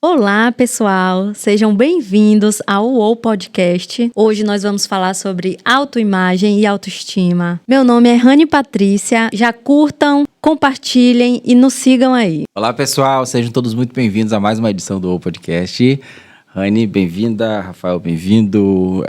Olá, pessoal! Sejam bem-vindos ao UOL Podcast. Hoje nós vamos falar sobre autoimagem e autoestima. Meu nome é Rani Patrícia. Já curtam, compartilhem e nos sigam aí. Olá, pessoal! Sejam todos muito bem-vindos a mais uma edição do UOL Podcast. Rani, bem-vinda. Rafael, bem-vindo.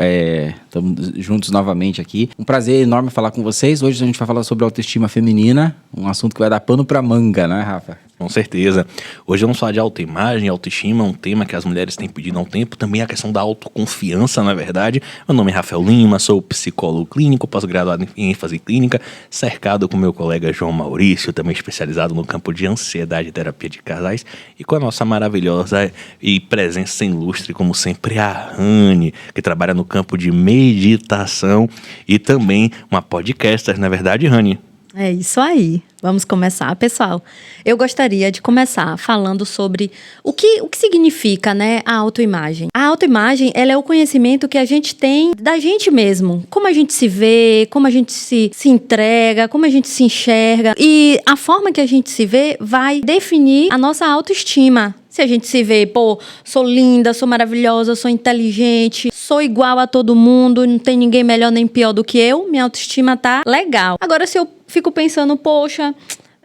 Estamos juntos novamente aqui. Um prazer enorme falar com vocês. Hoje a gente vai falar sobre autoestima feminina, um assunto que vai dar pano pra manga, né, Rafa? Com certeza. Hoje vamos falar de autoimagem, autoestima, um tema que as mulheres têm pedido há um tempo. Também a questão da autoconfiança, na verdade. Meu nome é Rafael Lima, sou psicólogo clínico, pós-graduado em ênfase clínica, cercado com meu colega João Maurício, também especializado no campo de ansiedade e terapia de casais, e com a nossa maravilhosa e presença ilustre, como sempre, a Rani, que trabalha no campo de meditação e também uma podcaster, na verdade, Rani. É isso aí. Vamos começar, pessoal. Eu gostaria de começar falando sobre o que significa, né, a autoimagem. A autoimagem, ela é o conhecimento que a gente tem da gente mesmo. Como a gente se vê, como a gente se entrega, como a gente se enxerga. E a forma que a gente se vê vai definir a nossa autoestima. Se a gente se vê, sou linda, sou maravilhosa, sou inteligente, sou igual a todo mundo, não tem ninguém melhor nem pior do que eu, minha autoestima tá legal. Agora, se eu fico pensando, poxa,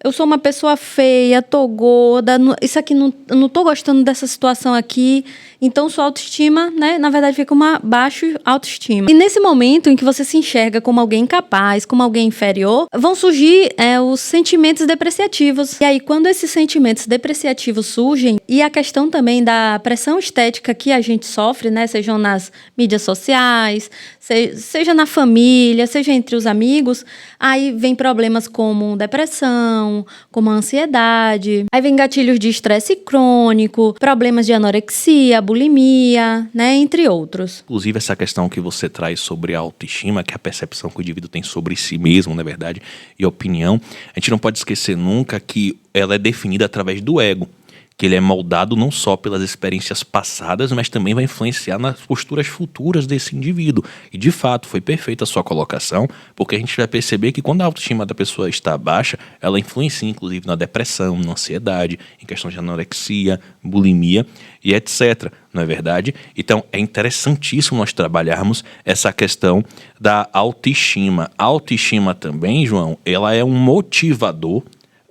eu sou uma pessoa feia, tô gorda, isso aqui não tô gostando dessa situação aqui, então sua autoestima, né, na verdade fica uma baixa autoestima. E nesse momento em que você se enxerga como alguém incapaz, como alguém inferior, vão surgir os sentimentos depreciativos. E aí, quando esses sentimentos depreciativos surgem, e a questão também da pressão estética que a gente sofre, né, sejam nas mídias sociais, seja na família, seja entre os amigos, aí vem problemas como depressão, como ansiedade, aí vem gatilhos de estresse crônico, problemas de anorexia, bulimia, né, entre outros. Inclusive, essa questão que você traz sobre a autoestima, que é a percepção que o indivíduo tem sobre si mesmo, na verdade, e opinião, a gente não pode esquecer nunca que ela é definida através do ego, que ele é moldado não só pelas experiências passadas, mas também vai influenciar nas posturas futuras desse indivíduo. E, de fato, foi perfeita a sua colocação, porque a gente vai perceber que quando a autoestima da pessoa está baixa, ela influencia, inclusive, na depressão, na ansiedade, em questão de anorexia, bulimia e etc., não é verdade? Então, é interessantíssimo nós trabalharmos essa questão da autoestima. A autoestima também, João, ela é um motivador,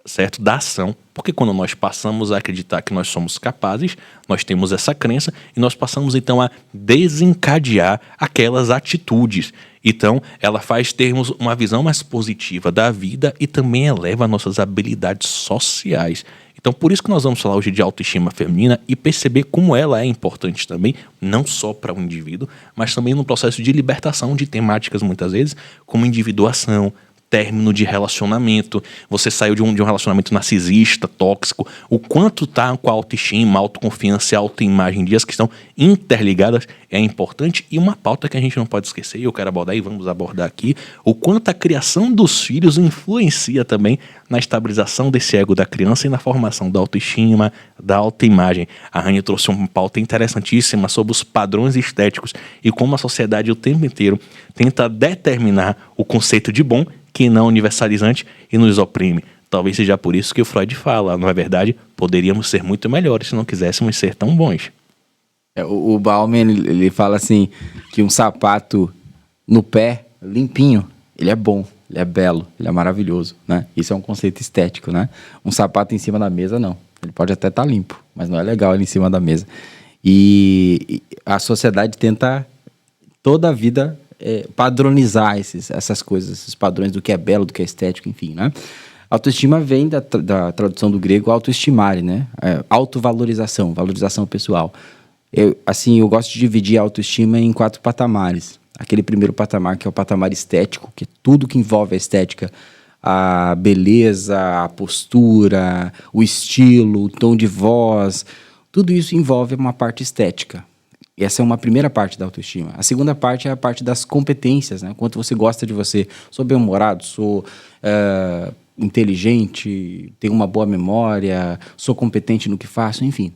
certo, da ação, porque quando nós passamos a acreditar que nós somos capazes, nós temos essa crença e nós passamos então a desencadear aquelas atitudes. Então, ela faz termos uma visão mais positiva da vida e também eleva nossas habilidades sociais. Então, por isso que nós vamos falar hoje de autoestima feminina e perceber como ela é importante também, não só para o indivíduo, mas também no processo de libertação de temáticas, muitas vezes, como individuação, término de relacionamento, você saiu de um relacionamento narcisista, tóxico, o quanto tá com a autoestima, autoconfiança e autoimagem, dias que estão interligadas, é importante. E uma pauta que a gente não pode esquecer, e eu quero abordar e vamos abordar aqui, o quanto a criação dos filhos influencia também na estabilização desse ego da criança e na formação da autoestima, da autoimagem. A Rani trouxe uma pauta interessantíssima sobre os padrões estéticos e como a sociedade o tempo inteiro tenta determinar o conceito de bom, que não universalizante e nos oprime. Talvez seja por isso que o Freud fala, não é verdade? Poderíamos ser muito melhores se não quiséssemos ser tão bons. O Bauman, ele fala assim, que um sapato no pé, limpinho, ele é bom, ele é belo, ele é maravilhoso, né? Isso é um conceito estético, né? Um sapato em cima da mesa, não. Ele pode até estar limpo, mas não é legal ele em cima da mesa. E a sociedade tenta toda a vida padronizar essas coisas, esses padrões do que é belo, do que é estético, enfim, né? Autoestima vem da tradução do grego autoestimare, né? Autovalorização, valorização pessoal. Eu gosto de dividir a autoestima em 4 patamares. Aquele primeiro patamar que é o patamar estético, que é tudo que envolve a estética, a beleza, a postura, o estilo, o tom de voz, tudo isso envolve uma parte estética. Essa é uma primeira parte da autoestima. A segunda parte é a parte das competências, né? Quanto você gosta de você. Sou bem-humorado, sou inteligente, tenho uma boa memória, sou competente no que faço, enfim.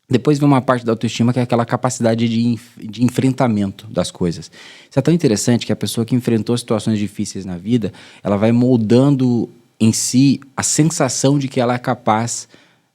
Depois vem uma parte da autoestima que é aquela capacidade de enfrentamento das coisas. Isso é tão interessante que a pessoa que enfrentou situações difíceis na vida, ela vai moldando em si a sensação de que ela é capaz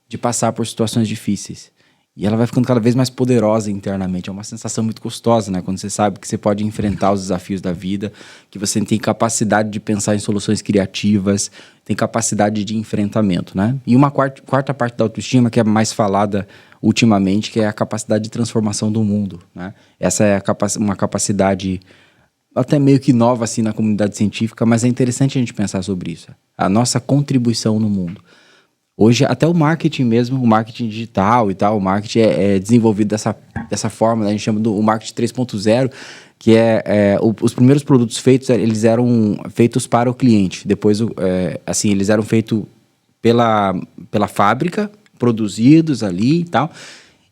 de passar por situações difíceis. E ela vai ficando cada vez mais poderosa internamente. É uma sensação muito gostosa, né? Quando você sabe que você pode enfrentar os desafios da vida, que você tem capacidade de pensar em soluções criativas, tem capacidade de enfrentamento, né? E uma quarta parte da autoestima, que é mais falada ultimamente, que é a capacidade de transformação do mundo, né? Essa é uma capacidade até meio que nova, assim, na comunidade científica, mas é interessante a gente pensar sobre isso. A nossa contribuição no mundo. Hoje, até o marketing mesmo, o marketing digital e tal, o marketing é desenvolvido dessa forma, né? A gente chama do marketing 3.0, que os primeiros produtos feitos, eles eram feitos para o cliente. Depois, assim, eles eram feitos pela fábrica, produzidos ali e tal.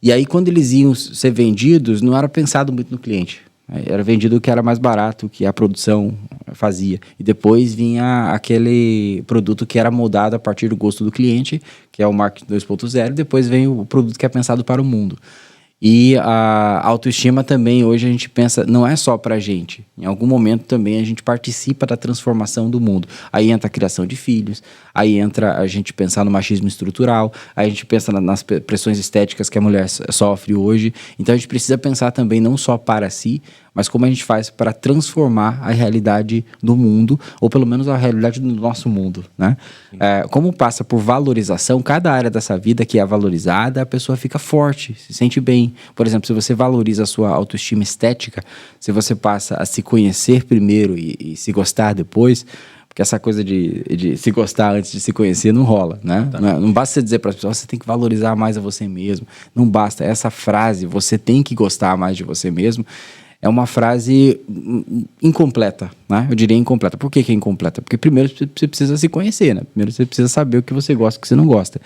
E aí, quando eles iam ser vendidos, não era pensado muito no cliente. Era vendido o que era mais barato, que a produção fazia. E depois vinha aquele produto que era moldado a partir do gosto do cliente, que é o marketing 2.0, e depois vem o produto que é pensado para o mundo. E a autoestima também, hoje a gente pensa, não é só pra gente. Em algum momento também a gente participa da transformação do mundo. Aí entra a criação de filhos, aí entra a gente pensar no machismo estrutural, aí a gente pensa nas pressões estéticas que a mulher sofre hoje. Então a gente precisa pensar também não só para si, mas como a gente faz para transformar a realidade do mundo, ou pelo menos a realidade do nosso mundo, né? Como passa por valorização, cada área dessa vida que é valorizada, a pessoa fica forte, se sente bem. Por exemplo, se você valoriza a sua autoestima estética, se você passa a se conhecer primeiro e se gostar depois, porque essa coisa de se gostar antes de se conhecer não rola, né? Não basta você dizer para as pessoas, você tem que valorizar mais a você mesmo. Não basta. Essa frase, você tem que gostar mais de você mesmo, é uma frase incompleta, né? Eu diria incompleta. Por que é incompleta? Porque primeiro você precisa se conhecer, né? Primeiro você precisa saber o que você gosta e o que você não gosta.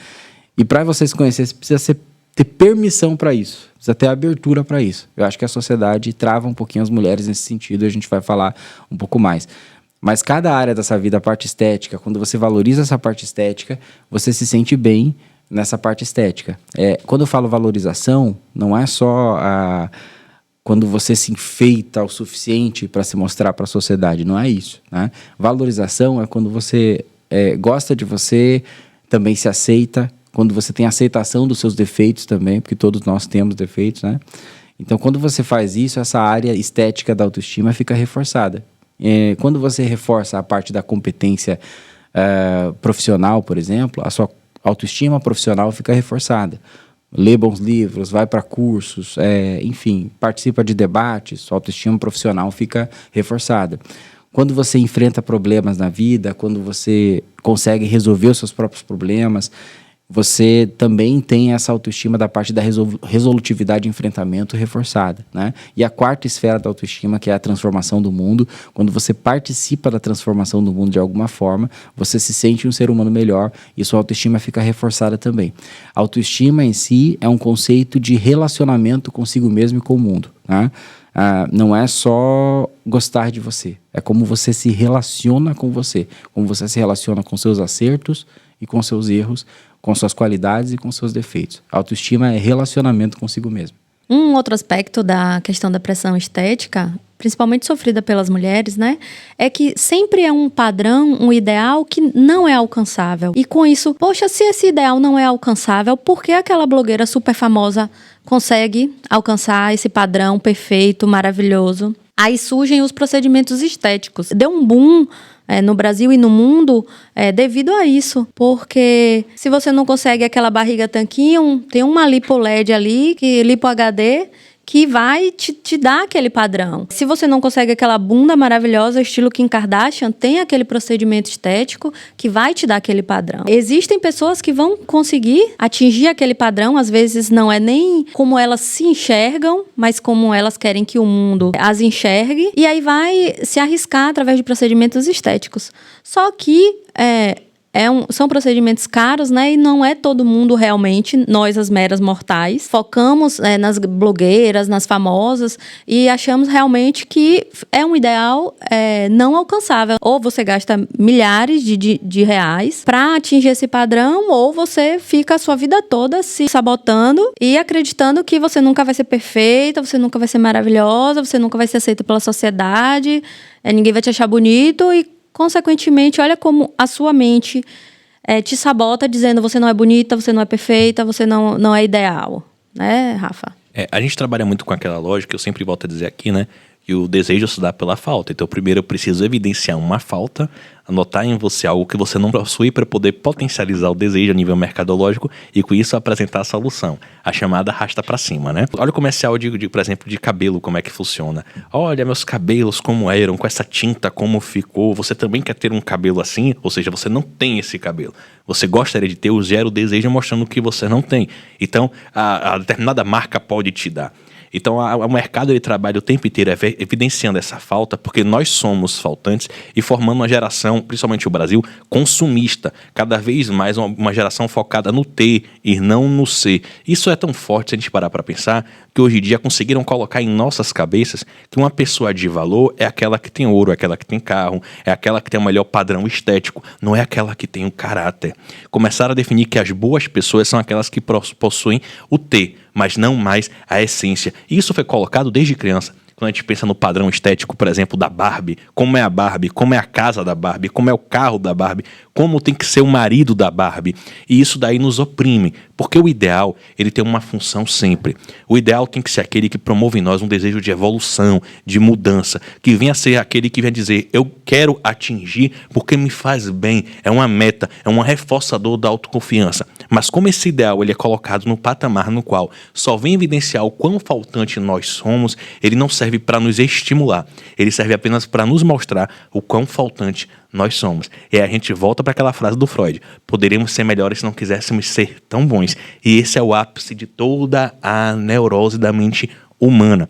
E para você se conhecer, você precisa ter permissão para isso. Precisa ter abertura para isso. Eu acho que a sociedade trava um pouquinho as mulheres nesse sentido, e a gente vai falar um pouco mais. Mas cada área dessa vida, a parte estética, quando você valoriza essa parte estética, você se sente bem nessa parte estética. Quando eu falo valorização, não é só quando você se enfeita o suficiente para se mostrar para a sociedade, não é isso, né? Valorização é quando você gosta de você, também se aceita, quando você tem aceitação dos seus defeitos também, porque todos nós temos defeitos, né? Então, quando você faz isso, essa área estética da autoestima fica reforçada. Quando você reforça a parte da competência profissional, por exemplo, a sua autoestima profissional fica reforçada. Lê bons livros, vai para cursos, enfim, participa de debates, sua autoestima profissional fica reforçada. Quando você enfrenta problemas na vida, quando você consegue resolver os seus próprios problemas, você também tem essa autoestima da parte da resolutividade e enfrentamento reforçada, né? E a quarta esfera da autoestima, que é a transformação do mundo, quando você participa da transformação do mundo de alguma forma, você se sente um ser humano melhor e sua autoestima fica reforçada também. A autoestima em si é um conceito de relacionamento consigo mesmo e com o mundo, né? Não é só gostar de você, é como você se relaciona com você, como você se relaciona com seus acertos e com seus erros, com suas qualidades e com seus defeitos. A autoestima é relacionamento consigo mesmo. Um outro aspecto da questão da pressão estética, principalmente sofrida pelas mulheres, né, é que sempre é um padrão, um ideal que não é alcançável. E com isso, poxa, se esse ideal não é alcançável, por que aquela blogueira super famosa consegue alcançar esse padrão perfeito, maravilhoso? Aí surgem os procedimentos estéticos. Deu um boom no Brasil e no mundo devido a isso. Porque se você não consegue aquela barriga tanquinho, tem uma lipo LED ali, lipo HD, que vai te dar aquele padrão. Se você não consegue aquela bunda maravilhosa, estilo Kim Kardashian, tem aquele procedimento estético que vai te dar aquele padrão. Existem pessoas que vão conseguir atingir aquele padrão, às vezes não é nem como elas se enxergam, mas como elas querem que o mundo as enxergue, e aí vai se arriscar através de procedimentos estéticos. Só que são procedimentos caros, né? E não é todo mundo realmente, nós as meras mortais, focamos nas blogueiras, nas famosas e achamos realmente que é um ideal não alcançável. Ou você gasta milhares de reais para atingir esse padrão, ou você fica a sua vida toda se sabotando e acreditando que você nunca vai ser perfeita, você nunca vai ser maravilhosa, você nunca vai ser aceita pela sociedade, ninguém vai te achar bonito e consequentemente, olha como a sua mente te sabota dizendo você não é bonita, você não é perfeita, você não é ideal, né, Rafa? A gente trabalha muito com aquela lógica, eu sempre volto a dizer aqui, né? Que o desejo se dá pela falta. Então, primeiro eu preciso evidenciar uma falta, anotar em você algo que você não possui para poder potencializar o desejo a nível mercadológico e com isso apresentar a solução. A chamada arrasta para cima, né? Olha o comercial, por exemplo, de cabelo, como é que funciona. Olha meus cabelos como eram, com essa tinta como ficou. Você também quer ter um cabelo assim? Ou seja, você não tem esse cabelo. Você gostaria de ter, gera o desejo mostrando que você não tem. Então, a determinada marca pode te dar. Então, o mercado ele trabalha o tempo inteiro evidenciando essa falta, porque nós somos faltantes e formando uma geração, principalmente o Brasil, consumista. Cada vez mais uma geração focada no ter e não no ser. Isso é tão forte, se a gente parar para pensar, que hoje em dia conseguiram colocar em nossas cabeças que uma pessoa de valor é aquela que tem ouro, é aquela que tem carro, é aquela que tem o melhor padrão estético, não é aquela que tem o caráter. Começaram a definir que as boas pessoas são aquelas que possuem o ter, mas não mais a essência. E isso foi colocado desde criança. Quando a gente pensa no padrão estético, por exemplo, da Barbie, como é a Barbie, como é a casa da Barbie, como é o carro da Barbie, como tem que ser o marido da Barbie. E isso daí nos oprime, porque o ideal, ele tem uma função sempre. O ideal tem que ser aquele que promove em nós um desejo de evolução, de mudança, que venha a ser aquele que venha dizer, eu quero atingir porque me faz bem, é uma meta, é um reforçador da autoconfiança. Mas como esse ideal ele é colocado no patamar no qual só vem evidenciar o quão faltante nós somos, ele não serve para nos estimular, ele serve apenas para nos mostrar o quão faltante nós somos. E aí a gente volta para aquela frase do Freud, poderíamos ser melhores se não quiséssemos ser tão bons. E esse é o ápice de toda a neurose da mente humana.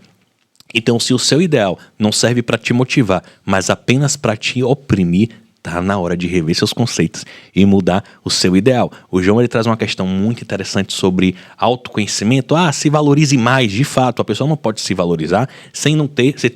Então, se o seu ideal não serve para te motivar, mas apenas para te oprimir, tá na hora de rever seus conceitos e mudar o seu ideal. O João ele traz uma questão muito interessante sobre autoconhecimento. Se valorize mais. De fato, a pessoa não pode se valorizar sem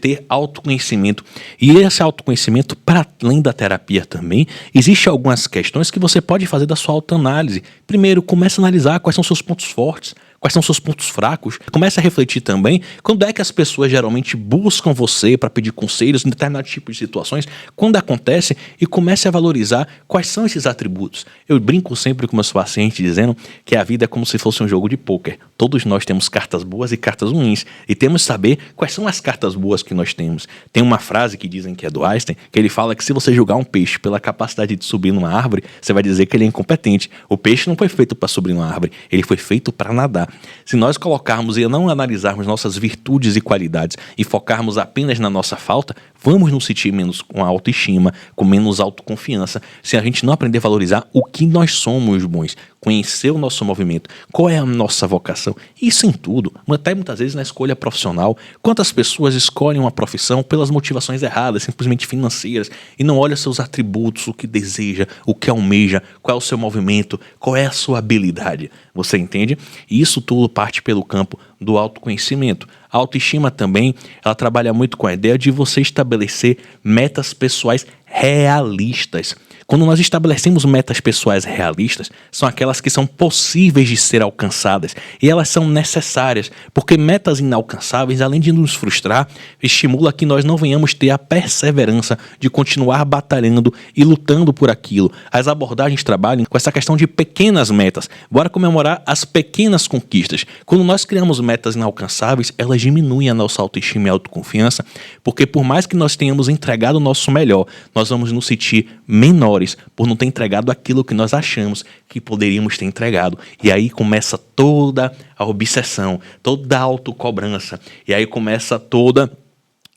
ter autoconhecimento. E esse autoconhecimento, para além da terapia também, existem algumas questões que você pode fazer da sua autoanálise. Primeiro, comece a analisar quais são seus pontos fortes. Quais são seus pontos fracos? Comece a refletir também quando é que as pessoas geralmente buscam você para pedir conselhos em determinado tipo de situações, quando acontece, e comece a valorizar quais são esses atributos. Eu brinco sempre com meus pacientes dizendo que a vida é como se fosse um jogo de pôquer. Todos nós temos cartas boas e cartas ruins e temos que saber quais são as cartas boas que nós temos. Tem uma frase que dizem que é do Einstein, que ele fala que se você julgar um peixe pela capacidade de subir numa árvore, você vai dizer que ele é incompetente. O peixe não foi feito para subir numa árvore, ele foi feito para nadar. Se nós colocarmos e não analisarmos nossas virtudes e qualidades e focarmos apenas na nossa falta, vamos nos sentir menos com autoestima, com menos autoconfiança, se a gente não aprender a valorizar o que nós somos bons, conhecer o nosso movimento, qual é a nossa vocação. Isso em tudo, até muitas vezes na escolha profissional. Quantas pessoas escolhem uma profissão pelas motivações erradas, simplesmente financeiras, e não olham seus atributos, o que deseja, o que almeja, qual é o seu movimento, qual é a sua habilidade. Você entende? E isso tudo parte pelo campo do autoconhecimento. A autoestima também, ela trabalha muito com a ideia de você estabelecer metas pessoais realistas. Quando nós estabelecemos metas pessoais realistas, são aquelas que são possíveis de ser alcançadas e elas são necessárias, porque metas inalcançáveis, além de nos frustrar, estimula que nós não venhamos ter a perseverança de continuar batalhando e lutando por aquilo. As abordagens trabalham com essa questão de pequenas metas. Bora comemorar as pequenas conquistas. Quando nós criamos metas inalcançáveis, elas diminuem a nossa autoestima e autoconfiança, porque por mais que nós tenhamos entregado o nosso melhor, nós vamos nos sentir menores por não ter entregado aquilo que nós achamos que poderíamos ter entregado. E aí começa toda a obsessão, toda a autocobrança. E aí começa toda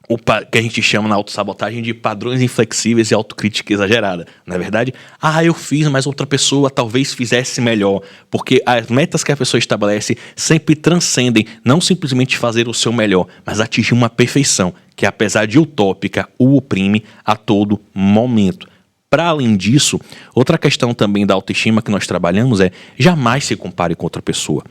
o que a gente chama na autossabotagem de padrões inflexíveis e autocrítica exagerada. Não é verdade? Eu fiz, mas outra pessoa talvez fizesse melhor. Porque as metas que a pessoa estabelece sempre transcendem não simplesmente fazer o seu melhor, mas atingir uma perfeição que, apesar de utópica, o oprime a todo momento. Para além disso, outra questão também da autoestima que nós trabalhamos é jamais se compare com outra pessoa.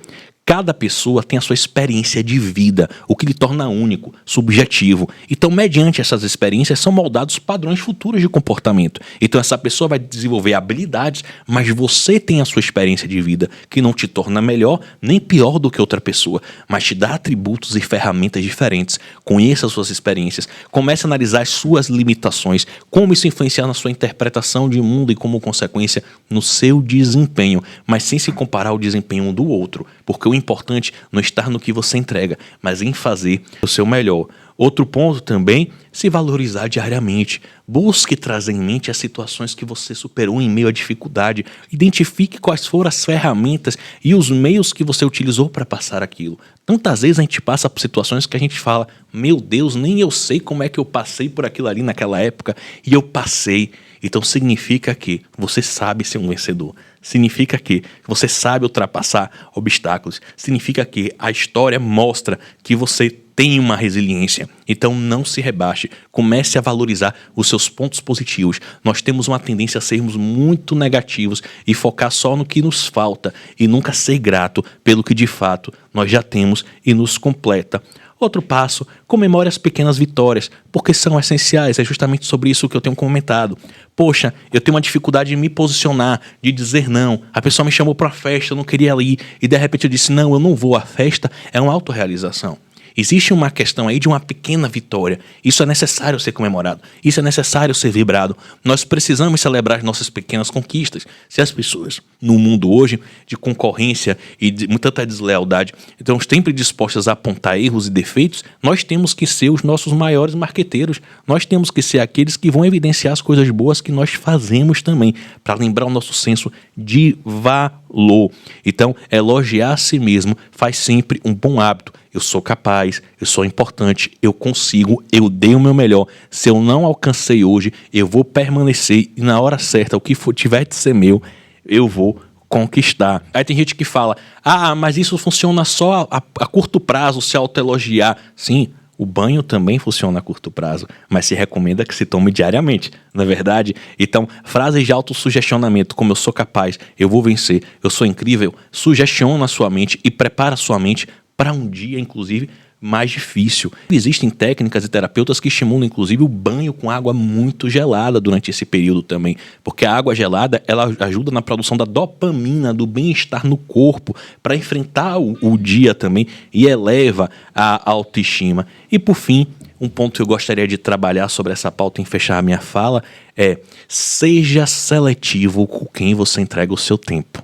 Cada pessoa tem a sua experiência de vida, o que lhe torna único, subjetivo. Então, mediante essas experiências, são moldados padrões futuros de comportamento. Então, essa pessoa vai desenvolver habilidades, mas você tem a sua experiência de vida, que não te torna melhor nem pior do que outra pessoa, mas te dá atributos e ferramentas diferentes. Conheça as suas experiências, comece a analisar as suas limitações, como isso influenciar na sua interpretação de mundo e, como consequência, no seu desempenho, mas sem se comparar ao desempenho um do outro, porque o o importante não está no que você entrega, mas em fazer o seu melhor. Outro ponto também, se valorizar diariamente. Busque trazer em mente as situações que você superou em meio à dificuldade. Identifique quais foram as ferramentas e os meios que você utilizou para passar aquilo. Tantas vezes a gente passa por situações que a gente fala, meu Deus, nem eu sei como é que eu passei por aquilo ali naquela época, e eu passei. Então significa que você sabe ser um vencedor. Significa que você sabe ultrapassar obstáculos. Significa que a história mostra que você tem uma resiliência. Então não se rebaixe. Comece a valorizar os seus pontos positivos. Nós temos uma tendência a sermos muito negativos e focar só no que nos falta e nunca ser grato pelo que de fato nós já temos e nos completa. Outro passo, comemore as pequenas vitórias, porque são essenciais. É justamente sobre isso que eu tenho comentado. Poxa, eu tenho uma dificuldade de me posicionar, de dizer não. A pessoa me chamou para a festa, eu não queria ir, e de repente eu disse, não, eu não vou. A festa é uma autorrealização. Existe uma questão aí de uma pequena vitória. Isso é necessário ser comemorado. Isso é necessário ser vibrado. Nós precisamos celebrar as nossas pequenas conquistas. Se as pessoas, no mundo hoje, de concorrência e de tanta deslealdade, estão sempre dispostas a apontar erros e defeitos, nós temos que ser os nossos maiores marqueteiros. Nós temos que ser aqueles que vão evidenciar as coisas boas que nós fazemos também, para lembrar o nosso senso de valor. Então, elogiar a si mesmo faz sempre um bom hábito. Eu sou capaz, eu sou importante, eu consigo, eu dei o meu melhor. Se eu não alcancei hoje, eu vou permanecer e na hora certa, o que for, tiver de ser meu, eu vou conquistar. Aí tem gente que fala, mas isso funciona só a curto prazo, se autoelogiar. Sim, o banho também funciona a curto prazo, mas se recomenda que se tome diariamente, não é verdade? Então, frases de autossugestionamento, como eu sou capaz, eu vou vencer, eu sou incrível, sugestiona a sua mente e prepara a sua mente para um dia, inclusive, mais difícil. Existem técnicas e terapeutas que estimulam, inclusive, o banho com água muito gelada durante esse período também, porque a água gelada, ela ajuda na produção da dopamina, do bem-estar no corpo, para enfrentar o dia também, e eleva a autoestima. E, por fim, um ponto que eu gostaria de trabalhar sobre essa pauta em fechar a minha fala é: seja seletivo com quem você entrega o seu tempo.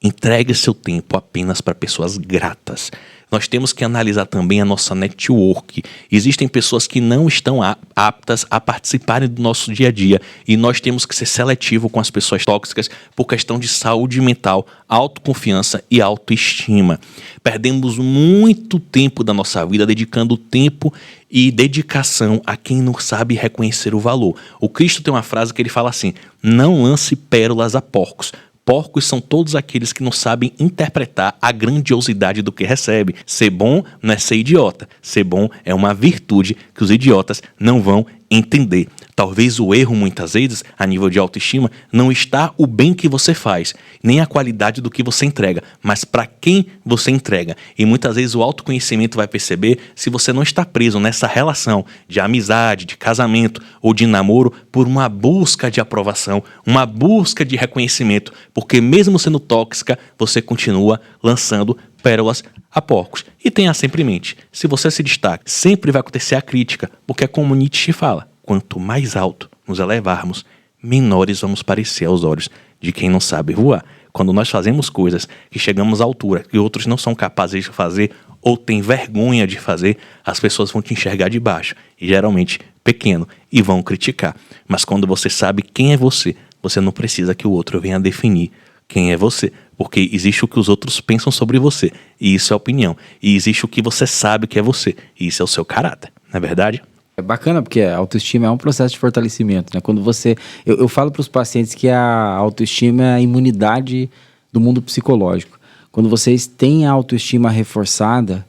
Entregue seu tempo apenas para pessoas gratas. Nós temos que analisar também a nossa network. Existem pessoas que não estão aptas a participarem do nosso dia a dia e nós temos que ser seletivo com as pessoas tóxicas por questão de saúde mental, autoconfiança e autoestima. Perdemos muito tempo da nossa vida dedicando tempo e dedicação a quem não sabe reconhecer o valor. O Cristo tem uma frase que ele fala assim: não lance pérolas a porcos. Porcos são todos aqueles que não sabem interpretar a grandiosidade do que recebe. Ser bom não é ser idiota. Ser bom é uma virtude que os idiotas não vão entender. Talvez o erro, muitas vezes, a nível de autoestima, não está o bem que você faz, nem a qualidade do que você entrega, mas para quem você entrega. E muitas vezes o autoconhecimento vai perceber se você não está preso nessa relação de amizade, de casamento ou de namoro por uma busca de aprovação, uma busca de reconhecimento, porque mesmo sendo tóxica, você continua lançando pérolas a porcos. E tenha sempre em mente, se você se destaca, sempre vai acontecer a crítica, porque é como Nietzsche fala: quanto mais alto nos elevarmos, menores vamos parecer aos olhos de quem não sabe voar. Quando nós fazemos coisas que chegamos à altura que outros não são capazes de fazer ou têm vergonha de fazer, as pessoas vão te enxergar de baixo, e geralmente pequeno, e vão criticar. Mas quando você sabe quem é você, você não precisa que o outro venha definir quem é você, porque existe o que os outros pensam sobre você, e isso é opinião. E existe o que você sabe que é você, e isso é o seu caráter, não é verdade? É bacana, porque a autoestima é um processo de fortalecimento, né? Quando você... Eu falo para os pacientes que a autoestima é a imunidade do mundo psicológico. Quando vocês têm a autoestima reforçada,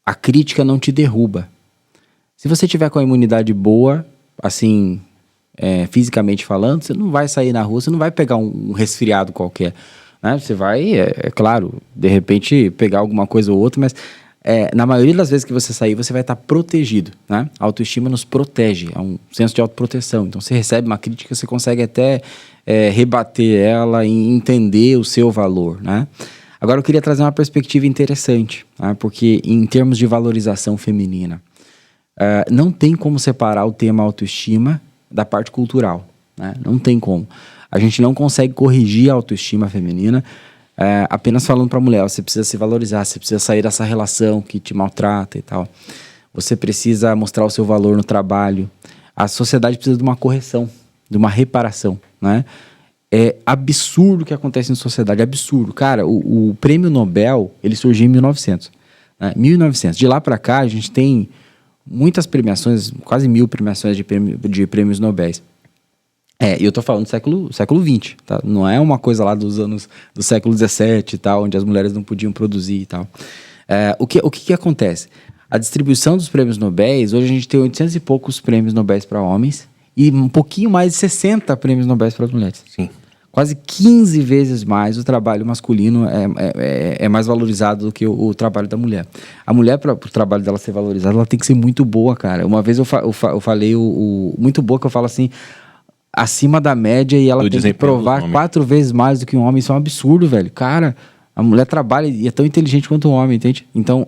a crítica não te derruba. Se você tiver com a imunidade boa, assim, fisicamente falando, você não vai sair na rua, você não vai pegar um resfriado qualquer, né? Você vai, claro, de repente pegar alguma coisa ou outra, mas... na maioria das vezes que você sair, você vai estar protegido, né? A autoestima nos protege, é um senso de autoproteção. Então, você recebe uma crítica, você consegue até rebater ela e entender o seu valor, né? Agora, eu queria trazer uma perspectiva interessante, né? Porque em termos de valorização feminina, não tem como separar o tema autoestima da parte cultural, né? Não tem como. A gente não consegue corrigir a autoestima feminina apenas falando pra mulher, ó, você precisa se valorizar, você precisa sair dessa relação que te maltrata e tal. Você precisa mostrar o seu valor no trabalho. A sociedade precisa de uma correção, de uma reparação, né? É absurdo o que acontece na sociedade, é absurdo. Cara, o prêmio Nobel, ele surgiu em 1900, né? 1900. De lá para cá, a gente tem muitas premiações, quase 1000 premiações de prêmios Nobéis. E eu tô falando do século XX, tá? Não é uma coisa lá dos anos do século XVII e tal, onde as mulheres não podiam produzir e tal. O que acontece? A distribuição dos prêmios Nobéis, hoje a gente tem 800 e poucos prêmios Nobéis para homens, e um pouquinho mais de 60 prêmios Nobel para as mulheres. Sim. Quase 15 vezes mais o trabalho masculino é mais valorizado do que o trabalho da mulher. A mulher, para o trabalho dela ser valorizado, ela tem que ser muito boa, cara. Uma vez eu falei muito boa, que eu falo assim, acima da média, e ela tem que provar 4 vezes mais do que um homem. Isso é um absurdo, velho. Cara, a mulher trabalha e é tão inteligente quanto o homem, entende? Então,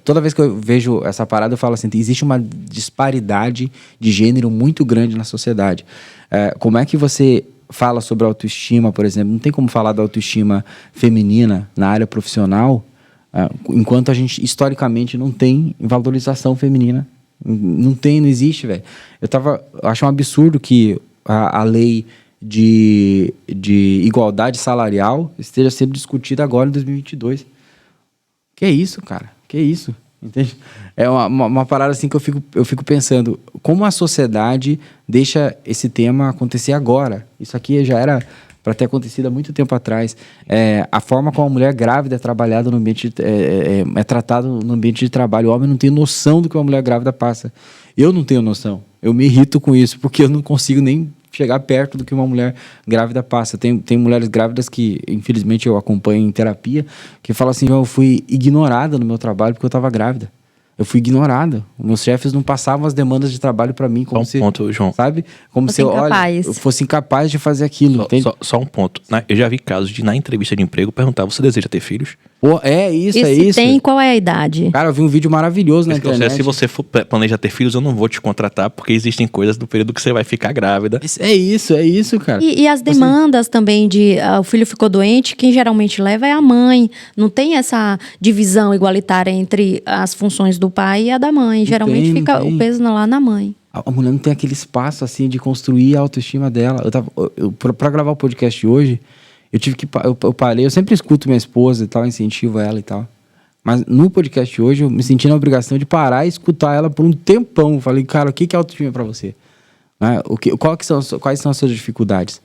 toda vez que eu vejo essa parada, eu falo assim, existe uma disparidade de gênero muito grande na sociedade. Como é que você fala sobre autoestima, por exemplo? Não tem como falar da autoestima feminina na área profissional, enquanto a gente, historicamente, não tem valorização feminina. Não existe, velho. Eu acho um absurdo que a lei de igualdade salarial esteja sendo discutida agora em 2022. Que é isso, cara? Que é isso? Entende? É uma parada assim que eu fico pensando, como a sociedade deixa esse tema acontecer agora? Isso aqui já era para ter acontecido há muito tempo atrás. A forma como a mulher grávida é trabalhada no ambiente, é tratado no ambiente de trabalho. O homem não tem noção do que uma mulher grávida passa. Eu não tenho noção. Eu me irrito com isso, porque eu não consigo nem chegar perto do que uma mulher grávida passa. Tem mulheres grávidas que, infelizmente, eu acompanho em terapia, que falam assim, eu fui ignorada no meu trabalho porque eu estava grávida. Eu fui ignorada. Meus chefes não passavam as demandas de trabalho para mim, como se, ponto, João. sabe? Como se eu fosse incapaz de fazer aquilo. Só um ponto. Eu já vi casos de, na entrevista de emprego, perguntar, você deseja ter filhos? Pô, isso. Se tem, qual é a idade? Cara, eu vi um vídeo maravilhoso na internet. Se você planeja ter filhos, eu não vou te contratar, porque existem coisas do período que você vai ficar grávida. É isso, cara. E as demandas também de o filho ficou doente, quem geralmente leva é a mãe. Não tem essa divisão igualitária entre as funções do pai e a da mãe. Geralmente fica o peso lá na mãe. A mulher não tem aquele espaço assim de construir a autoestima dela. Pra gravar o podcast de hoje, eu parei, eu sempre escuto minha esposa e tal, incentivo ela e tal. Mas no podcast de hoje, eu me senti na obrigação de parar e escutar ela por um tempão. Eu falei, cara, o que é autoestima pra você? Né? Quais são as suas dificuldades?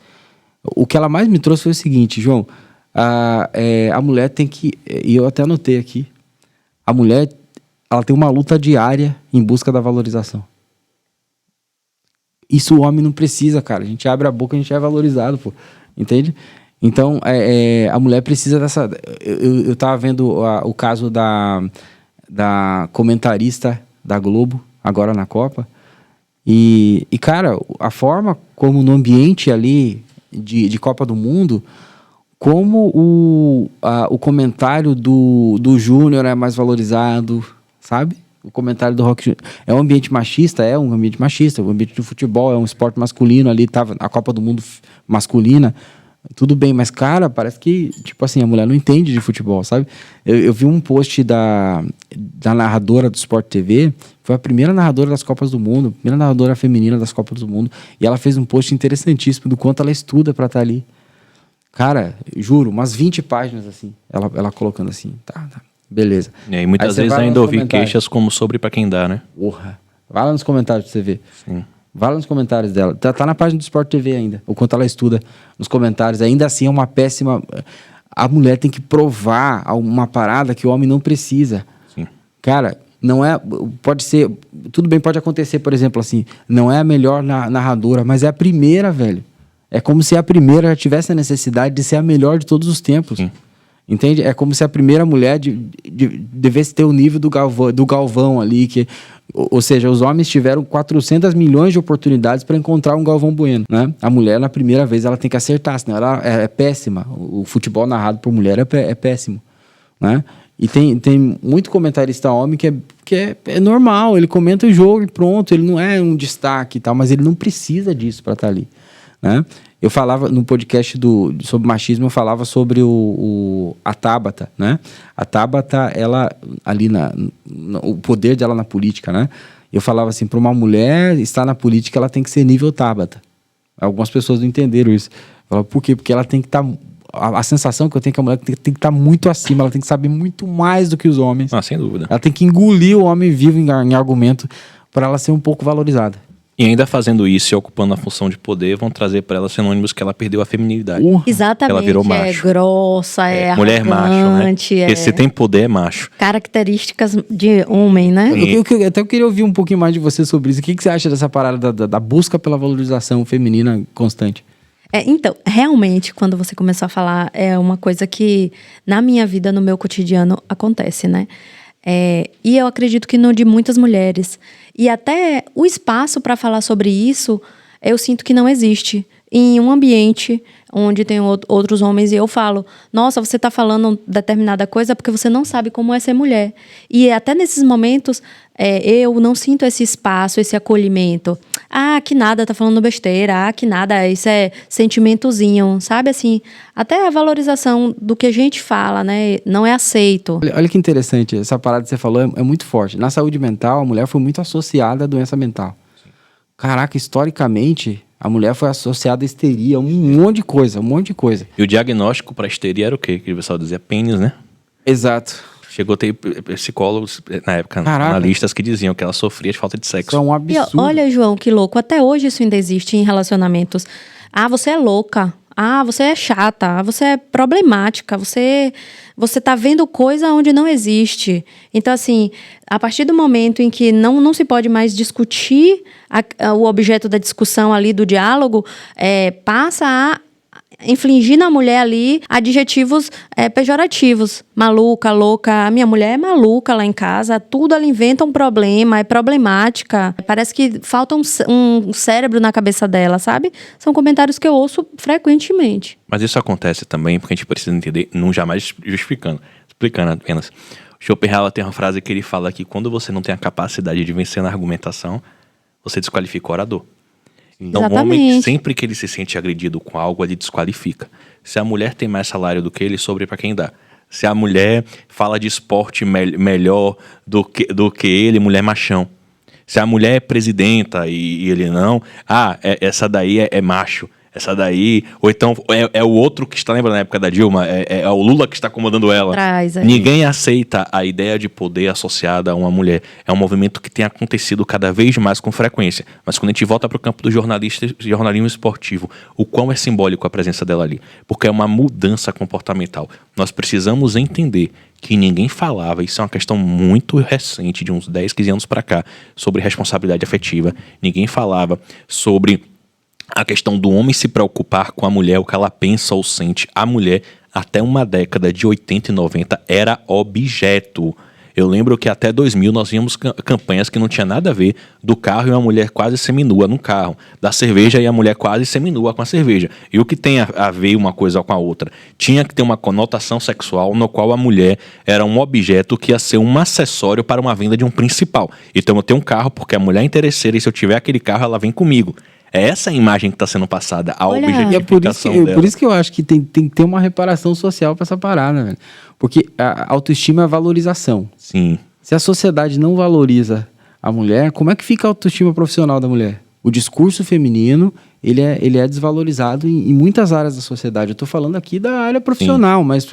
O que ela mais me trouxe foi o seguinte, João, a mulher tem que, e eu até anotei aqui, a mulher, ela tem uma luta diária em busca da valorização. Isso o homem não precisa, cara. A gente abre a boca, a gente é valorizado, pô. Entende? Então, a mulher precisa dessa... Eu tava vendo o caso da comentarista da Globo, agora na Copa. E, cara, a forma como no ambiente ali de Copa do Mundo, como o comentário do Júnior é mais valorizado, sabe? O comentário do Rock é um ambiente machista, o ambiente do futebol é um esporte masculino, ali tava a Copa do Mundo masculina, tudo bem, mas cara, parece que, tipo assim, a mulher não entende de futebol, sabe? Eu vi um post da narradora do Sport TV, foi a primeira narradora das Copas do Mundo, a primeira narradora feminina das Copas do Mundo, e ela fez um post interessantíssimo do quanto ela estuda pra estar ali. Cara, juro, umas 20 páginas assim, ela colocando assim, tá. Beleza. E muitas vezes ainda ouvi queixas como sobre pra quem dá, né? Porra. Vai lá nos comentários pra você ver. Sim. Vai lá nos comentários dela. Tá na página do Sport TV ainda. O quanto ela estuda nos comentários. Ainda assim é uma péssima... A mulher tem que provar uma parada que o homem não precisa. Sim. Cara, não é... Pode ser... Tudo bem, pode acontecer, por exemplo, assim... Não é a melhor narradora, mas é a primeira, velho. É como se a primeira já tivesse a necessidade de ser a melhor de todos os tempos. Sim. Entende? É como se a primeira mulher devesse ter o nível do Galvão ali, ou seja, os homens tiveram 400 milhões de oportunidades para encontrar um Galvão Bueno, né? A mulher, na primeira vez, ela tem que acertar, senão ela é péssima. O futebol narrado por mulher é péssimo, né? E tem muito comentarista homem que é normal, ele comenta o jogo e pronto, ele não é um destaque e tal, mas ele não precisa disso para estar ali, né? Eu falava no podcast sobre machismo, eu falava sobre a Tabata, né? A Tabata, ela, ali o poder dela na política, né? Eu falava assim, para uma mulher estar na política, ela tem que ser nível Tabata. Algumas pessoas não entenderam isso. Eu falava, por quê? Porque ela tem que estar... A sensação que eu tenho é que a mulher tem que estar muito acima, ela tem que saber muito mais do que os homens. Ah, sem dúvida. Ela tem que engolir o homem vivo em argumento para ela ser um pouco valorizada. E ainda fazendo isso e ocupando a função de poder, vão trazer para ela sinônimos que ela perdeu a feminilidade. Exatamente. Ela virou macho. É grossa, é mulher macho, né? arrogante, Porque se tem poder, é macho. características de homem, né? Eu queria ouvir um pouquinho mais de você sobre isso. O que você acha dessa parada da busca pela valorização feminina constante? Então, realmente, quando você começou a falar, é uma coisa que na minha vida, no meu cotidiano, acontece, né? E eu acredito que no de muitas mulheres. E até o espaço para falar sobre isso, eu sinto que não existe. Em um ambiente onde tem outros homens e eu falo, nossa, você está falando determinada coisa porque você não sabe como é ser mulher. E até nesses momentos, eu não sinto esse espaço, esse acolhimento. Ah, que nada, tá falando besteira. Ah, que nada, isso é sentimentozinho, sabe? Assim, até a valorização do que a gente fala, né? Não é aceito. Olha que interessante, essa parada que você falou é muito forte. Na saúde mental, a mulher foi muito associada à doença mental. Caraca, historicamente... A mulher foi associada à histeria, um monte de coisa. E o diagnóstico para histeria era o quê? Que o pessoal dizia pênis, né? Exato. Chegou a ter psicólogos, na época, Caraca. Analistas que diziam que ela sofria de falta de sexo. Isso é um absurdo. Olha, João, que louco. Até hoje isso ainda existe em relacionamentos. Ah, você é louca. Ah, você é chata. Ah, você é problemática. Você tá vendo coisa onde não existe. Então, assim, a partir do momento em que não se pode mais discutir o objeto da discussão ali, do diálogo, passa a infligir na mulher ali adjetivos pejorativos. Maluca, louca. A minha mulher é maluca lá em casa. Tudo ela inventa um problema, é problemática. Parece que falta um cérebro na cabeça dela, sabe? São comentários que eu ouço frequentemente. Mas isso acontece também porque a gente precisa entender, não jamais justificando, explicando apenas. O Schopenhauer tem uma frase que ele fala que quando você não tem a capacidade de vencer na argumentação, você desqualifica o orador. Então, o homem, sempre que ele se sente agredido com algo, ele desqualifica. Se a mulher tem mais salário do que ele, sobre para quem dá. Se a mulher fala de esporte melhor do que ele, mulher machão. Se a mulher é presidenta e ele não, essa daí é macho. Essa daí, ou então é o outro que está, lembrando na época da Dilma, é o Lula que está comandando ela. Ninguém aceita a ideia de poder associada a uma mulher. É um movimento que tem acontecido cada vez mais com frequência. Mas quando a gente volta para o campo do jornalismo esportivo, o quão é simbólico a presença dela ali? Porque é uma mudança comportamental. Nós precisamos entender que ninguém falava, isso é uma questão muito recente, de uns 10, 15 anos para cá, sobre responsabilidade afetiva. Ninguém falava sobre a questão do homem se preocupar com a mulher, o que ela pensa ou sente. A mulher, até uma década de 80 e 90, era objeto. Eu lembro que até 2000 nós víamos campanhas que não tinha nada a ver, do carro e uma mulher quase seminua no carro, da cerveja e a mulher quase seminua com a cerveja. E o que tem a ver uma coisa com a outra? Tinha que ter uma conotação sexual no qual a mulher era um objeto que ia ser um acessório para uma venda de um principal. Então eu tenho um carro porque a mulher é interesseira e se eu tiver aquele carro ela vem comigo. É essa a imagem que está sendo passada, a objetificação dela. Por isso que eu acho que tem que ter uma reparação social para essa parada, velho. Porque a autoestima é valorização. Sim. Se a sociedade não valoriza a mulher, como é que fica a autoestima profissional da mulher? O discurso feminino, ele é desvalorizado em muitas áreas da sociedade. Eu estou falando aqui da área profissional, sim, mas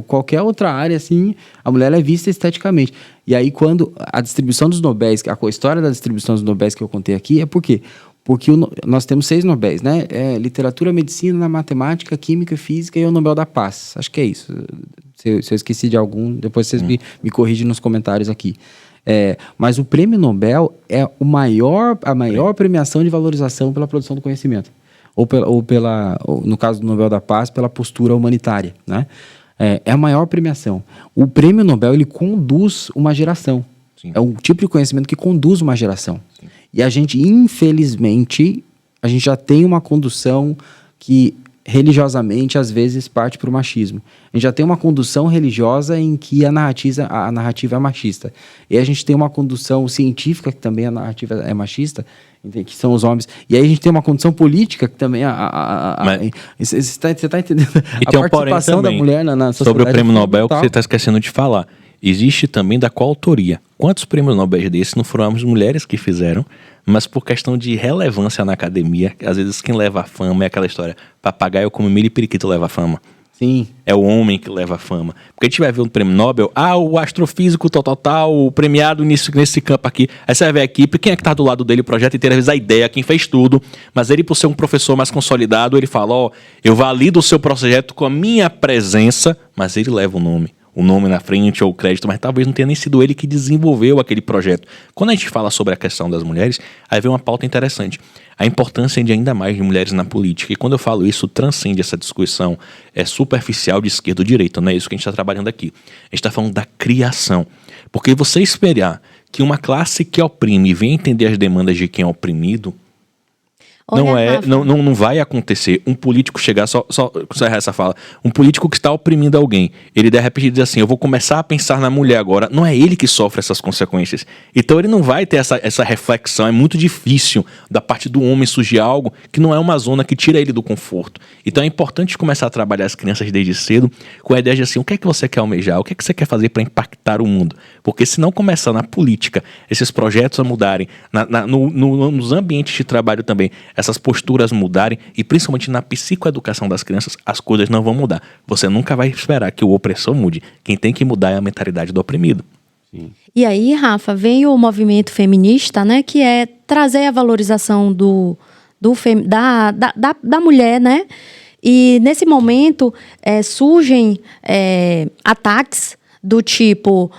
qualquer outra área, assim, a mulher é vista esteticamente. E aí, quando a distribuição dos Nobéis, a história da distribuição dos Nobéis que eu contei aqui, é por quê? Porque nós temos 6 Nobéis, né? Literatura, medicina, matemática, química, física e o Nobel da Paz. Acho que é isso. Se eu esqueci de algum, depois vocês me corrigem nos comentários aqui. Mas o Prêmio Nobel é a maior premiação de valorização pela produção do conhecimento. Ou no caso do Nobel da Paz, pela postura humanitária, né? É a maior premiação. O Prêmio Nobel, ele conduz uma geração. Sim. É um tipo de conhecimento que conduz uma geração. Sim. E a gente, infelizmente, já tem uma condução que religiosamente, às vezes, parte para o machismo. A gente já tem uma condução religiosa em que a narrativa é machista. E a gente tem uma condução científica, que também a narrativa é machista, que são os homens. E aí a gente tem uma condução política, que também você está entendendo? E tem um porém da mulher na sociedade. Sobre o prêmio Nobel, que você está esquecendo de falar. Existe também da coautoria. Quantos prêmios Nobel desses não foram as mulheres que fizeram, mas por questão de relevância na academia, às vezes quem leva a fama é aquela história, papagaio come milho e periquito leva a fama. Sim. É o homem que leva a fama. Porque a gente vai ver um prêmio Nobel, o astrofísico tal, o premiado nesse campo aqui. Aí você vai ver a equipe, quem é que tá do lado dele, o projeto inteiro, às vezes a ideia, quem fez tudo. Mas ele, por ser um professor mais consolidado, ele fala, eu valido o seu projeto com a minha presença, mas ele leva o nome na frente ou o crédito, mas talvez não tenha nem sido ele que desenvolveu aquele projeto. Quando a gente fala sobre a questão das mulheres, aí vem uma pauta interessante. A importância de ainda mais de mulheres na política. E quando eu falo isso, transcende essa discussão superficial de esquerda ou direita. Não é isso que a gente está trabalhando aqui. A gente está falando da criação. Porque você esperar que uma classe que oprime venha entender as demandas de quem é oprimido, não vai acontecer. Um político chegar, só encerrar essa fala, um político que está oprimindo alguém, ele de repente diz assim, eu vou começar a pensar na mulher agora, não é ele que sofre essas consequências. Então ele não vai ter essa reflexão, é muito difícil da parte do homem surgir algo que não é uma zona que tira ele do conforto. Então é importante começar a trabalhar as crianças desde cedo com a ideia de assim, o que é que você quer almejar, o que é que você quer fazer para impactar o mundo? Porque se não começar na política, esses projetos a mudarem, nos ambientes de trabalho também, essas posturas mudarem e principalmente na psicoeducação das crianças, as coisas não vão mudar. Você nunca vai esperar que o opressor mude. Quem tem que mudar é a mentalidade do oprimido. Sim. E aí, Rafa, vem o movimento feminista, né, que é trazer a valorização da mulher, né? E nesse momento surgem ataques do tipo,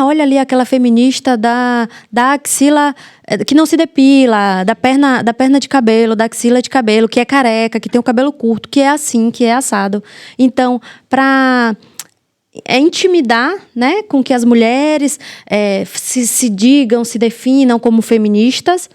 olha ali aquela feminista da axila que não se depila, da perna de cabelo, da axila de cabelo, que é careca, que tem o cabelo curto, que é assim, que é assado. Então, para intimidar, né, com que as mulheres se digam, se definam como feministas,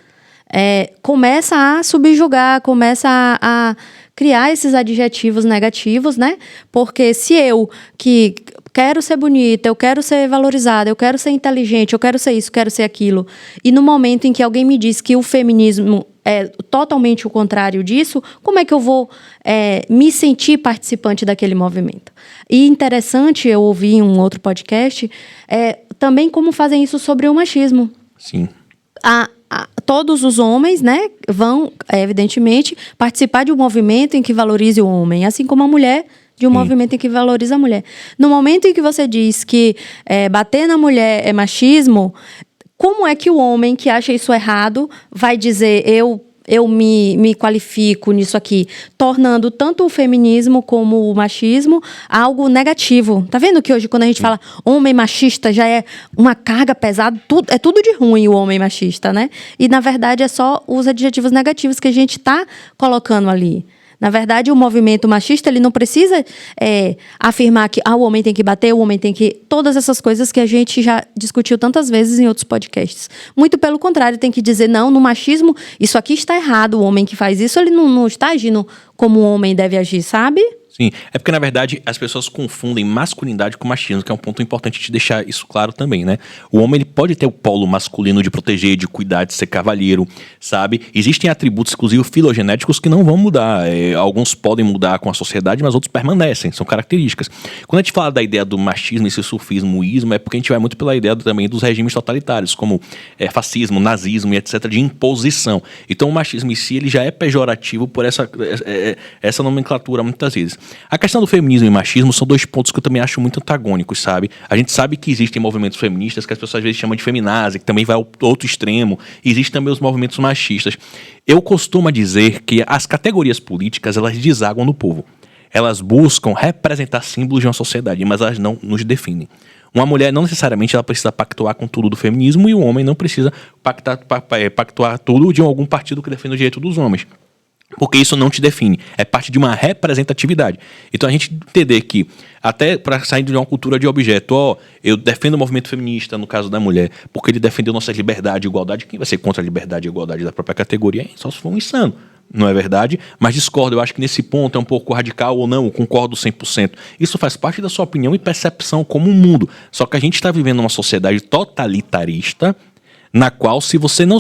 começa a subjugar, começa a criar esses adjetivos negativos, né? Porque se eu que quero ser bonita, eu quero ser valorizada, eu quero ser inteligente, eu quero ser isso, quero ser aquilo, e no momento em que alguém me diz que o feminismo é totalmente o contrário disso, como é que eu vou me sentir participante daquele movimento? E interessante, eu ouvi em um outro podcast, também como fazem isso sobre o machismo. Sim. Todos os homens, né, vão, evidentemente, participar de um movimento em que valorize o homem, assim como a mulher de um movimento em que valoriza a mulher. No momento em que você diz que bater na mulher é machismo, como é que o homem que acha isso errado vai dizer eu me qualifico nisso aqui, tornando tanto o feminismo como o machismo algo negativo. Tá vendo que hoje, quando a gente fala homem machista, já é uma carga pesada, é tudo de ruim o homem machista, né? E, na verdade, é só os adjetivos negativos que a gente tá colocando ali. Na verdade, o movimento machista, ele não precisa afirmar que o homem tem que bater, o homem tem que... Todas essas coisas que a gente já discutiu tantas vezes em outros podcasts. Muito pelo contrário, tem que dizer, não, no machismo, isso aqui está errado. O homem que faz isso, ele não está agindo como um homem deve agir, sabe? Sim, é porque, na verdade, as pessoas confundem masculinidade com machismo, que é um ponto importante de deixar isso claro também, né? O homem, ele pode ter o polo masculino de proteger, de cuidar, de ser cavalheiro, sabe? Existem atributos, inclusive, filogenéticos que não vão mudar. Alguns podem mudar com a sociedade, mas outros permanecem, são características. Quando a gente fala da ideia do machismo, esse sufismoísmo, é porque a gente vai muito pela ideia também dos regimes totalitários, como fascismo, nazismo e etc., de imposição. Então, o machismo em si, ele já é pejorativo por essa nomenclatura, muitas vezes. A questão do feminismo e machismo são dois pontos que eu também acho muito antagônicos, sabe? A gente sabe que existem movimentos feministas que as pessoas às vezes chamam de feminazi, que também vai ao outro extremo. E existem também os movimentos machistas. Eu costumo dizer que as categorias políticas, elas desaguam no povo. Elas buscam representar símbolos de uma sociedade, mas elas não nos definem. Uma mulher não necessariamente ela precisa pactuar com tudo do feminismo e o homem não precisa pactuar tudo de algum partido que defenda o direito dos homens. Porque isso não te define, é parte de uma representatividade. Então a gente entender que, até para sair de uma cultura de objeto, eu defendo o movimento feminista, no caso da mulher, porque ele defendeu nossas liberdades e igualdade. Quem vai ser contra a liberdade e igualdade da própria categoria? Só se for um insano. não é verdade? Mas discordo, eu acho que nesse ponto é um pouco radical ou não, eu concordo 100%. Isso faz parte da sua opinião e percepção como um mundo. Só que a gente está vivendo uma sociedade totalitarista, na qual, se você não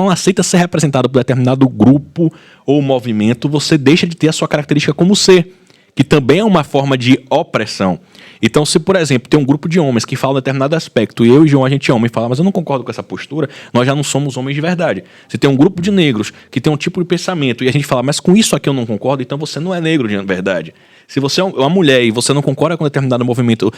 aceita ser representado por determinado grupo ou movimento, você deixa de ter a sua característica como ser, que também é uma forma de opressão. Então, se, por exemplo, tem um grupo de homens que falam determinado aspecto, e eu e João, a gente é homem, e fala, mas eu não concordo com essa postura, nós já não somos homens de verdade. Se tem um grupo de negros que tem um tipo de pensamento, e a gente fala, mas com isso aqui eu não concordo, então você não é negro de verdade. Se você é uma mulher e você não concorda com determinado movimento,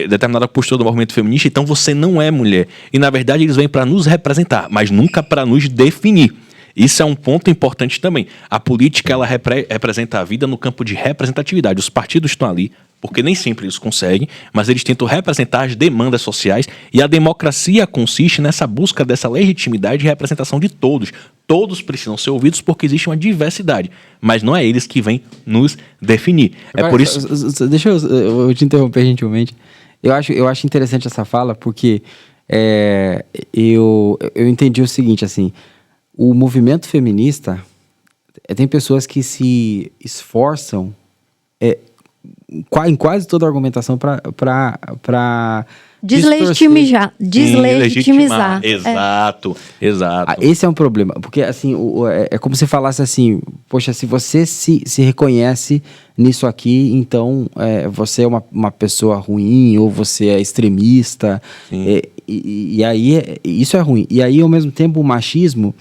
determinada postura do movimento feminista, então você não é mulher. E, na verdade, eles vêm para nos representar, mas nunca para nos definir. Isso é um ponto importante também. A política, ela representa a vida no campo de representatividade. Os partidos estão ali, porque nem sempre eles conseguem, mas eles tentam representar as demandas sociais, e a democracia consiste nessa busca dessa legitimidade e representação de todos. Todos precisam ser ouvidos porque existe uma diversidade, mas não é eles que vêm nos definir. Agora, é por isso... Deixa eu te interromper gentilmente. Eu acho interessante essa fala, porque eu entendi o seguinte, assim, o movimento feminista, tem pessoas que se esforçam em quase toda a argumentação para deslegitimizar. Exato. Esse é um problema, porque assim, é como se falasse assim, poxa, se você se reconhece nisso aqui, então você é uma pessoa ruim, ou você é extremista, e aí isso é ruim. E aí, ao mesmo tempo, o machismo,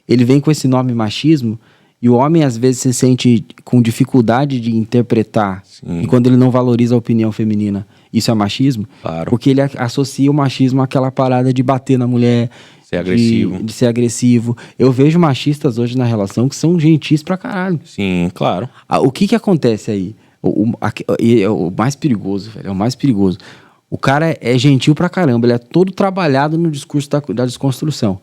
ele vem com esse nome machismo, e o homem às vezes se sente com dificuldade de interpretar. Sim. E quando ele não valoriza a opinião feminina, isso é machismo? Claro. Porque ele associa o machismo àquela parada de bater na mulher, de ser agressivo. Eu vejo machistas hoje na relação que são gentis pra caralho. Sim, claro. O que acontece aí? O mais perigoso, velho, é o mais perigoso. O cara é gentil pra caramba, ele é todo trabalhado no discurso da desconstrução.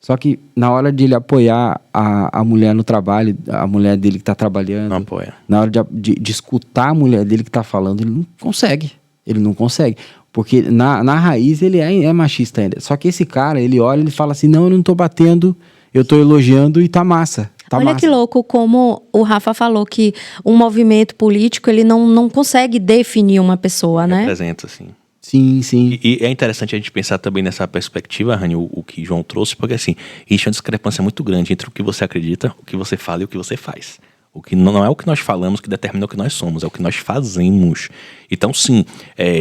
Só que na hora de ele apoiar a mulher no trabalho, a mulher dele que está trabalhando, não apoia. Na hora de escutar a mulher dele que está falando, ele não consegue. Ele não consegue. Porque na raiz ele é machista ainda. Só que esse cara, ele olha e ele fala assim, não, eu não tô batendo, eu tô elogiando e tá massa. Olha que louco como o Rafa falou que um movimento político, ele não consegue definir uma pessoa, né? Representa, sim. Sim. E é interessante a gente pensar também nessa perspectiva, Rani, o que João trouxe, porque assim, existe uma discrepância muito grande entre o que você acredita, o que você fala e o que você faz. O que não é o que nós falamos que determina o que nós somos, é o que nós fazemos. Então, sim,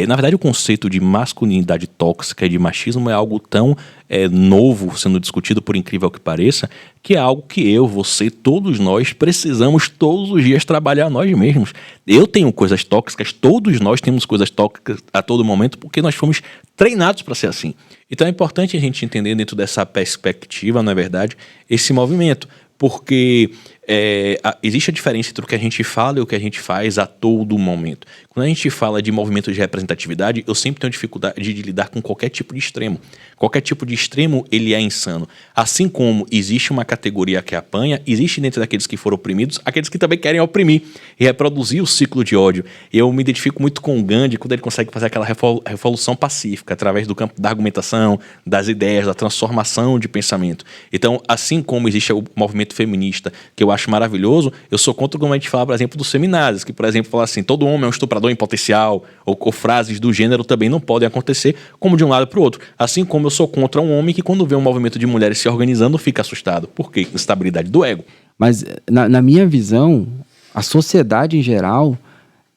na verdade o conceito de masculinidade tóxica e de machismo é algo tão novo sendo discutido, por incrível que pareça, que é algo que eu, você, todos nós precisamos todos os dias trabalhar nós mesmos. Eu tenho coisas tóxicas, todos nós temos coisas tóxicas a todo momento, porque nós fomos treinados para ser assim. Então é importante a gente entender dentro dessa perspectiva, não é verdade, esse movimento. Porque existe a diferença entre o que a gente fala e o que a gente faz a todo momento. Quando a gente fala de movimento de representatividade, eu sempre tenho dificuldade de lidar com qualquer tipo de extremo. Qualquer tipo de extremo, ele é insano. Assim como existe uma categoria que apanha, existe dentro daqueles que foram oprimidos, aqueles que também querem oprimir e reproduzir o ciclo de ódio. Eu me identifico muito com o Gandhi quando ele consegue fazer aquela revolução pacífica, através do campo da argumentação, das ideias, da transformação de pensamento. Então, assim como existe o movimento feminista, que eu acho maravilhoso, eu sou contra como a gente fala, por exemplo, dos seminários, que, por exemplo, fala assim, todo homem é um estuprador em potencial, ou frases do gênero também não podem acontecer, como de um lado para o outro. Assim como eu sou contra um homem que, quando vê um movimento de mulheres se organizando, fica assustado. Por quê? Instabilidade do ego. Mas, na minha visão, a sociedade em geral,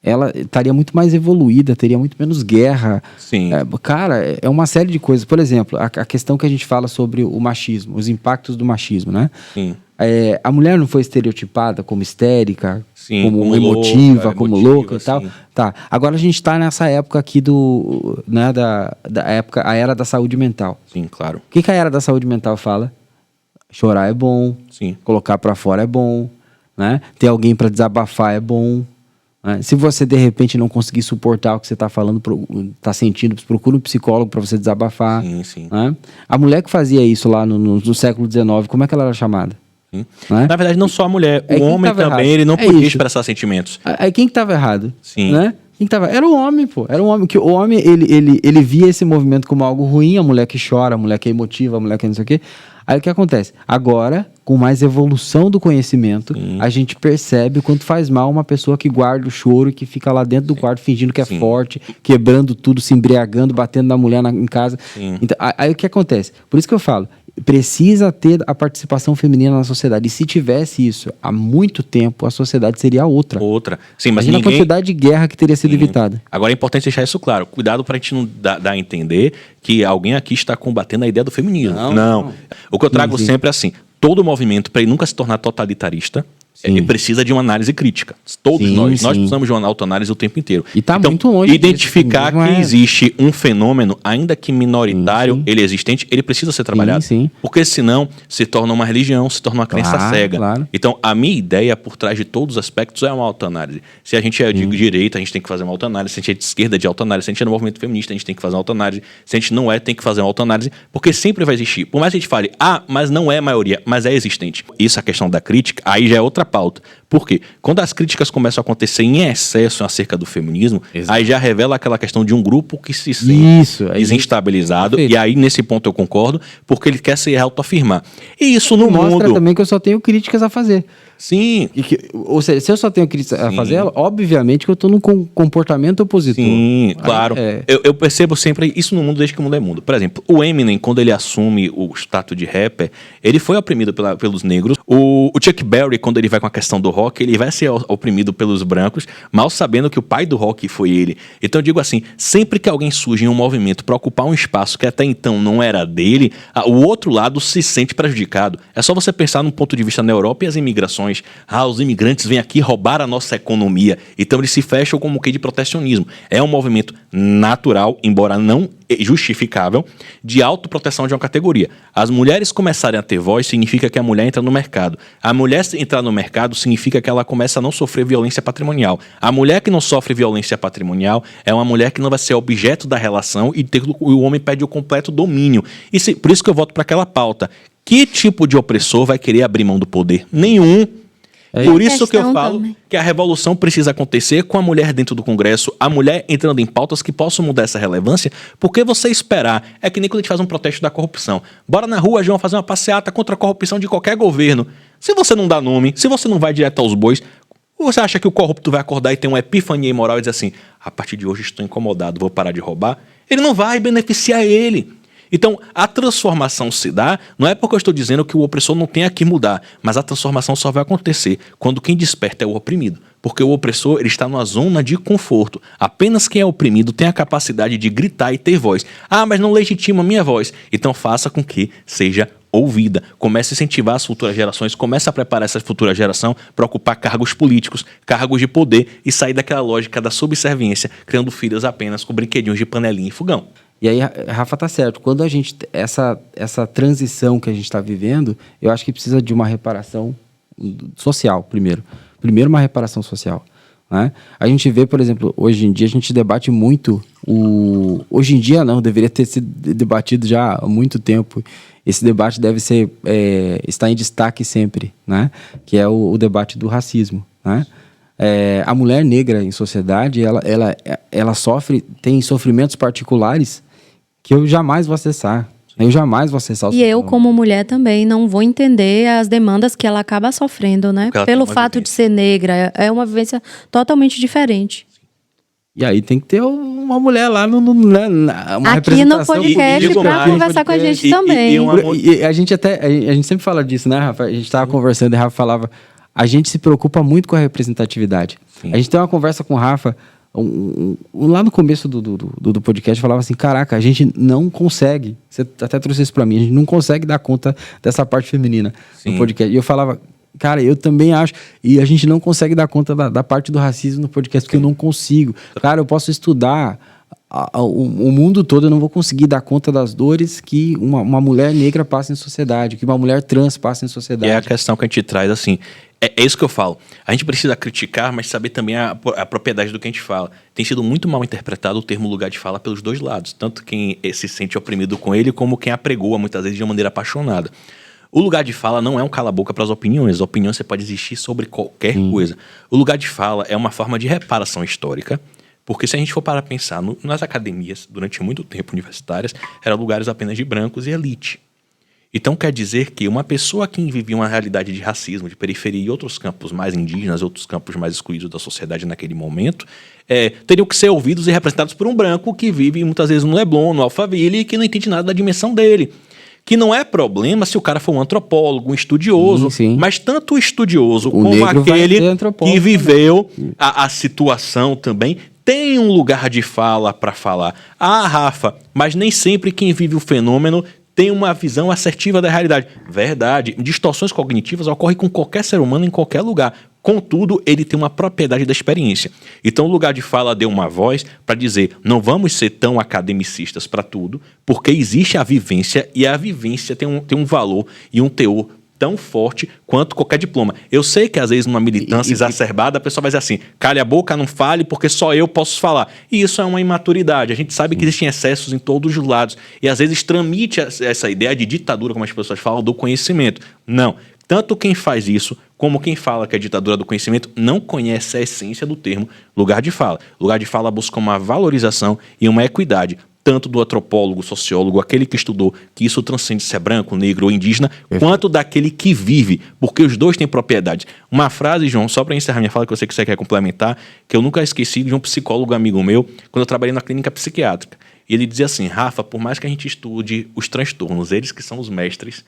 ela estaria muito mais evoluída, teria muito menos guerra. Sim. Cara, é uma série de coisas. Por exemplo, a questão que a gente fala sobre o machismo, os impactos do machismo, né? Sim. A mulher não foi estereotipada como histérica, sim, como emotiva, como louca e tal. Sim. Tá. Agora a gente está nessa época aqui da época, a era da saúde mental. Sim, claro. O que a era da saúde mental fala? Chorar é bom, sim, colocar para fora é bom, né? Ter alguém para desabafar é bom. Né? Se você de repente não conseguir suportar o que você está falando, está sentindo, procura um psicólogo para você desabafar. Sim. Né? A mulher que fazia isso lá no século XIX, como é que ela era chamada? Né? Na verdade, não só a mulher, o homem também, ele não podia expressar sentimentos. Aí quem que estava errado? Sim. Né? Quem tava? Era o homem, pô. Era o homem. Que o homem, ele via esse movimento como algo ruim, a mulher que chora, a mulher que é emotiva, a mulher que não sei o quê. Aí o que acontece? Agora, com mais evolução do conhecimento, a gente percebe o quanto faz mal uma pessoa que guarda o choro e que fica lá dentro do quarto fingindo que é forte, quebrando tudo, se embriagando, batendo na mulher em casa. Então, aí o que acontece? Por isso que eu falo, precisa ter a participação feminina na sociedade. E se tivesse isso há muito tempo, a sociedade seria outra. Sim, mas imagina a quantidade de guerra que teria sido evitada. Agora é importante deixar isso claro. Cuidado para a gente não dar a entender que alguém aqui está combatendo a ideia do feminismo. Não. O que eu trago sempre é assim, todo movimento, para ele nunca se tornar totalitarista, ele precisa de uma análise crítica. Todos nós precisamos de uma autoanálise o tempo inteiro. E está muito longe identificar que existe um fenômeno, ainda que minoritário, ele é existente, ele precisa ser trabalhado. Porque senão se torna uma religião, se torna uma crença cega. Então, a minha ideia por trás de todos os aspectos é uma autoanálise. Se a gente é de direita, a gente tem que fazer uma autoanálise. Se a gente é de esquerda, de autoanálise. Se a gente é no movimento feminista, a gente tem que fazer uma autoanálise. Se a gente não é, tem que fazer uma autoanálise. Porque sempre vai existir. Por mais que a gente fale, mas não é a maioria, mas é existente. Isso, a questão da crítica, aí já é outra pauta. Por quê? Quando as críticas começam a acontecer em excesso acerca do feminismo, aí já revela aquela questão de um grupo que se sente desestabilizado. E aí, nesse ponto, eu concordo, porque ele quer se autoafirmar. E isso no mundo... Mostra também que eu só tenho críticas a fazer. Sim. Ou seja, se eu só tenho críticas a fazer, obviamente que eu estou num comportamento opositor. Sim, claro. Eu percebo sempre isso no mundo desde que o mundo é mundo. Por exemplo, o Eminem, quando ele assume o status de rapper, ele foi oprimido pelos negros. O Chuck Berry, quando ele vai com a questão do rock, ele vai ser oprimido pelos brancos, mal sabendo que o pai do rock foi ele. Então eu digo assim, sempre que alguém surge em um movimento para ocupar um espaço que até então não era dele, o outro lado se sente prejudicado. É só você pensar num ponto de vista na Europa e as imigrações. Os imigrantes vêm aqui roubar a nossa economia. Então eles se fecham como um quê de protecionismo. É um movimento natural, embora não justificável, de autoproteção de uma categoria. As mulheres começarem a ter voz significa que a mulher entra no mercado. A mulher entrar no mercado significa que ela começa a não sofrer violência patrimonial. A mulher que não sofre violência patrimonial é uma mulher que não vai ser objeto da relação e o homem perde o completo domínio. Por isso que eu volto para aquela pauta. Que tipo de opressor vai querer abrir mão do poder? Nenhum. Por isso que eu falo que a revolução precisa acontecer com a mulher dentro do Congresso, a mulher entrando em pautas que possam mudar essa relevância, porque você esperar, é que nem quando a gente faz um protesto da corrupção. Bora na rua, João, fazer uma passeata contra a corrupção de qualquer governo. Se você não dá nome, se você não vai direto aos bois, você acha que o corrupto vai acordar e ter uma epifania moral e dizer assim, a partir de hoje estou incomodado, vou parar de roubar? Ele não vai beneficiar ele. Então, a transformação se dá, não é porque eu estou dizendo que o opressor não tenha que mudar, mas a transformação só vai acontecer quando quem desperta é o oprimido. Porque o opressor ele está numa zona de conforto. Apenas quem é oprimido tem a capacidade de gritar e ter voz. Mas não legitima a minha voz. Então faça com que seja ouvida. Comece a incentivar as futuras gerações, comece a preparar essa futura geração para ocupar cargos políticos, cargos de poder e sair daquela lógica da subserviência, criando filhos apenas com brinquedinhos de panelinha e fogão. E aí, Rafa tá certo. Quando a gente... Essa transição que a gente está vivendo, eu acho que precisa de uma reparação social, primeiro. Primeiro, uma reparação social. Né? A gente vê, por exemplo, hoje em dia, a gente debate muito Hoje em dia, não, deveria ter sido debatido já há muito tempo. Esse debate deve ser... está em destaque sempre, né? Que é o debate do racismo, né? A mulher negra em sociedade, ela tem sofrimentos particulares que eu jamais vou acessar. Eu jamais vou acessar o E eu, como mulher, também não vou entender as demandas que ela acaba sofrendo, né? Pelo fato de ser negra. É uma vivência totalmente diferente. E aí tem que ter uma mulher lá uma aqui no podcast para conversar com a gente também. E a gente sempre fala disso, né, Rafa? A gente estava conversando e o Rafa falava... A gente se preocupa muito com a representatividade. Sim. A gente tem uma conversa com o Rafa... lá no começo do podcast, falava assim, caraca, a gente não consegue, você até trouxe isso pra mim, a gente não consegue dar conta dessa parte feminina no podcast. E eu falava, cara, eu também acho, e a gente não consegue dar conta da parte do racismo no podcast, porque eu não consigo. Cara, eu posso estudar o mundo todo, eu não vou conseguir dar conta das dores que uma mulher negra passa em sociedade, que uma mulher trans passa em sociedade. É a questão que a gente traz, assim, é isso que eu falo. A gente precisa criticar, mas saber também a propriedade do que a gente fala. Tem sido muito mal interpretado o termo lugar de fala pelos dois lados. Tanto quem se sente oprimido com ele, como quem apregoa, muitas vezes, de uma maneira apaixonada. O lugar de fala não é um cala-boca para as opiniões. As opiniões você pode existir sobre qualquer coisa. O lugar de fala é uma forma de reparação histórica Porque se a gente for parar a pensar, nas academias, durante muito tempo universitárias, eram lugares apenas de brancos e elite. Então quer dizer que uma pessoa que vivia uma realidade de racismo, de periferia e outros campos mais indígenas, outros campos mais excluídos da sociedade naquele momento, teriam que ser ouvidos e representados por um branco que vive muitas vezes no Leblon, no Alphaville e que não entende nada da dimensão dele. Que não é problema se o cara for um antropólogo, um estudioso, sim. mas tanto o estudioso O como negro aquele vai ser antropólogo que viveu a situação também tem um lugar de fala para falar. Ah, Rafa, mas nem sempre quem vive o fenômeno tem uma visão assertiva da realidade. Verdade. Distorções cognitivas ocorrem com qualquer ser humano em qualquer lugar. Contudo, ele tem uma propriedade da experiência. Então, o lugar de fala deu uma voz para dizer, não vamos ser tão academicistas para tudo, porque existe a vivência e a vivência tem um valor e um teor tão forte quanto qualquer diploma. Eu sei que às vezes numa militância exacerbada a pessoa vai dizer assim, cale a boca, não fale porque só eu posso falar. E isso é uma imaturidade. A gente sabe que existem excessos em todos os lados e às vezes transmite essa ideia de ditadura, como as pessoas falam, do conhecimento. Não. Tanto quem faz isso, como quem fala que é ditadura do conhecimento, não conhece a essência do termo lugar de fala. Lugar de fala busca uma valorização e uma equidade, tanto do antropólogo, sociólogo, aquele que estudou, que isso transcende se é branco, negro ou indígena, quanto daquele que vive, porque os dois têm propriedades. Uma frase, João, só para encerrar minha fala, que eu sei que você quer complementar, que eu nunca esqueci de um psicólogo amigo meu, quando eu trabalhei na clínica psiquiátrica. E ele dizia assim, Rafa, por mais que a gente estude os transtornos, eles que são os mestres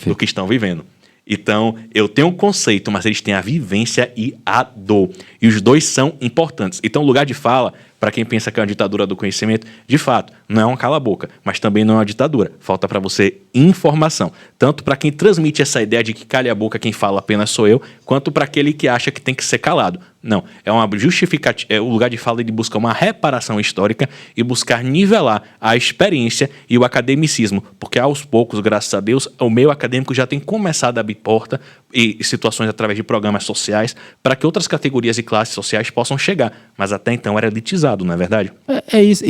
do que estão vivendo. Então, eu tenho um conceito, mas eles têm a vivência e a dor. E os dois são importantes. Então, o lugar de fala, para quem pensa que é uma ditadura do conhecimento, de fato, não é uma cala-boca, mas também não é uma ditadura. Falta para você informação. Tanto para quem transmite essa ideia de que cale a boca quem fala apenas sou eu, quanto para aquele que acha que tem que ser calado. Não, é uma justificativa. O lugar de fala ele busca uma reparação histórica e buscar nivelar a experiência e o academicismo, porque aos poucos, graças a Deus, o meio acadêmico já tem começado a abrir porta e situações através de programas sociais para que outras categorias e classes sociais possam chegar, mas até então era elitizado, não é verdade? É isso,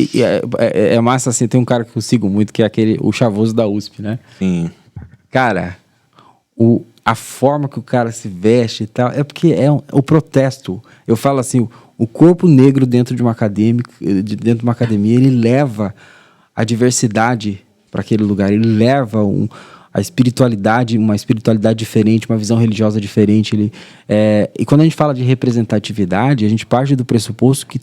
é massa assim, tem um cara que eu sigo muito que é o Chavoso da USP, né? Sim. Cara, a forma que o cara se veste e tal, é porque o protesto. Eu falo assim, o corpo negro dentro de uma academia, ele leva a diversidade para aquele lugar, ele leva a espiritualidade, uma espiritualidade diferente, uma visão religiosa diferente. E quando a gente fala de representatividade, a gente parte do pressuposto que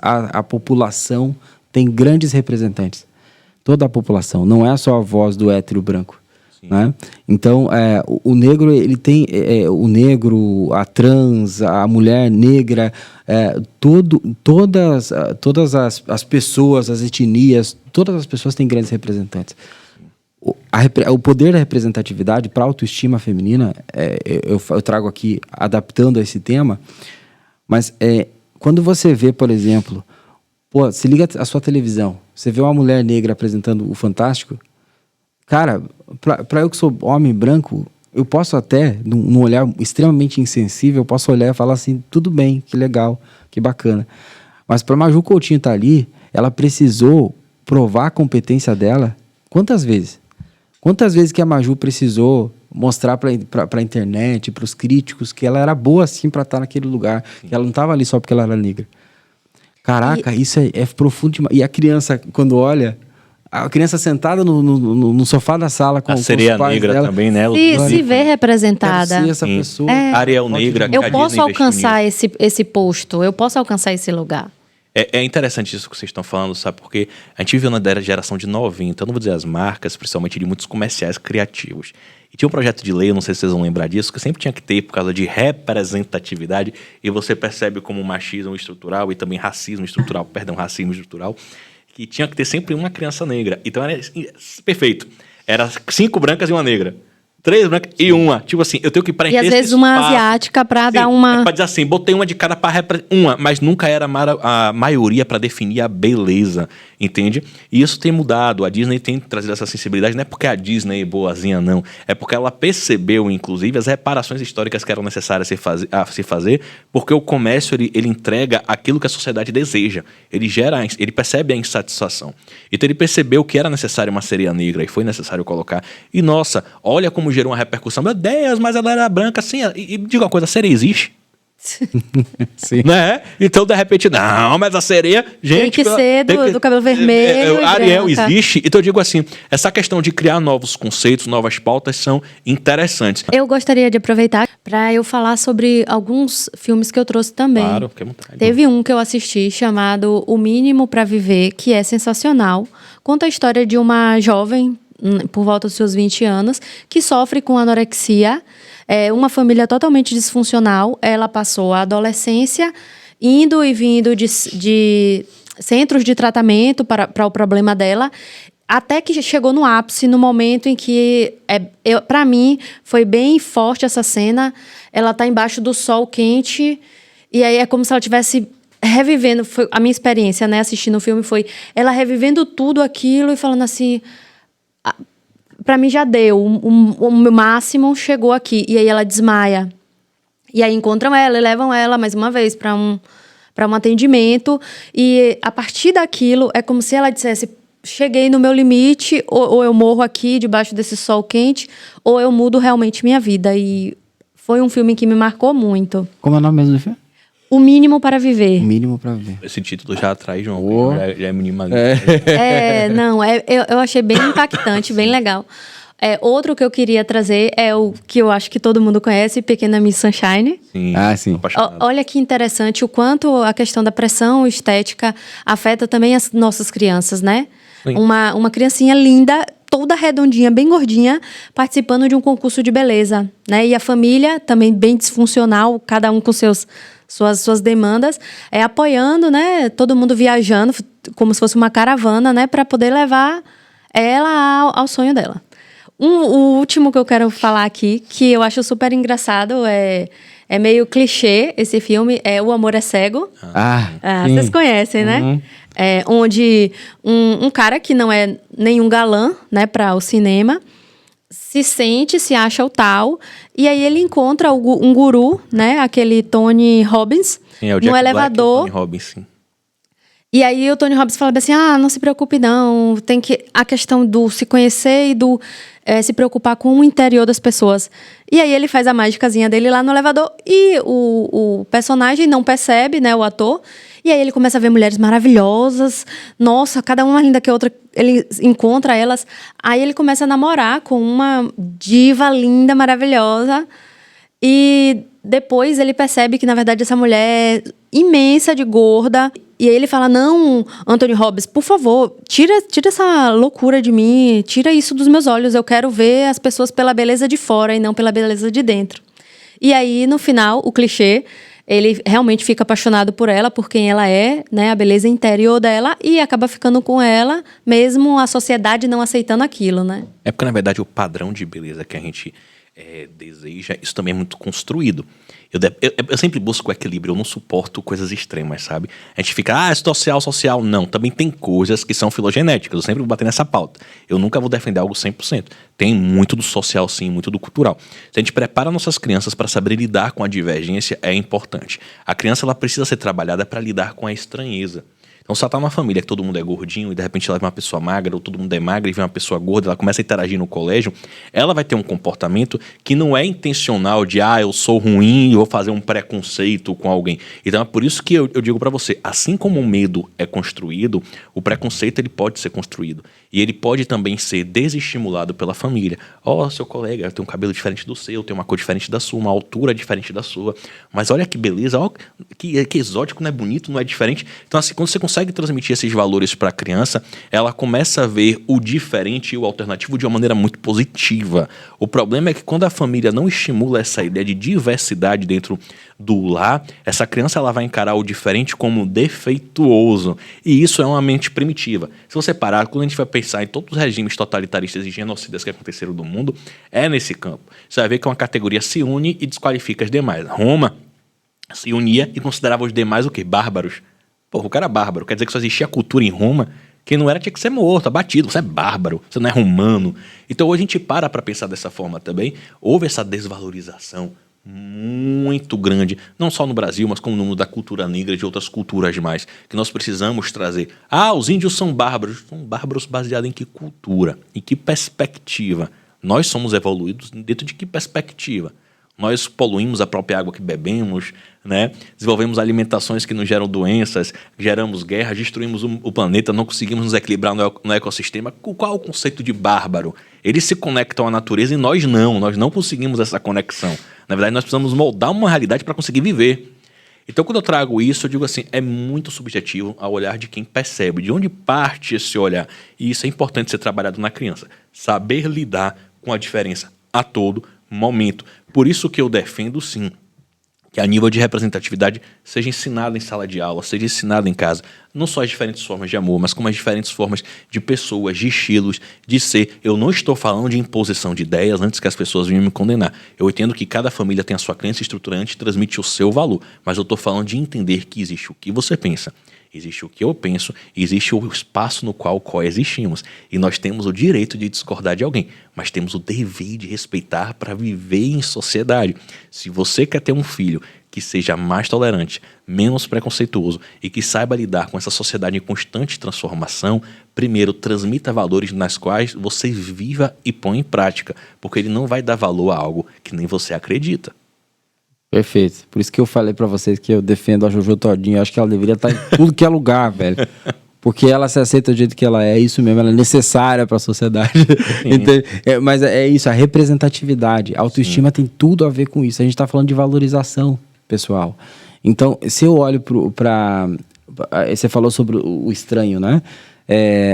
a população tem grandes representantes. Toda a população, não é só a voz do hétero branco. Né? Então, o negro, ele tem o negro, a trans, a mulher negra, todas as pessoas, as etnias, todas as pessoas têm grandes representantes. O poder da representatividade para a autoestima feminina, eu trago aqui adaptando a esse tema, mas quando você vê, por exemplo, se liga a sua televisão, você vê uma mulher negra apresentando o Fantástico, cara, para eu que sou homem branco, eu posso até, num olhar extremamente insensível, eu posso olhar e falar assim, tudo bem, que legal, que bacana. Mas para Maju Coutinho estar ali, ela precisou provar a competência dela. Quantas vezes? Quantas vezes que a Maju precisou mostrar para a internet, para os críticos, que ela era boa assim para estar naquele lugar, que ela não estava ali só porque ela era negra. Caraca, isso é profundo demais. E a criança, quando olha... A criança sentada no sofá da sala com os pais negra dela, também, né? Se vê representada. Quero ser essa pessoa. Ariel negra. Eu posso alcançar esse posto, eu posso alcançar esse lugar. É interessante isso que vocês estão falando, sabe? Porque a gente viveu na geração de 90, eu não vou dizer as marcas, principalmente de muitos comerciais criativos. E tinha um projeto de lei, eu não sei se vocês vão lembrar disso, que sempre tinha que ter por causa de representatividade, e você percebe como machismo estrutural e também racismo estrutural, que tinha que ter sempre uma criança negra. Então era perfeito. Era 5 brancas e uma negra. 3 brancas e uma. Tipo assim, eu tenho que preencher esse espaço. E às vezes uma asiática para dar uma... Pra dizer assim, botei uma de cada para uma, mas nunca era a maioria para definir a beleza, entende? E isso tem mudado. A Disney tem trazido essa sensibilidade, não é porque a Disney é boazinha, não. É porque ela percebeu, inclusive, as reparações históricas que eram necessárias a se fazer, porque o comércio, ele entrega aquilo que a sociedade deseja. Ele percebe a insatisfação. Então ele percebeu que era necessário uma sereia negra e foi necessário colocar. E nossa, olha como gerou uma repercussão. Meu Deus, mas ela era branca assim. E diga uma coisa, a sereia existe? Sim. Né? Então, de repente, não, mas a sereia, gente... Tem que ser do cabelo vermelho e Ariel branca. existe. Então, eu digo assim, essa questão de criar novos conceitos, novas pautas são interessantes. Eu gostaria de aproveitar para eu falar sobre alguns filmes que eu trouxe também. Claro, fique à vontade. Teve um que eu assisti chamado O Mínimo para Viver, que é sensacional. Conta a história de uma jovem, por volta dos seus 20 anos, que sofre com anorexia. É uma família totalmente disfuncional. Ela passou a adolescência indo e vindo de centros de tratamento para o problema dela, até que chegou no ápice, no momento em que, para mim, foi bem forte essa cena. Ela está embaixo do sol quente, e aí é como se ela estivesse revivendo. Foi a minha experiência, né, assistindo o filme, foi ela revivendo tudo aquilo e falando assim... Para mim já deu, o meu máximo chegou aqui. E aí ela desmaia. E aí encontram ela e levam ela mais uma vez para um atendimento. E a partir daquilo, é como se ela dissesse: cheguei no meu limite, ou eu morro aqui debaixo desse sol quente, ou eu mudo realmente minha vida. E foi um filme que me marcou muito. Como é o nome mesmo do filme? O Mínimo para Viver. O Mínimo para Viver. Esse título já atrai, João. Oh. Já é minimalista. Eu achei bem impactante, bem legal. Outro que eu queria trazer é o que eu acho que todo mundo conhece, Pequena Miss Sunshine. Sim, Sim. apaixonado. Olha que interessante o quanto a questão da pressão estética afeta também as nossas crianças, né? Sim. Uma criancinha linda, toda redondinha, bem gordinha, participando de um concurso de beleza, né? E a família também bem disfuncional, cada um com suas demandas, apoiando, né? Todo mundo viajando, como se fosse uma caravana, né? Para poder levar ela ao sonho dela. O último que eu quero falar aqui, que eu acho super engraçado, é meio clichê esse filme, é O Amor é Cego. Sim. Vocês conhecem, né? Uhum. Onde um cara que não é nenhum galã, né, para o cinema, se acha o tal, e aí ele encontra um guru, né, aquele Tony Robbins, Sim, é o no Jack Black, elevador. o Tony Robbins, sim. E aí o Tony Robbins fala assim, não se preocupe não, tem que a questão do se conhecer e do se preocupar com o interior das pessoas. E aí ele faz a mágicazinha dele lá no elevador e o personagem não percebe, né, o ator, e aí ele começa a ver mulheres maravilhosas, nossa, cada uma linda que a outra, ele encontra elas, aí ele começa a namorar com uma diva linda, maravilhosa, e depois ele percebe que, na verdade, essa mulher é imensa de gorda. E aí ele fala, não, Anthony Robbins, por favor, tira essa loucura de mim, tira isso dos meus olhos. Eu quero ver as pessoas pela beleza de fora e não pela beleza de dentro. E aí, no final, o clichê, ele realmente fica apaixonado por ela, por quem ela é, né, a beleza interior dela, e acaba ficando com ela, mesmo a sociedade não aceitando aquilo, né? É porque, na verdade, o padrão de beleza que a gente deseja, isso também é muito construído. Eu sempre busco o equilíbrio, eu não suporto coisas extremas, sabe? A gente fica, social. Não, também tem coisas que são filogenéticas, eu sempre vou bater nessa pauta. Eu nunca vou defender algo 100%. Tem muito do social, sim, muito do cultural. Se a gente prepara nossas crianças para saber lidar com a divergência, é importante. A criança ela precisa ser trabalhada para lidar com a estranheza. Então, se ela tá numa família que todo mundo é gordinho e de repente ela vê uma pessoa magra, ou todo mundo é magra e vê uma pessoa gorda, ela começa a interagir no colégio, ela vai ter um comportamento que não é intencional de, eu sou ruim, eu vou fazer um preconceito com alguém. Então, é por isso que eu digo pra você, assim como o medo é construído, o preconceito ele pode ser construído. E ele pode também ser desestimulado pela família. Seu colega tem um cabelo diferente do seu, tem uma cor diferente da sua, uma altura diferente da sua. Mas olha que beleza, que exótico, não é bonito, não é diferente. Então, assim, quando você consegue transmitir esses valores para a criança, ela começa a ver o diferente e o alternativo de uma maneira muito positiva. O problema é que quando a família não estimula essa ideia de diversidade dentro do lar, essa criança ela vai encarar o diferente como defeituoso. E isso é uma mente primitiva. Se você parar, quando a gente vai pensar em todos os regimes totalitaristas e genocidas que aconteceram no mundo, é nesse campo. Você vai ver que uma categoria se une e desqualifica as demais. Roma se unia e considerava os demais o quê? Bárbaros. O cara é bárbaro. Quer dizer que só existia cultura em Roma. Quem não era tinha que ser morto, abatido. Você é bárbaro, você não é romano. Então hoje a gente para pensar dessa forma também. Houve essa desvalorização muito grande, não só no Brasil, mas como no mundo da cultura negra e de outras culturas mais, que nós precisamos trazer. Os índios são bárbaros. São bárbaros baseados em que cultura? Em que perspectiva? Nós somos evoluídos dentro de que perspectiva? Nós poluímos a própria água que bebemos, né? Desenvolvemos alimentações que nos geram doenças, geramos guerras, destruímos o planeta, não conseguimos nos equilibrar no ecossistema. Qual é o conceito de bárbaro? Eles se conectam à natureza e nós não conseguimos essa conexão. Na verdade, nós precisamos moldar uma realidade para conseguir viver. Então, quando eu trago isso, eu digo assim, é muito subjetivo ao olhar de quem percebe, de onde parte esse olhar. E isso é importante ser trabalhado na criança. Saber lidar com a diferença a todo momento. Por isso que eu defendo, sim, que a nível de representatividade seja ensinado em sala de aula, seja ensinado em casa. Não só as diferentes formas de amor, mas como as diferentes formas de pessoas, de estilos, de ser. Eu não estou falando de imposição de ideias antes que as pessoas venham me condenar. Eu entendo que cada família tem a sua crença estruturante e transmite o seu valor. Mas eu estou falando de entender que existe o que você pensa, existe o que eu penso, existe o espaço no qual coexistimos. E nós temos o direito de discordar de alguém, mas temos o dever de respeitar para viver em sociedade. Se você quer ter um filho que seja mais tolerante, menos preconceituoso e que saiba lidar com essa sociedade em constante transformação, primeiro, transmita valores nas quais você viva e põe em prática, porque ele não vai dar valor a algo que nem você acredita. Perfeito. Por isso que eu falei pra vocês que eu defendo a Jojo Todinho. Eu acho que ela deveria estar em tudo que é lugar, velho. Porque ela se aceita do jeito que ela é isso mesmo, ela é necessária pra sociedade. Mas é isso, a representatividade. A autoestima tem tudo a ver com isso. A gente tá falando de valorização, pessoal. Então, se eu olho pra você falou sobre o estranho, né?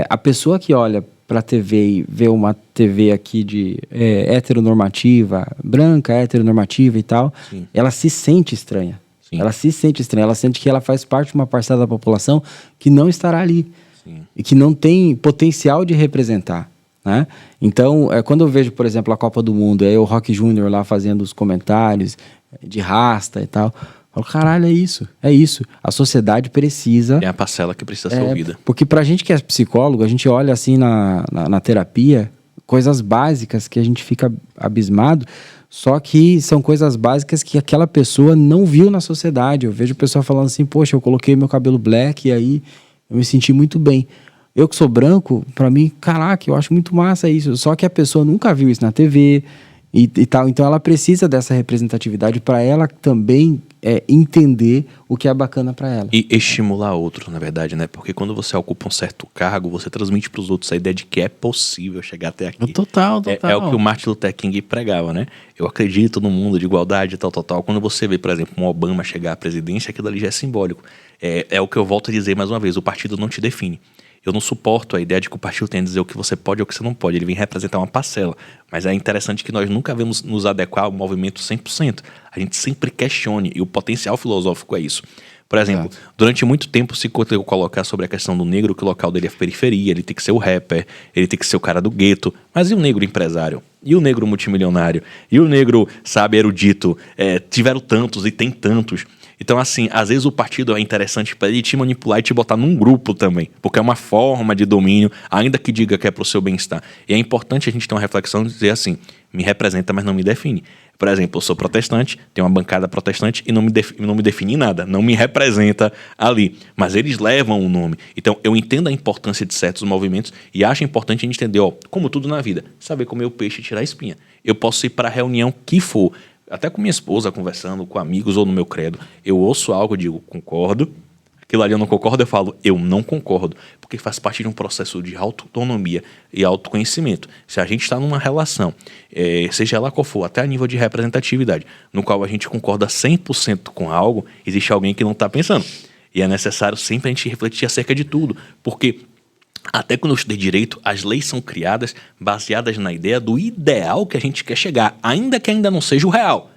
A pessoa que olha pra TV e vê uma TV aqui de heteronormativa, branca, heteronormativa e tal, sim, ela se sente estranha. Sim. Ela se sente estranha, ela sente que ela faz parte de uma parcela da população que não estará ali. Sim. E que não tem potencial de representar, né? Então, quando eu vejo, por exemplo, a Copa do Mundo, aí o Rock Júnior lá fazendo os comentários de rasta e tal, eu falo, caralho, é isso. A sociedade precisa... É a parcela que precisa ser ouvida. Porque pra gente que é psicólogo, a gente olha assim na terapia, coisas básicas que a gente fica abismado, só que são coisas básicas que aquela pessoa não viu na sociedade. Eu vejo o pessoal falando assim, poxa, eu coloquei meu cabelo black e aí eu me senti muito bem. Eu que sou branco, pra mim, caraca, eu acho muito massa isso. Só que a pessoa nunca viu isso na TV e tal. Então ela precisa dessa representatividade para ela também entender o que é bacana para ela. E estimular outro, na verdade, né? Porque quando você ocupa um certo cargo, você transmite para os outros a ideia de que é possível chegar até aqui. Total. É o que o Martin Luther King pregava, né? Eu acredito no mundo de igualdade, tal. Quando você vê, por exemplo, um Obama chegar à presidência, aquilo ali já é simbólico. É o que eu volto a dizer mais uma vez, o partido não te define. Eu não suporto a ideia de que o partido tem a dizer o que você pode ou o que você não pode. Ele vem representar uma parcela. Mas é interessante que nós nunca vemos nos adequar ao movimento 100%. A gente sempre questione, e o potencial filosófico é isso. Por exemplo, durante muito tempo se conseguiu colocar sobre a questão do negro que o local dele é periferia, ele tem que ser o rapper, ele tem que ser o cara do gueto. Mas e o negro empresário? E o negro multimilionário? E o negro, sabe, erudito? Tiveram tantos e tem tantos. Então, assim, às vezes o partido é interessante para ele te manipular e te botar num grupo também, porque é uma forma de domínio, ainda que diga que é para o seu bem-estar. E é importante a gente ter uma reflexão de dizer assim, me representa, mas não me define. Por exemplo, eu sou protestante, tenho uma bancada protestante e não me define em nada, não me representa ali. Mas eles levam o nome. Então, eu entendo a importância de certos movimentos e acho importante a gente entender, como tudo na vida, saber comer o peixe e tirar a espinha. Eu posso ir para a reunião que for, até com minha esposa, conversando com amigos ou no meu credo, eu ouço algo e digo, concordo. Aquilo ali eu não concordo, eu falo, eu não concordo. Porque faz parte de um processo de autonomia e autoconhecimento. Se a gente está numa relação, seja ela qual for, até a nível de representatividade, no qual a gente concorda 100% com algo, existe alguém que não está pensando. E é necessário sempre a gente refletir acerca de tudo. Porque até quando eu estudei direito, as leis são criadas baseadas na ideia do ideal que a gente quer chegar, ainda que ainda não seja o real.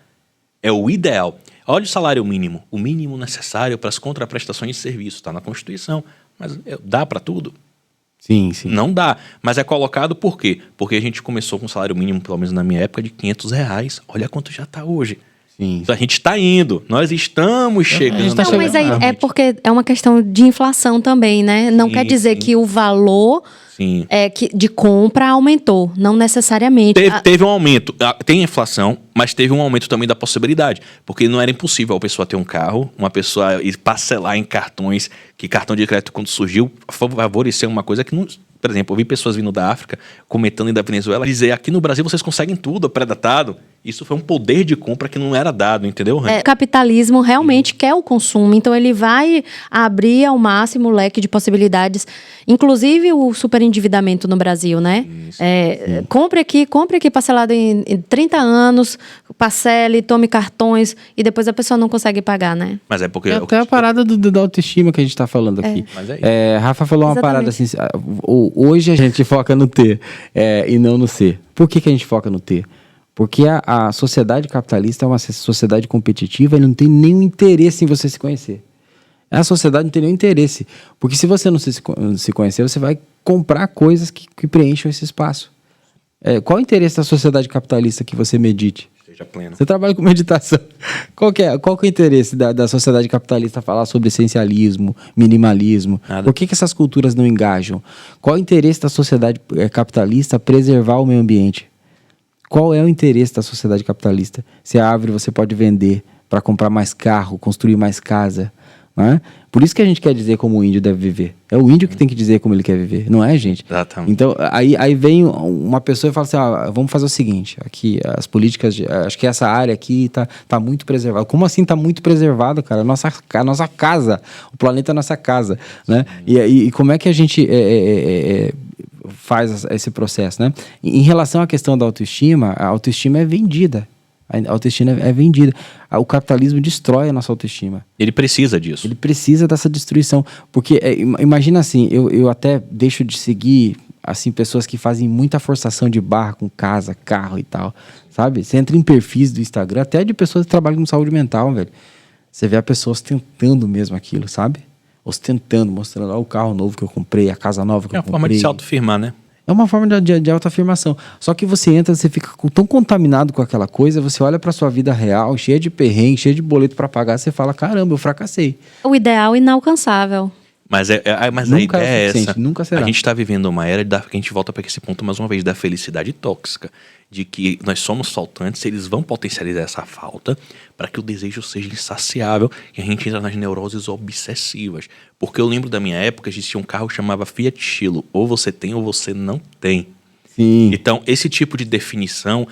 É o ideal. Olha o salário mínimo, o mínimo necessário para as contraprestações de serviço, está na Constituição, mas dá para tudo? Sim. Não dá, mas é colocado por quê? Porque a gente começou com um salário mínimo, pelo menos na minha época, de R$500. Olha quanto já está hoje. Sim. Então a gente está indo, nós estamos chegando. Não, mas é porque é uma questão de inflação também, né? Não quer dizer que o valor de compra aumentou, não necessariamente. Teve um aumento, tem inflação, mas teve um aumento também da possibilidade, porque não era impossível a pessoa ter um carro, uma pessoa ir parcelar em cartões, que cartão de crédito quando surgiu favoreceu uma coisa que não... Por exemplo, eu vi pessoas vindo da África, comentando da Venezuela, dizer, aqui no Brasil vocês conseguem tudo pré-datado. Isso foi um poder de compra que não era dado, entendeu, Rani? O capitalismo realmente quer o consumo, então ele vai abrir ao máximo o leque de possibilidades, inclusive o superendividamento no Brasil, né? Compre aqui parcelado em 30 anos, parcele, tome cartões e depois a pessoa não consegue pagar, né? Mas é porque... É até a parada da autoestima que a gente tá falando aqui. Mas é isso. Rafa falou uma Exatamente. parada assim, hoje a gente foca no T e não no C. Por que a gente foca no T? Porque a sociedade capitalista é uma sociedade competitiva e não tem nenhum interesse em você se conhecer. A sociedade não tem nenhum interesse. Porque se você não se conhecer, você vai comprar coisas que preencham esse espaço. Qual o interesse da sociedade capitalista que você medite? Seja pleno. Você trabalha com meditação. Qual que é o interesse da sociedade capitalista falar sobre essencialismo, minimalismo? Nada. Por que essas culturas não engajam? Qual o interesse da sociedade capitalista preservar o meio ambiente? Qual é o interesse da sociedade capitalista? Se a árvore você pode vender para comprar mais carro, construir mais casa, não é? Por isso que a gente quer dizer como o índio deve viver. É o índio que tem que dizer como ele quer viver, não é a gente? Exatamente. Então, aí vem uma pessoa e fala assim, vamos fazer o seguinte, aqui as políticas, acho que essa área aqui tá muito preservada. Como assim tá muito preservado, cara? A nossa casa, o planeta é a nossa casa, né? E como é que a gente faz esse processo, né? Em relação à questão da autoestima, a autoestima é vendida. A autoestima é vendida. O capitalismo destrói a nossa autoestima. Ele precisa disso. Ele precisa dessa destruição. Porque, imagina assim, eu até deixo de seguir assim, pessoas que fazem muita forçação de barra com casa, carro e tal. Sabe? Você entra em perfis do Instagram, até de pessoas que trabalham com saúde mental, velho. Você vê a pessoa ostentando mesmo aquilo, sabe? Ostentando, mostrando o carro novo que eu comprei, a casa nova que eu É uma comprei. forma de se autoafirmar, né? É uma forma de autoafirmação. Só que você entra, você fica tão contaminado com aquela coisa, você olha pra sua vida real, cheia de perrengue, cheia de boleto pra pagar, você fala, caramba, eu fracassei. O ideal inalcançável. Mas mas a Nunca ideia é é suficiente, essa. nunca será. A gente está vivendo uma era que a gente volta para esse ponto mais uma vez da felicidade tóxica, de que nós somos faltantes, eles vão potencializar essa falta para que o desejo seja insaciável e a gente entra nas neuroses obsessivas. Porque eu lembro da minha época, existia um carro que chamava Fiat Stilo, ou você tem ou você não tem. Sim. Então, esse tipo de definição,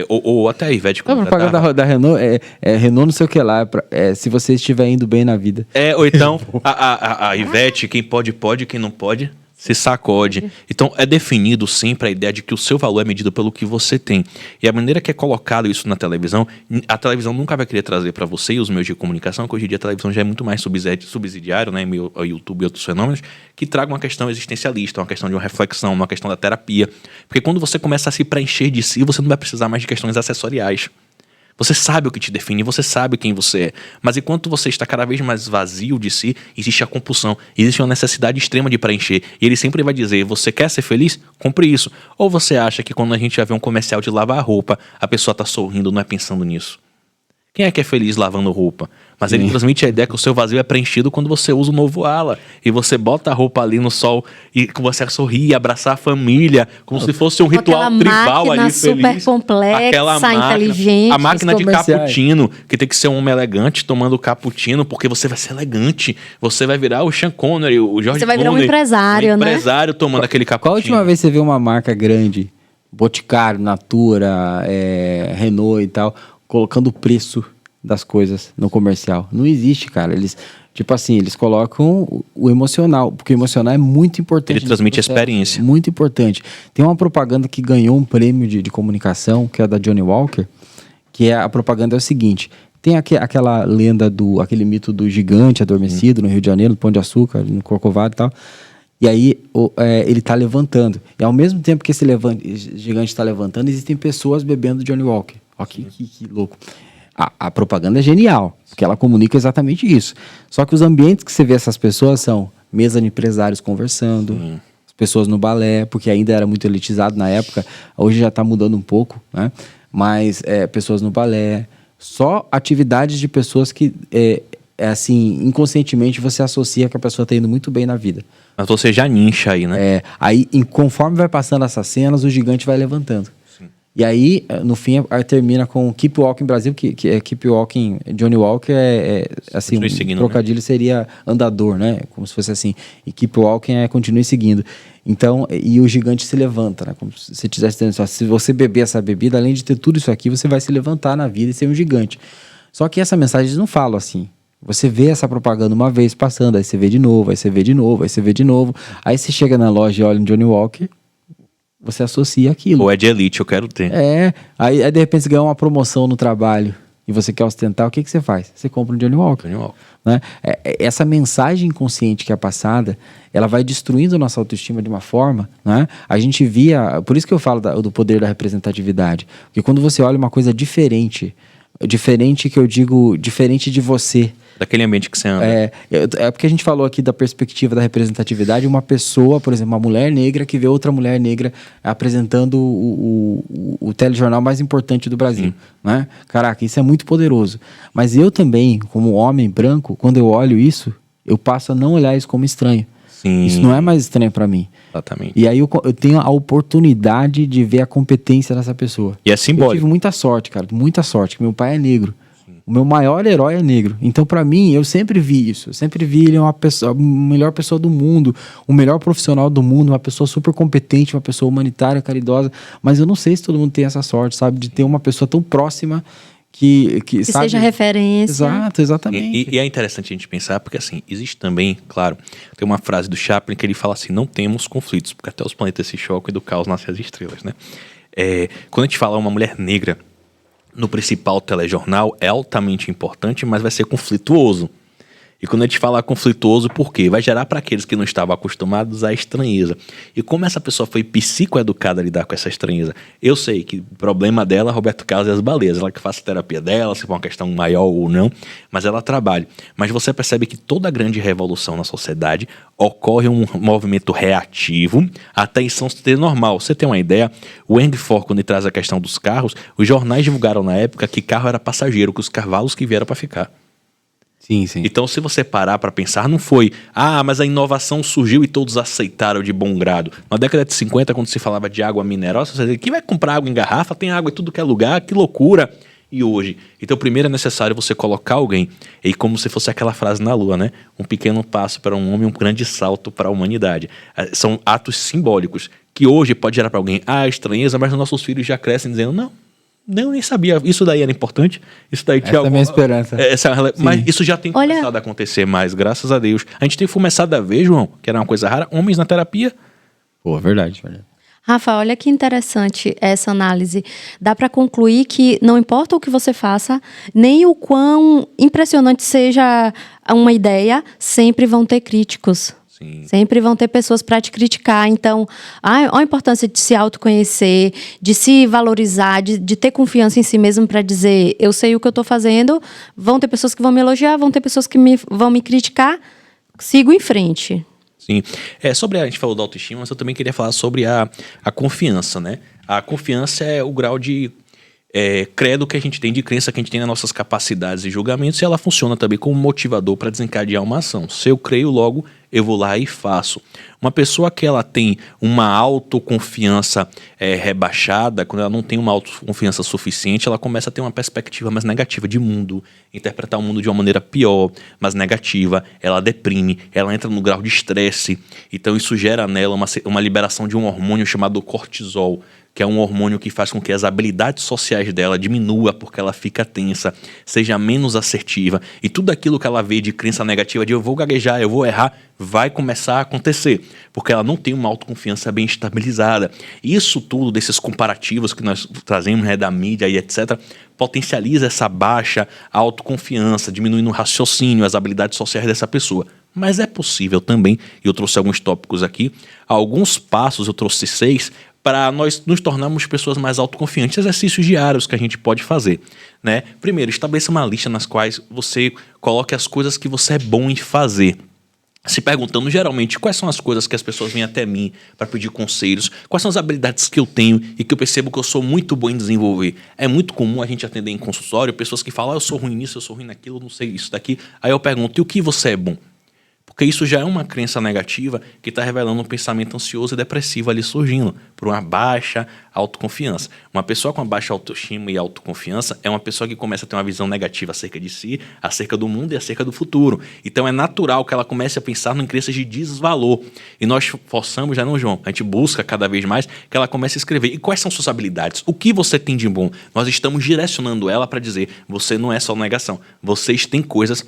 ou até a Ivete... A propaganda da Renault Renault não sei o que lá, se você estiver indo bem na vida. Ou então, a Ivete, quem pode, quem não pode, se sacode. Então, é definido sempre a ideia de que o seu valor é medido pelo que você tem. E a maneira que é colocado isso na televisão, a televisão nunca vai querer trazer para você e os meios de comunicação, que hoje em dia a televisão já é muito mais subsidiário, né, o YouTube e outros fenômenos, que tragam uma questão existencialista, uma questão de uma reflexão, uma questão da terapia. Porque quando você começa a se preencher de si, você não vai precisar mais de questões acessoriais. Você sabe o que te define, você sabe quem você é. Mas enquanto você está cada vez mais vazio de si, existe a compulsão, existe uma necessidade extrema de preencher. E ele sempre vai dizer, você quer ser feliz? Compre isso. Ou você acha que quando a gente já vê um comercial de lavar roupa, a pessoa está sorrindo, não é pensando nisso? Quem é que é feliz lavando roupa? Mas ele transmite a ideia que o seu vazio é preenchido quando você usa o novo ala. E você bota a roupa ali no sol e você sorri, abraçar a família, como se fosse um ritual tribal ali feliz. Super complexa, Aquela máquina, inteligente. a máquina de comerciais. cappuccino, que tem que ser um homem elegante tomando cappuccino, porque você vai ser elegante. Você vai virar o Sean Connery, o George Você vai virar um Clooney, empresário, né? Um empresário tomando aquele cappuccino. Qual a última vez você viu uma marca grande, Boticário, Natura, Renault e tal, colocando o preço das coisas no comercial? Não existe, cara. Eles, tipo assim, eles colocam o emocional, porque o emocional é muito importante. Ele transmite experiência. Muito importante. Tem uma propaganda que ganhou um prêmio de comunicação, que é da Johnny Walker, que a propaganda é o seguinte: tem aquela lenda aquele mito do gigante adormecido no Rio de Janeiro, no Pão de Açúcar, no Corcovado e tal. E aí ele tá levantando. E ao mesmo tempo que esse gigante está levantando, existem pessoas bebendo Johnny Walker. Ó, que louco. A propaganda é genial, porque ela comunica exatamente isso. Só que os ambientes que você vê essas pessoas são mesa de empresários conversando, as pessoas no balé, porque ainda era muito elitizado na época, hoje já está mudando um pouco, né? Mas pessoas no balé, só atividades de pessoas que, assim, inconscientemente você associa que a pessoa está indo muito bem na vida. Mas você já nincha aí, né? Aí, conforme vai passando essas cenas, o gigante vai levantando. E aí, no fim, termina com Keep Walking Brasil, que é Keep Walking, Johnny Walker assim, Continue seguindo, trocadilho, né? Seria andador, né? Como se fosse assim. E Keep Walking continue seguindo. Então, e o gigante se levanta, né? Como se você tivesse dizendo assim, se você beber essa bebida, além de ter tudo isso aqui, você vai se levantar na vida e ser um gigante. Só que essa mensagem eles não falam assim. Você vê essa propaganda uma vez passando, aí você vê de novo, aí você vê de novo, aí você vê de novo. Aí você chega na loja e olha um Johnny Walker, você associa aquilo. Ou é de elite, eu quero ter. Aí de repente você ganha uma promoção no trabalho e você quer ostentar, o que você faz? Você compra um Johnny Walker. Johnny Walker. Né? Essa mensagem inconsciente que é passada, ela vai destruindo a nossa autoestima de uma forma, né? A gente via, por isso que eu falo do poder da representatividade, porque quando você olha uma coisa diferente que eu digo, diferente de você, Daquele ambiente que você anda. É porque a gente falou aqui da perspectiva da representatividade, uma pessoa, por exemplo, uma mulher negra que vê outra mulher negra apresentando o telejornal mais importante do Brasil, né? Caraca, isso é muito poderoso. Mas eu também, como homem branco, quando eu olho isso, eu passo a não olhar isso como estranho. Sim. Isso não é mais estranho pra mim. Exatamente. E aí eu tenho a oportunidade de ver a competência dessa pessoa. E é simbólico. Eu tive muita sorte, cara, muita sorte, que meu pai é negro. O meu maior herói é negro. Então, pra mim, eu sempre vi isso. Eu sempre vi ele uma pessoa, a melhor pessoa do mundo, o melhor profissional do mundo, uma pessoa super competente, uma pessoa humanitária, caridosa. Mas eu não sei se todo mundo tem essa sorte, sabe? De ter uma pessoa tão próxima que sabe? Seja referência. Exato, exatamente. E é interessante a gente pensar, porque assim, existe também, claro, tem uma frase do Chaplin que ele fala assim, não temos conflitos, porque até os planetas se chocam e do caos nascem as estrelas, né? Quando a gente fala uma mulher negra no principal telejornal, é altamente importante, mas vai ser conflituoso. E quando a gente fala conflituoso, por quê? Vai gerar para aqueles que não estavam acostumados a estranheza. E como essa pessoa foi psicoeducada a lidar com essa estranheza? Eu sei que o problema dela, Roberto Carlos, é as baleias. Ela que faz a terapia dela, se for uma questão maior ou não, mas ela trabalha. Mas você percebe que toda grande revolução na sociedade ocorre um movimento reativo até então ser normal. Você tem uma ideia? O Henry Ford, quando ele traz a questão dos carros, os jornais divulgaram na época que carro era passageiro, que os cavalos que vieram para ficar. Sim, sim. Então, se você parar para pensar, não foi, mas a inovação surgiu e todos aceitaram de bom grado. Na década de 50, quando se falava de água mineral, você dizia, quem vai comprar água em garrafa? Tem água em tudo que é lugar, que loucura. E hoje? Então, primeiro é necessário você colocar alguém, e como se fosse aquela frase na Lua, né? Um pequeno passo para um homem, um grande salto para a humanidade. São atos simbólicos, que hoje pode gerar para alguém, estranheza, mas os nossos filhos já crescem dizendo, não, eu nem sabia. Isso daí era importante. Isso daí tinha Essa é a minha esperança. Mas isso já tem começado a acontecer mais, graças a Deus. A gente tem começado a ver, João, que era uma coisa rara, homens na terapia. Pô, verdade, verdade. Rafa, olha que interessante essa análise. Dá para concluir que não importa o que você faça, nem o quão impressionante seja uma ideia, sempre vão ter críticos. Sim. Sempre vão ter pessoas para te criticar. Então, olha a importância de se autoconhecer, de se valorizar, de ter confiança em si mesmo para dizer, eu sei o que eu estou fazendo, vão ter pessoas que vão me elogiar, vão ter pessoas que vão me criticar, sigo em frente. Sim. A gente falou da autoestima, mas eu também queria falar sobre a confiança, né? A confiança é o grau de credo que a gente tem, de crença que a gente tem nas nossas capacidades e julgamentos, e ela funciona também como motivador para desencadear uma ação. Se eu creio, logo eu vou lá e faço. Uma pessoa que ela tem uma autoconfiança rebaixada, quando ela não tem uma autoconfiança suficiente, ela começa a ter uma perspectiva mais negativa de mundo, interpretar o mundo de uma maneira pior, mais negativa, ela deprime, ela entra no grau de estresse, então isso gera nela uma liberação de um hormônio chamado cortisol, que é um hormônio que faz com que as habilidades sociais dela diminua porque ela fica tensa, seja menos assertiva. E tudo aquilo que ela vê de crença negativa, de eu vou gaguejar, eu vou errar, vai começar a acontecer. Porque ela não tem uma autoconfiança bem estabilizada. Isso tudo, desses comparativos que nós trazemos, né, da mídia e etc., potencializa essa baixa autoconfiança, diminuindo o raciocínio, as habilidades sociais dessa pessoa. Mas é possível também, e eu trouxe alguns tópicos aqui, alguns passos, eu trouxe 6, para nós nos tornarmos pessoas mais autoconfiantes, exercícios diários que a gente pode fazer, né? Primeiro, estabeleça uma lista nas quais você coloque as coisas que você é bom em fazer. Se perguntando geralmente quais são as coisas que as pessoas vêm até mim para pedir conselhos, quais são as habilidades que eu tenho e que eu percebo que eu sou muito bom em desenvolver. É muito comum a gente atender em consultório pessoas que falam, eu sou ruim nisso, eu sou ruim naquilo, não sei isso daqui. Aí eu pergunto, e o que você é bom? Porque isso já é uma crença negativa que está revelando um pensamento ansioso e depressivo ali surgindo, por uma baixa autoconfiança. Uma pessoa com uma baixa autoestima e autoconfiança é uma pessoa que começa a ter uma visão negativa acerca de si, acerca do mundo e acerca do futuro. Então é natural que ela comece a pensar em crenças de desvalor. E nós forçamos, já não, João? A gente busca cada vez mais que ela comece a escrever. E quais são suas habilidades? O que você tem de bom? Nós estamos direcionando ela para dizer, você não é só negação, vocês têm coisas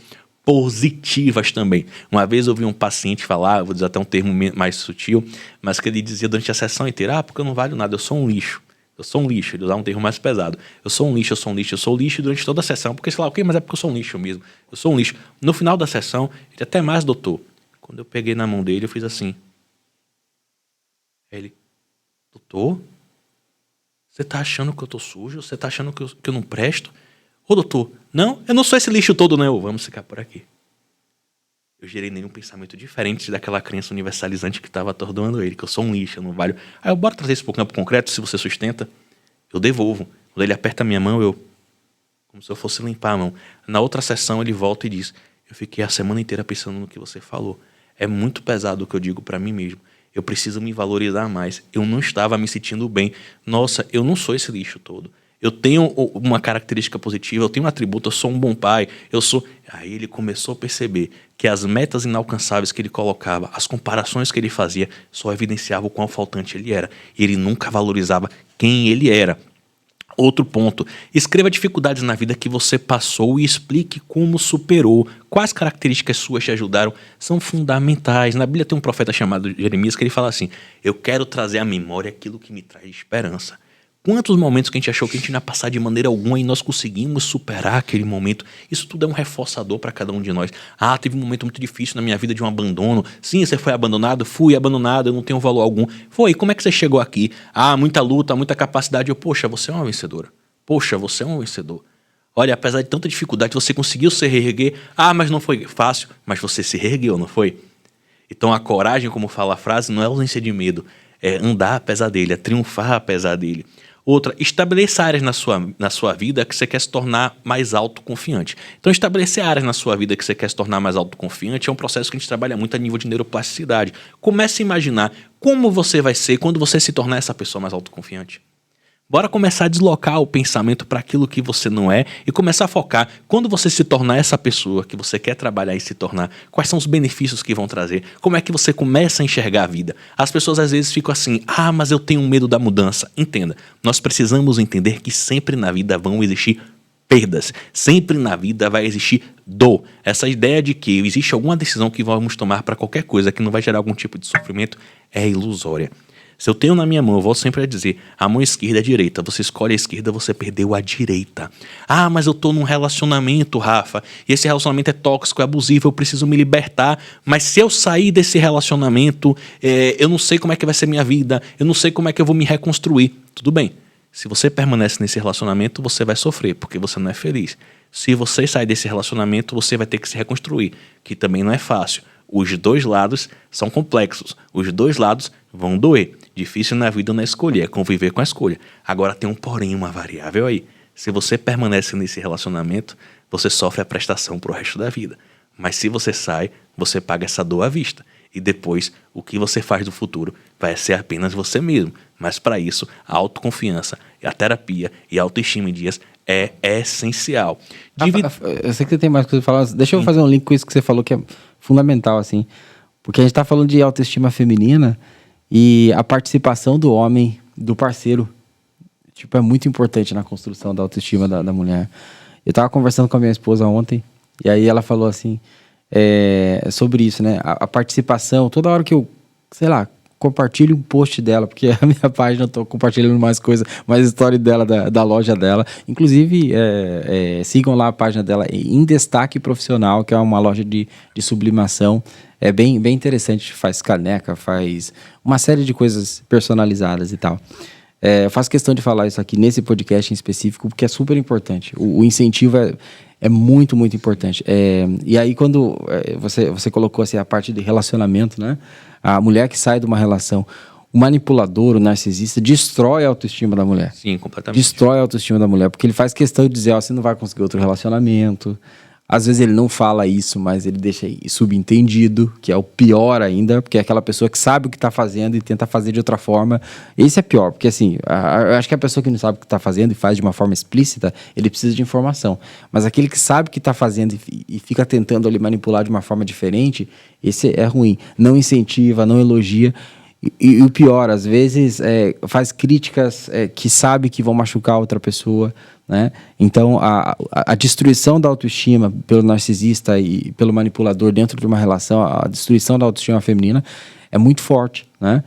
positivas também. Uma vez eu ouvi um paciente falar, vou dizer até um termo mais sutil, mas que ele dizia durante a sessão inteira, porque eu não valho nada, eu sou um lixo. Eu sou um lixo, ele usava um termo mais pesado. Eu sou um lixo, eu sou um lixo, eu sou um lixo durante toda a sessão, porque sei lá, ok, mas é porque eu sou um lixo mesmo. Eu sou um lixo. No final da sessão, ele até mais, doutor, quando eu peguei na mão dele, eu fiz assim. Ele, doutor, você tá achando que eu tô sujo? Você tá achando que eu não presto? Ô, doutor, não, eu não sou esse lixo todo, não. Vamos ficar por aqui. Eu gerei nenhum pensamento diferente daquela crença universalizante que estava atordoando ele, que eu sou um lixo, eu não valho. Aí eu bora trazer isso para o campo concreto, se você sustenta, eu devolvo. Quando ele aperta a minha mão, como se eu fosse limpar a mão. Na outra sessão ele volta e diz, eu fiquei a semana inteira pensando no que você falou. É muito pesado o que eu digo para mim mesmo. Eu preciso me valorizar mais. Eu não estava me sentindo bem. Nossa, eu não sou esse lixo todo. Eu tenho uma característica positiva, eu tenho um atributo, eu sou um bom pai, eu sou... Aí ele começou a perceber que as metas inalcançáveis que ele colocava, as comparações que ele fazia, só evidenciavam o quão faltante ele era. E ele nunca valorizava quem ele era. Outro ponto, escreva dificuldades na vida que você passou e explique como superou. Quais características suas te ajudaram são fundamentais. Na Bíblia tem um profeta chamado Jeremias que ele fala assim, eu quero trazer à memória aquilo que me traz esperança. Quantos momentos que a gente achou que a gente não ia passar de maneira alguma e nós conseguimos superar aquele momento? Isso tudo é um reforçador para cada um de nós. Ah, teve um momento muito difícil na minha vida de um abandono. Sim, você foi abandonado? Fui abandonado, eu não tenho valor algum. Foi, como é que você chegou aqui? Ah, muita luta, muita capacidade. Poxa, você é uma vencedora. Poxa, você é um vencedor. Olha, apesar de tanta dificuldade, você conseguiu se reerguer. Ah, mas não foi fácil. Mas você se reergueu, não foi? Então a coragem, como fala a frase, não é ausência de medo. É andar apesar dele, é triunfar apesar dele. Outra, estabeleça áreas na sua vida que você quer se tornar mais autoconfiante. Então, estabelecer áreas na sua vida que você quer se tornar mais autoconfiante é um processo que a gente trabalha muito a nível de neuroplasticidade. Comece a imaginar como você vai ser quando você se tornar essa pessoa mais autoconfiante. Bora começar a deslocar o pensamento para aquilo que você não é e começar a focar quando você se tornar essa pessoa que você quer trabalhar e se tornar, quais são os benefícios que vão trazer, como é que você começa a enxergar a vida. As pessoas às vezes ficam assim, mas eu tenho medo da mudança. Entenda, nós precisamos entender que sempre na vida vão existir perdas, sempre na vida vai existir dor. Essa ideia de que existe alguma decisão que vamos tomar para qualquer coisa que não vai gerar algum tipo de sofrimento é ilusória. Se eu tenho na minha mão, eu volto sempre a dizer, a mão esquerda e a direita. Você escolhe a esquerda, você perdeu a direita. Ah, mas eu tô num relacionamento, Rafa, e esse relacionamento é tóxico, é abusivo, eu preciso me libertar. Mas se eu sair desse relacionamento, eu não sei como é que vai ser minha vida, eu não sei como é que eu vou me reconstruir. Tudo bem. Se você permanece nesse relacionamento, você vai sofrer, porque você não é feliz. Se você sair desse relacionamento, você vai ter que se reconstruir, que também não é fácil. Os dois lados são complexos. Os dois lados vão doer. Difícil na vida não é escolher, é conviver com a escolha. Agora tem um porém, uma variável aí. Se você permanece nesse relacionamento, você sofre a prestação pro resto da vida. Mas se você sai, você paga essa dor à vista. E depois, o que você faz no futuro vai ser apenas você mesmo. Mas para isso, a autoconfiança, a terapia e a autoestima em dias é essencial. Eu sei que você tem mais coisa pra falar. Deixa eu fazer um link com isso que você falou que é fundamental, assim. Porque a gente tá falando de autoestima feminina e a participação do homem, do parceiro, é muito importante na construção da autoestima da mulher. Eu tava conversando com a minha esposa ontem e aí ela falou assim, sobre isso, né? A participação, toda hora que eu, compartilho um post dela, porque a minha página eu tô compartilhando mais coisa, mais história dela, da loja dela. Inclusive, sigam lá a página dela em Destaque Profissional, que é uma loja de sublimação. É bem interessante, faz caneca, faz uma série de coisas personalizadas e tal. Eu faço questão de falar isso aqui nesse podcast em específico, porque é super importante. O incentivo é muito, muito importante. E aí, quando você colocou assim, a parte de relacionamento, né? A mulher que sai de uma relação, o manipulador, o narcisista, destrói a autoestima da mulher. Sim, completamente. Destrói a autoestima da mulher, porque ele faz questão de dizer, você não vai conseguir outro relacionamento. Às vezes ele não fala isso, mas ele deixa subentendido, que é o pior ainda, porque é aquela pessoa que sabe o que está fazendo e tenta fazer de outra forma. Esse é pior, porque assim, eu acho que a pessoa que não sabe o que está fazendo e faz de uma forma explícita, ele precisa de informação. Mas aquele que sabe o que está fazendo e fica tentando ali manipular de uma forma diferente, esse é ruim. Não incentiva, não elogia. E o pior, às vezes, faz críticas que sabe que vão machucar outra pessoa, né? Então, a destruição da autoestima pelo narcisista e pelo manipulador dentro de uma relação, a destruição da autoestima feminina é muito forte, né?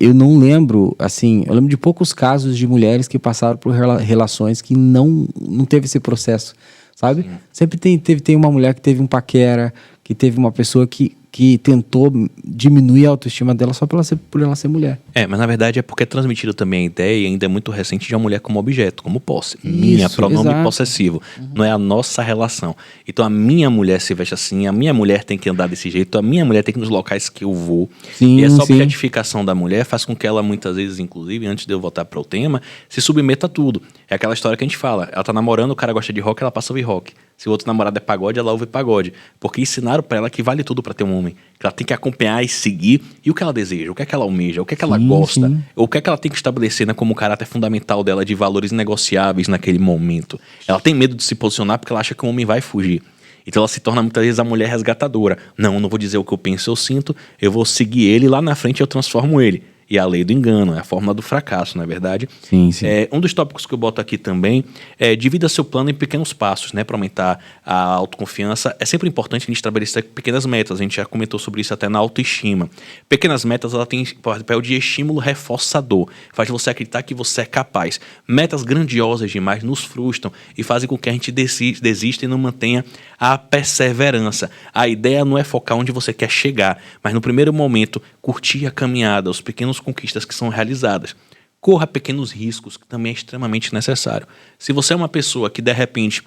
Eu não lembro, assim, eu lembro de poucos casos de mulheres que passaram por relações que não teve esse processo, sabe? Sim. Sempre tem uma mulher que teve um paquera, que teve uma pessoa que tentou diminuir a autoestima dela só por ela ser mulher. Mas na verdade é porque é transmitido também a ideia, e ainda é muito recente, de uma mulher como objeto, como posse. Minha, pronome exato. Possessivo. Não é a nossa relação. Então a minha mulher se veste assim, a minha mulher tem que andar desse jeito, a minha mulher tem que ir nos locais que eu vou. Sim, e essa objetificação da mulher faz com que ela muitas vezes, inclusive, antes de eu voltar para o tema, se submeta a tudo. É aquela história que a gente fala, ela tá namorando, o cara gosta de rock, ela passa a ouvir rock. Se o outro namorado é pagode, ela ouve pagode. Porque ensinaram pra ela que vale tudo pra ter um homem. Que ela tem que acompanhar e seguir. E o que ela deseja, o que é que ela almeja, o que é que ela gosta. Sim. Ou o que é que ela tem que estabelecer, né, como caráter fundamental dela de valores negociáveis naquele momento. Ela tem medo de se posicionar porque ela acha que o homem vai fugir. Então ela se torna muitas vezes a mulher resgatadora. Não vou dizer o que eu penso, eu sinto. Eu vou seguir ele e lá na frente eu transformo ele. E a lei do engano, é a fórmula do fracasso, não é verdade? Sim. Um dos tópicos que eu boto aqui também é divida seu plano em pequenos passos, né, para aumentar a autoconfiança. É sempre importante a gente estabelecer pequenas metas, a gente já comentou sobre isso até na autoestima. Pequenas metas, ela tem papel de estímulo reforçador, faz você acreditar que você é capaz. Metas grandiosas demais nos frustram e fazem com que a gente desista e não mantenha a perseverança. A ideia não é focar onde você quer chegar, mas no primeiro momento, curtir a caminhada, os pequenos conquistas que são realizadas. Corra pequenos riscos, que também é extremamente necessário. Se você é uma pessoa que, de repente,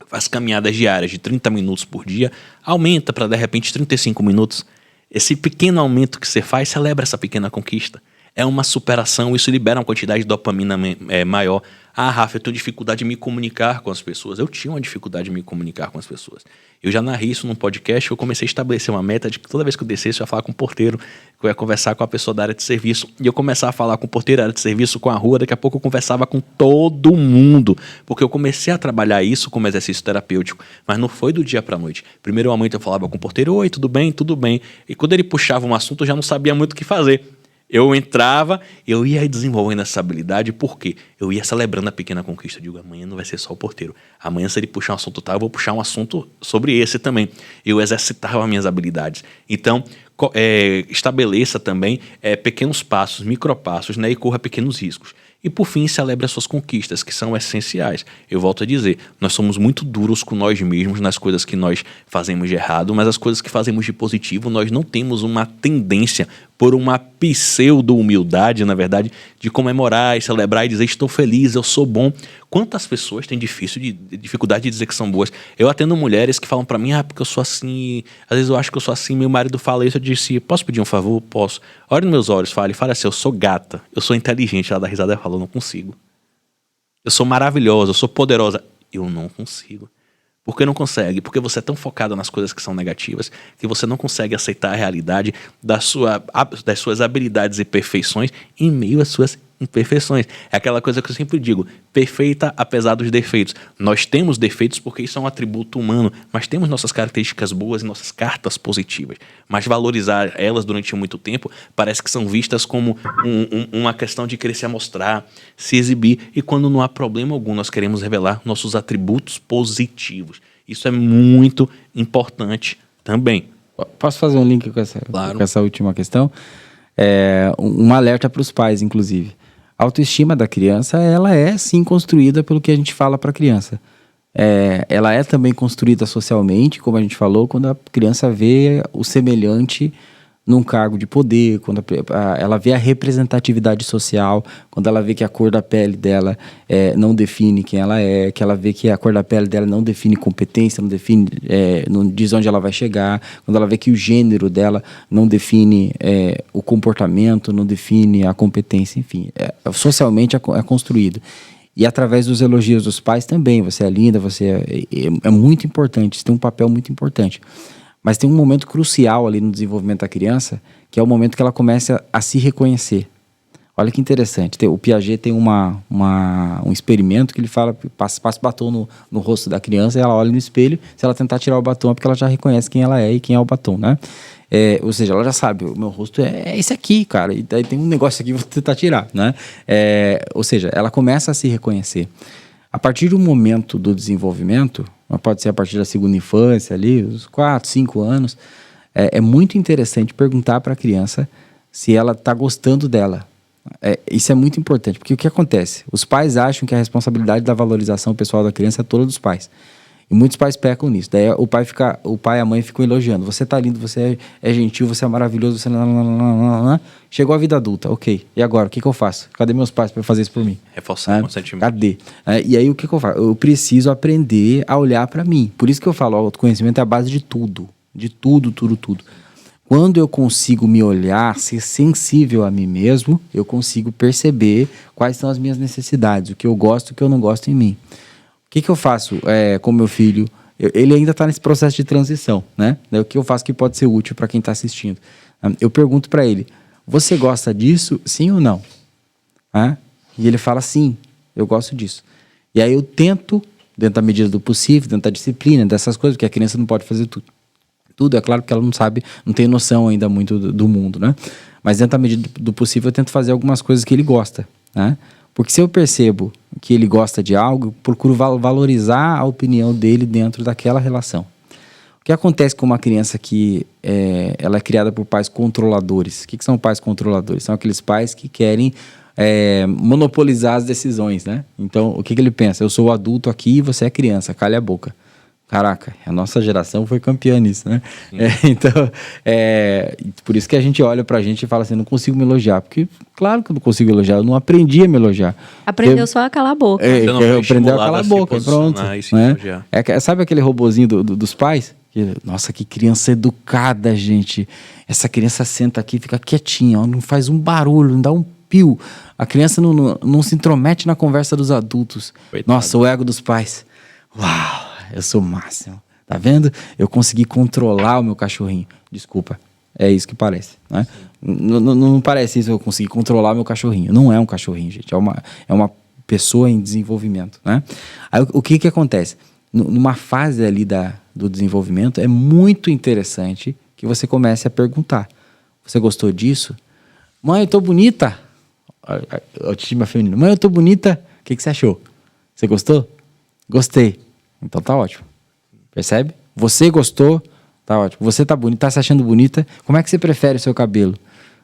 faz caminhadas diárias de 30 minutos por dia, aumenta para, de repente, 35 minutos. Esse pequeno aumento que você faz, celebra essa pequena conquista. É uma superação, isso libera uma quantidade de dopamina maior. Rafa, eu tenho dificuldade de me comunicar com as pessoas. Eu tinha uma dificuldade de me comunicar com as pessoas. Eu já narrei isso num podcast, eu comecei a estabelecer uma meta de que toda vez que eu descesse, eu ia falar com o porteiro, que eu ia conversar com a pessoa da área de serviço, e eu começar a falar com o porteiro da área de serviço, com a rua, daqui a pouco eu conversava com todo mundo, porque eu comecei a trabalhar isso como exercício terapêutico, mas não foi do dia pra noite. Primeiro momento eu falava com o porteiro, oi, tudo bem? Tudo bem. E quando ele puxava um assunto, eu já não sabia muito o que fazer. Eu entrava, eu ia desenvolvendo essa habilidade, porque eu ia celebrando a pequena conquista. Eu digo, amanhã não vai ser só o porteiro. Amanhã, se ele puxar um assunto tal, eu vou puxar um assunto sobre esse também. Eu exercitava as minhas habilidades. Então, estabeleça também pequenos passos, micropassos, né, e corra pequenos riscos. E, por fim, celebre as suas conquistas, que são essenciais. Eu volto a dizer, nós somos muito duros com nós mesmos nas coisas que nós fazemos de errado, mas as coisas que fazemos de positivo, nós não temos uma tendência, por uma pseudo-humildade, na verdade, de comemorar e celebrar e dizer, estou feliz, eu sou bom. Quantas pessoas têm dificuldade de dizer que são boas? Eu atendo mulheres que falam pra mim, porque eu sou assim, às vezes eu acho que eu sou assim, meu marido fala isso, eu disse, posso pedir um favor? Posso. Olha nos meus olhos, fala assim, eu sou gata, eu sou inteligente. Ela dá risada e fala, eu não consigo. Eu sou maravilhosa, eu sou poderosa. Eu não consigo. Por que não consegue? Porque você é tão focado nas coisas que são negativas que você não consegue aceitar a realidade das suas habilidades e perfeições em meio às suas imperfeições. É aquela coisa que eu sempre digo, perfeita apesar dos defeitos. Nós temos defeitos porque isso é um atributo humano, mas temos nossas características boas e nossas cartas positivas. Mas valorizar elas durante muito tempo parece que são vistas como uma questão de querer se amostrar, se exibir, e quando não há problema algum, nós queremos revelar nossos atributos positivos. Isso é muito importante também. Posso fazer um link com essa última questão? Um alerta para os pais, inclusive. A autoestima da criança, ela é sim construída pelo que a gente fala para a criança. Ela é também construída socialmente, como a gente falou, quando a criança vê o semelhante num cargo de poder, quando ela vê a representatividade social, quando ela vê que a cor da pele dela não define quem ela é, que ela vê que a cor da pele dela não define competência, não define, não diz onde ela vai chegar, quando ela vê que o gênero dela não define o comportamento, não define a competência, enfim, socialmente é construído. E através dos elogios dos pais também. Você é linda, é muito importante. Isso tem um papel muito importante. Mas tem um momento crucial ali no desenvolvimento da criança, que é o momento que ela começa a se reconhecer. Olha que interessante. O Piaget tem um experimento que ele fala, passa batom no rosto da criança, e ela olha no espelho. Se ela tentar tirar o batom, é porque ela já reconhece quem ela é e quem é o batom, né? Ou seja, ela já sabe, o meu rosto é esse aqui, cara. E daí tem um negócio aqui que eu vou tentar tirar, né? Ou seja, ela começa a se reconhecer. A partir do momento do desenvolvimento, pode ser a partir da segunda infância ali, os 4, 5 anos, é muito interessante perguntar para a criança se ela está gostando dela. Isso é muito importante, porque o que acontece? Os pais acham que a responsabilidade da valorização pessoal da criança é toda dos pais. E muitos pais pecam nisso. Daí o pai e a mãe ficam elogiando. Você tá lindo, você é gentil, você é maravilhoso, você... Chegou a vida adulta, ok. E agora, o que eu faço? Cadê meus pais para fazer isso por mim? Reforçar constantemente. Cadê? E aí, o que eu faço? Eu preciso aprender a olhar para mim. Por isso que eu falo, o autoconhecimento é a base de tudo. De tudo, tudo, tudo. Quando eu consigo me olhar, ser sensível a mim mesmo, eu consigo perceber quais são as minhas necessidades, o que eu gosto e o que eu não gosto em mim. O que eu faço com meu filho? Ele ainda está nesse processo de transição, né? O que eu faço que pode ser útil para quem está assistindo? Eu pergunto para ele, você gosta disso, sim ou não? E ele fala, sim, eu gosto disso. E aí eu tento, dentro da medida do possível, dentro da disciplina, dessas coisas, porque a criança não pode fazer tudo. Tudo, é claro, porque ela não sabe, não tem noção ainda muito do mundo, né? Mas dentro da medida do possível eu tento fazer algumas coisas que ele gosta, né? Porque se eu percebo que ele gosta de algo, eu procuro valorizar a opinião dele dentro daquela relação. O que acontece com uma criança que ela é criada por pais controladores? O que são pais controladores? São aqueles pais que querem monopolizar as decisões, né? Então, o que ele pensa? Eu sou o adulto aqui e você é criança, cale a boca. Caraca, a nossa geração foi campeã nisso, né? Então, por isso que a gente olha pra gente e fala assim, não consigo me elogiar. Porque, claro que eu não consigo elogiar, eu não aprendi a me elogiar. Aprendeu só a calar a boca. Aprendeu a calar a boca, pronto. Né? Sabe aquele robozinho dos pais? Nossa, que criança educada, gente. Essa criança senta aqui, fica quietinha, ó, não faz um barulho, não dá um pio. A criança não se intromete na conversa dos adultos. Coitado. Nossa, o ego dos pais. Uau! Eu sou o máximo, tá vendo? Eu consegui controlar o meu cachorrinho. Desculpa, é isso que parece, né? Não parece isso, eu consegui controlar o meu cachorrinho. Não é um cachorrinho, gente, é uma pessoa em desenvolvimento, né? Aí o que acontece? Numa fase ali do desenvolvimento, é muito interessante que você comece a perguntar. Você gostou disso? Mãe, eu tô bonita. Autoestima feminina. Mãe, eu tô bonita. O que você achou? Você gostou? Gostei. Então tá ótimo. Percebe? Você gostou, tá ótimo. Você tá bonita, tá se achando bonita. Como é que você prefere o seu cabelo?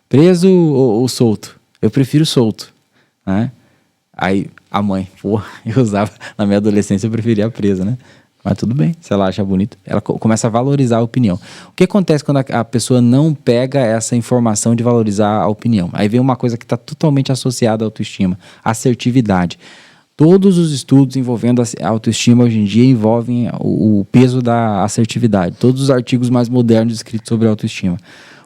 Preso ou solto? Eu prefiro solto, né? Aí a mãe, eu usava na minha adolescência, eu preferia presa, né? Mas tudo bem, se ela acha bonito, ela começa a valorizar a opinião. O que acontece quando a pessoa não pega essa informação de valorizar a opinião? Aí vem uma coisa que está totalmente associada à autoestima, assertividade. Todos os estudos envolvendo a autoestima hoje em dia envolvem o peso da assertividade. Todos os artigos mais modernos escritos sobre autoestima.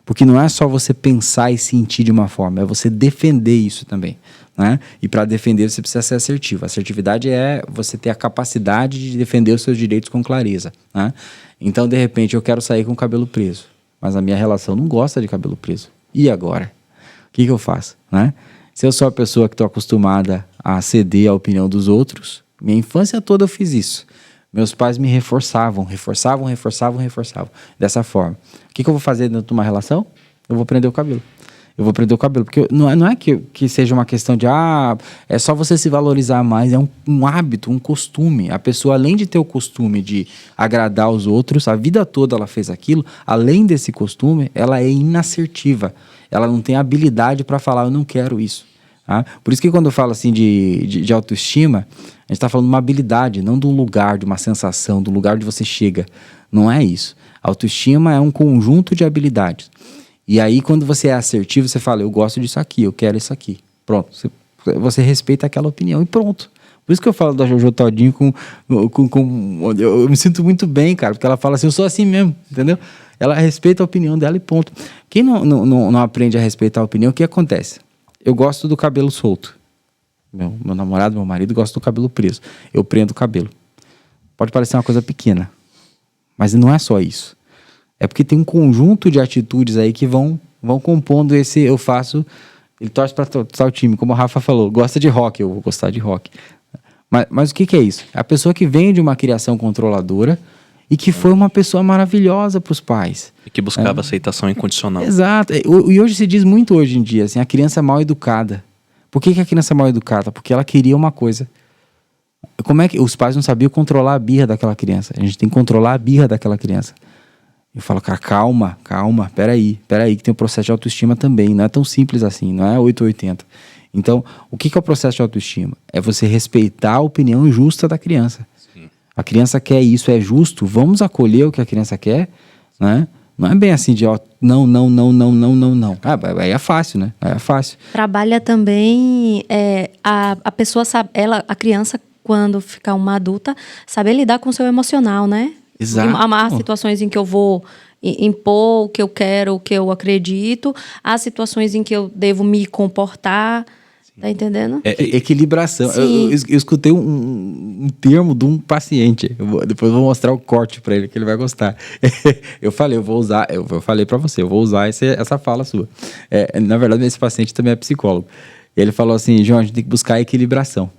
Porque não é só você pensar e sentir de uma forma, é você defender isso também, né? E para defender você precisa ser assertivo. Assertividade é você ter a capacidade de defender os seus direitos com clareza, né? Então, de repente, eu quero sair com o cabelo preso, mas a minha relação não gosta de cabelo preso. E agora? O que eu faço, né? Se eu sou a pessoa que estou acostumada a ceder à opinião dos outros, minha infância toda eu fiz isso. Meus pais me reforçavam dessa forma. O que eu vou fazer dentro de uma relação? Eu vou prender o cabelo. Porque não é que seja uma questão de é só você se valorizar mais, é um hábito, um costume. A pessoa, além de ter o costume de agradar os outros, a vida toda ela fez aquilo, além desse costume, ela é inassertiva. Ela não tem habilidade para falar, eu não quero isso. Tá? Por isso que quando eu falo assim de autoestima, a gente está falando de uma habilidade, não de um lugar, de uma sensação, do lugar onde você chega. Não é isso. A autoestima é um conjunto de habilidades. E aí, quando você é assertivo, você fala, eu gosto disso aqui, eu quero isso aqui. Pronto, você respeita aquela opinião e pronto. Por isso que eu falo da Jojo Todinho eu me sinto muito bem, cara, porque ela fala assim, eu sou assim mesmo, entendeu? Ela respeita a opinião dela e ponto. Quem não aprende a respeitar a opinião, o que acontece? Eu gosto do cabelo solto. Meu namorado, meu marido gosta do cabelo preso. Eu prendo o cabelo. Pode parecer uma coisa pequena, mas não é só isso. É porque tem um conjunto de atitudes aí que vão compondo esse eu faço. Ele torce para tal time, como o Rafa falou, gosta de rock, eu vou gostar de rock. Mas o que é isso? É a pessoa que vem de uma criação controladora e que foi uma pessoa maravilhosa para os pais. E que buscava aceitação incondicional. Exato. E hoje se diz muito hoje em dia, assim, a criança é mal educada. Por que a criança é mal educada? Porque ela queria uma coisa. Como é que os pais não sabiam controlar a birra daquela criança? A gente tem que controlar a birra daquela criança. Eu falo, cara, calma, peraí, que tem o processo de autoestima também. Não é tão simples assim, não é 880. Então, o que é o processo de autoestima? É você respeitar a opinião justa da criança. Sim. A criança quer isso, é justo, vamos acolher o que a criança quer, né? Não é bem assim de, ó, não. Aí é fácil, né? Aí é fácil. Trabalha também a pessoa sabe, a criança, quando ficar uma adulta, saber lidar com o seu emocional, né? Exato. Há situações em que eu vou impor o que eu quero, o que eu acredito. Há situações em que eu devo me comportar. Tá entendendo? Equilibração. Eu escutei um termo de um paciente. Depois eu vou mostrar o corte para ele, que ele vai gostar. Eu falei para você, eu vou usar essa fala sua. Na verdade, esse paciente também é psicólogo. Ele falou assim, João, a gente tem que buscar a equilibração.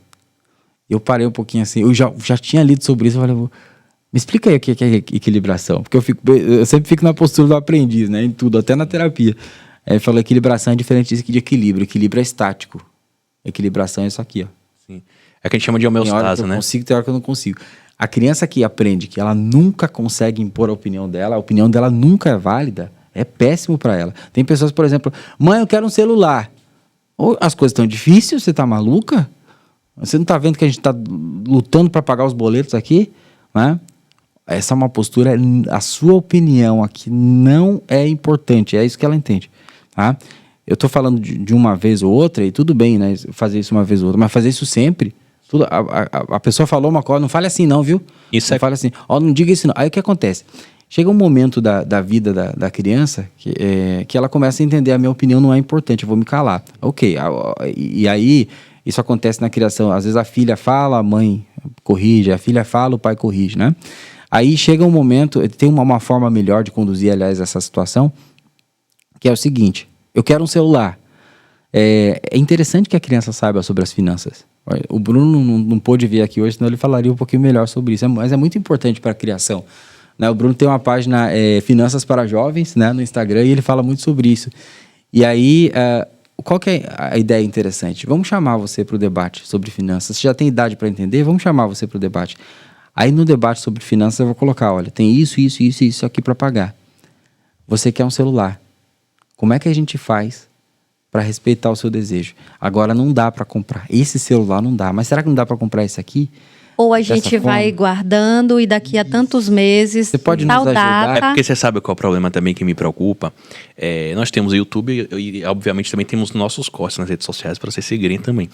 Eu parei um pouquinho assim, eu já tinha lido sobre isso, eu falei, me explica aí o que é equilibração. Porque eu sempre fico na postura do aprendiz, né? Em tudo, até na terapia. Ele falou, equilibração é diferente de equilíbrio. Equilíbrio é estático. Equilibração é isso aqui, ó. Sim. É o que a gente chama de homeostase, né? Tem hora que eu consigo, tem hora que eu não consigo. A criança que aprende que ela nunca consegue impor a opinião dela nunca é válida, é péssimo para ela. Tem pessoas, por exemplo, mãe, eu quero um celular. Ou as coisas estão difíceis, você tá maluca? Você não tá vendo que a gente tá lutando para pagar os boletos aqui? Né? Essa é uma postura, a sua opinião aqui não é importante, é isso que ela entende, tá? Eu tô falando de uma vez ou outra, e tudo bem, né? Fazer isso uma vez ou outra, mas fazer isso sempre. A pessoa falou uma coisa, não fale assim não, viu? Isso não fale assim, não diga isso não. Aí o que acontece? Chega um momento da vida da criança que ela começa a entender, a minha opinião não é importante, eu vou me calar. Ok, e aí isso acontece na criação. Às vezes a filha fala, a mãe corrige, a filha fala, o pai corrige, né? Aí chega um momento, tem uma forma melhor de conduzir, aliás, essa situação, que é o seguinte: eu quero um celular. É interessante que a criança saiba sobre as finanças. O Bruno não pôde vir aqui hoje, senão ele falaria um pouquinho melhor sobre isso. Mas é muito importante para a criação. Né? O Bruno tem uma página Finanças para Jovens, né, no Instagram, e ele fala muito sobre isso. E aí, qual que é a ideia interessante? Vamos chamar você para o debate sobre finanças. Você já tem idade para entender? Vamos chamar você para o debate. Aí no debate sobre finanças eu vou colocar, olha, tem isso aqui para pagar. Você quer um celular. Como é que a gente faz para respeitar o seu desejo? Agora não dá para comprar. Esse celular não dá. Mas será que não dá para comprar esse aqui? Ou a gente vai guardando e daqui a tantos meses... Você pode nos ajudar? É porque você sabe qual é o problema também que me preocupa? Nós temos o YouTube e, obviamente, também temos nossos cortes nas redes sociais para vocês seguirem também.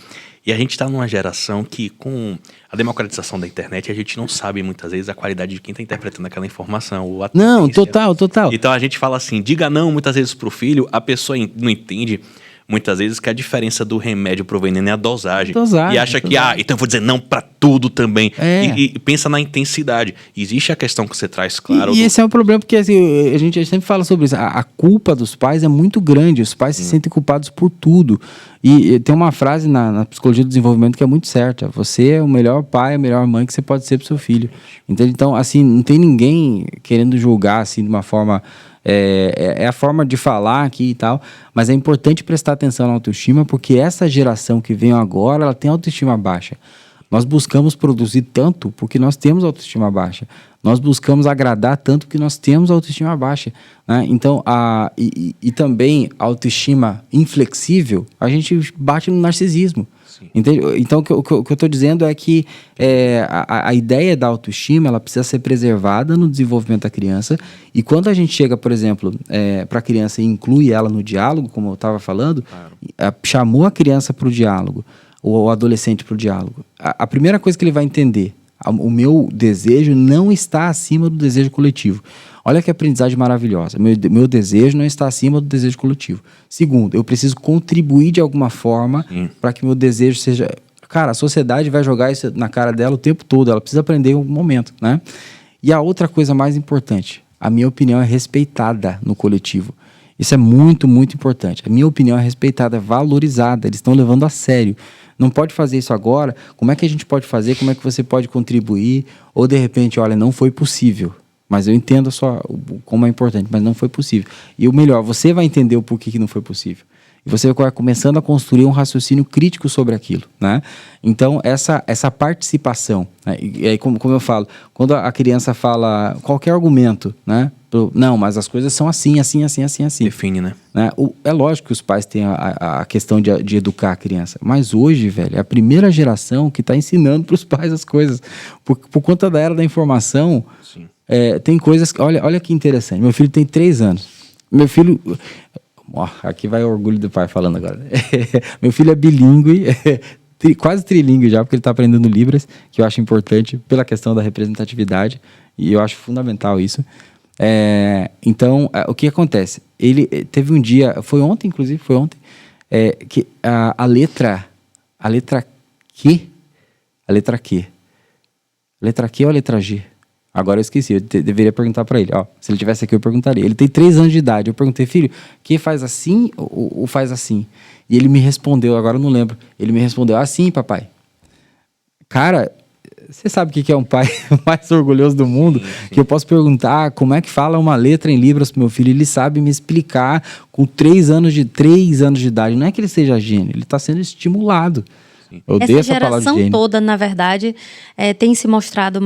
E a gente está numa geração que, com a democratização da internet, a gente não sabe, muitas vezes, a qualidade de quem está interpretando aquela informação. Não, total. Então, a gente fala assim, diga não, muitas vezes, para o filho, a pessoa não entende... Muitas vezes que a diferença do remédio pro veneno é a dosagem. E acha que, então eu vou dizer não pra tudo também. E pensa na intensidade. Existe a questão que você traz, claro. E esse é um problema, porque assim, a gente sempre fala sobre isso. A culpa dos pais é muito grande. Os pais se sentem culpados por tudo. E tem uma frase na psicologia do desenvolvimento que é muito certa. Você é o melhor pai, a melhor mãe que você pode ser pro seu filho. Entende? Então, assim, não tem ninguém querendo julgar assim de uma forma... É a forma de falar aqui e tal, mas é importante prestar atenção na autoestima, porque essa geração que vem agora, ela tem autoestima baixa. Nós buscamos produzir tanto porque nós temos autoestima baixa. Nós buscamos agradar tanto porque nós temos autoestima baixa, né? Então, e também a autoestima inflexível, a gente bate no narcisismo. Entende? Então, o que eu estou dizendo é que a ideia da autoestima, ela precisa ser preservada no desenvolvimento da criança. E quando a gente chega, por exemplo, para a criança e inclui ela no diálogo, como eu estava falando, chamou a criança para o diálogo, ou o adolescente para o diálogo, a primeira coisa que ele vai entender, o meu desejo não está acima do desejo coletivo. Olha que aprendizagem maravilhosa. Meu desejo não está acima do desejo coletivo. Segundo, eu preciso contribuir de alguma forma para que meu desejo seja Cara, a sociedade vai jogar isso na cara dela o tempo todo, ela precisa aprender em algum momento, né? E a outra coisa mais importante, a minha opinião é respeitada no coletivo. Isso é muito, muito importante. A minha opinião é respeitada, é valorizada, eles estão levando a sério. Não pode fazer isso agora, como é que a gente pode fazer, como é que você pode contribuir, ou de repente, olha, não foi possível. Mas eu entendo como é importante, mas não foi possível. E o melhor, você vai entender o porquê que não foi possível. E você vai começando a construir um raciocínio crítico sobre aquilo, né? Então, essa participação, né? E aí, como eu falo, quando a criança fala qualquer argumento, né? Não, mas as coisas são assim. Define, né? É lógico que os pais têm a questão de educar a criança, mas hoje, velho, é a primeira geração que está ensinando para os pais as coisas. Por conta da era da informação, tem coisas... Olha que interessante, meu filho tem 3 anos. Meu filho... aqui vai o orgulho do pai falando agora. Meu filho é bilíngue, quase trilíngue já, porque ele está aprendendo Libras, que eu acho importante pela questão da representatividade, e eu acho fundamental isso. Então, o que acontece? Ele teve um dia, foi ontem, que a letra Q ou a letra G? Agora eu esqueci, eu deveria perguntar para ele. Se ele tivesse aqui, eu perguntaria. Ele tem 3 anos de idade. Eu perguntei, filho, que faz assim ou faz assim? E ele me respondeu, agora eu não lembro. Ele me respondeu, assim, papai. Cara, você sabe o que é um pai mais orgulhoso do mundo? Sim. Que eu posso perguntar como é que fala uma letra em Libras pro meu filho. Ele sabe me explicar com 3 anos de idade. Não é que ele seja gênio, ele está sendo estimulado. Essa geração toda, na verdade, tem se mostrado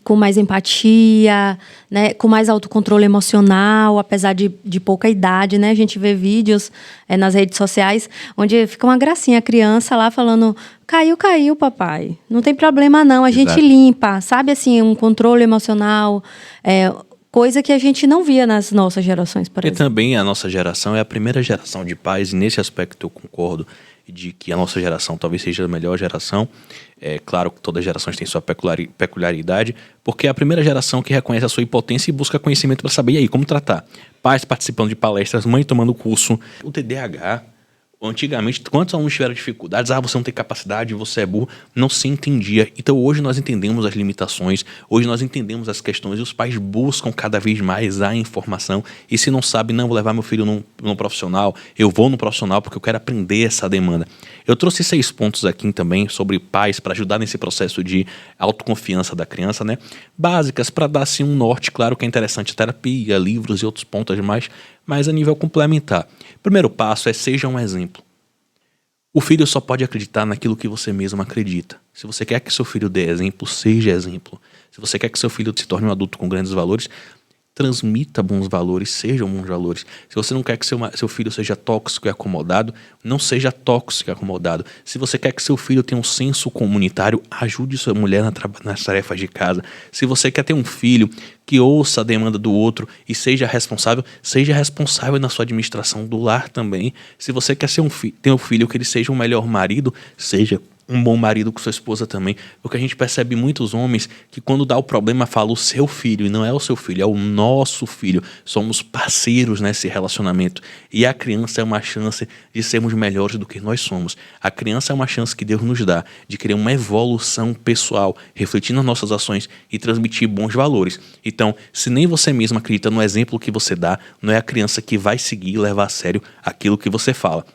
com mais empatia, né, com mais autocontrole emocional, apesar de pouca idade, né? A gente vê vídeos nas redes sociais onde fica uma gracinha, a criança lá falando, caiu, papai. Não tem problema não, a gente limpa. Sabe, assim, um controle emocional, coisa que a gente não via nas nossas gerações, por exemplo. E também a nossa geração é a primeira geração de pais, e nesse aspecto eu concordo, de que a nossa geração talvez seja a melhor geração. É claro que todas as gerações têm sua peculiaridade, porque é a primeira geração que reconhece a sua impotência e busca conhecimento para saber, e aí, como tratar? Pais participando de palestras, mãe tomando curso. O TDAH, antigamente, quantos alunos tiveram dificuldades? Você não tem capacidade, você é burro. Não se entendia. Então hoje nós entendemos as limitações, hoje nós entendemos as questões e os pais buscam cada vez mais a informação. E se não sabe, não, vou levar meu filho num profissional, eu vou no profissional porque eu quero aprender essa demanda. Eu trouxe 6 pontos aqui também sobre pais para ajudar nesse processo de autoconfiança da criança, né? Básicas para dar assim um norte, claro que é interessante, terapia, livros e outros pontos demais, mas a nível complementar. Primeiro passo é seja um exemplo. O filho só pode acreditar naquilo que você mesmo acredita. Se você quer que seu filho dê exemplo, seja exemplo. Se você quer que seu filho se torne um adulto com grandes valores, transmita bons valores, sejam bons valores. Se você não quer que seu filho seja tóxico e acomodado, não seja tóxico e acomodado. Se você quer que seu filho tenha um senso comunitário, ajude sua mulher nas tarefas de casa. Se você quer ter um filho que ouça a demanda do outro e seja responsável na sua administração do lar também. Se você quer ter um filho que ele seja um melhor marido, seja um bom marido com sua esposa também, porque a gente percebe muitos homens que quando dá o problema fala o seu filho, e não é o seu filho, é o nosso filho, somos parceiros nesse relacionamento, e a criança é uma chance de sermos melhores do que nós somos. A criança é uma chance que Deus nos dá de criar uma evolução pessoal, refletir nas nossas ações e transmitir bons valores. Então, se nem você mesmo acredita no exemplo que você dá, não é a criança que vai seguir e levar a sério aquilo que você fala.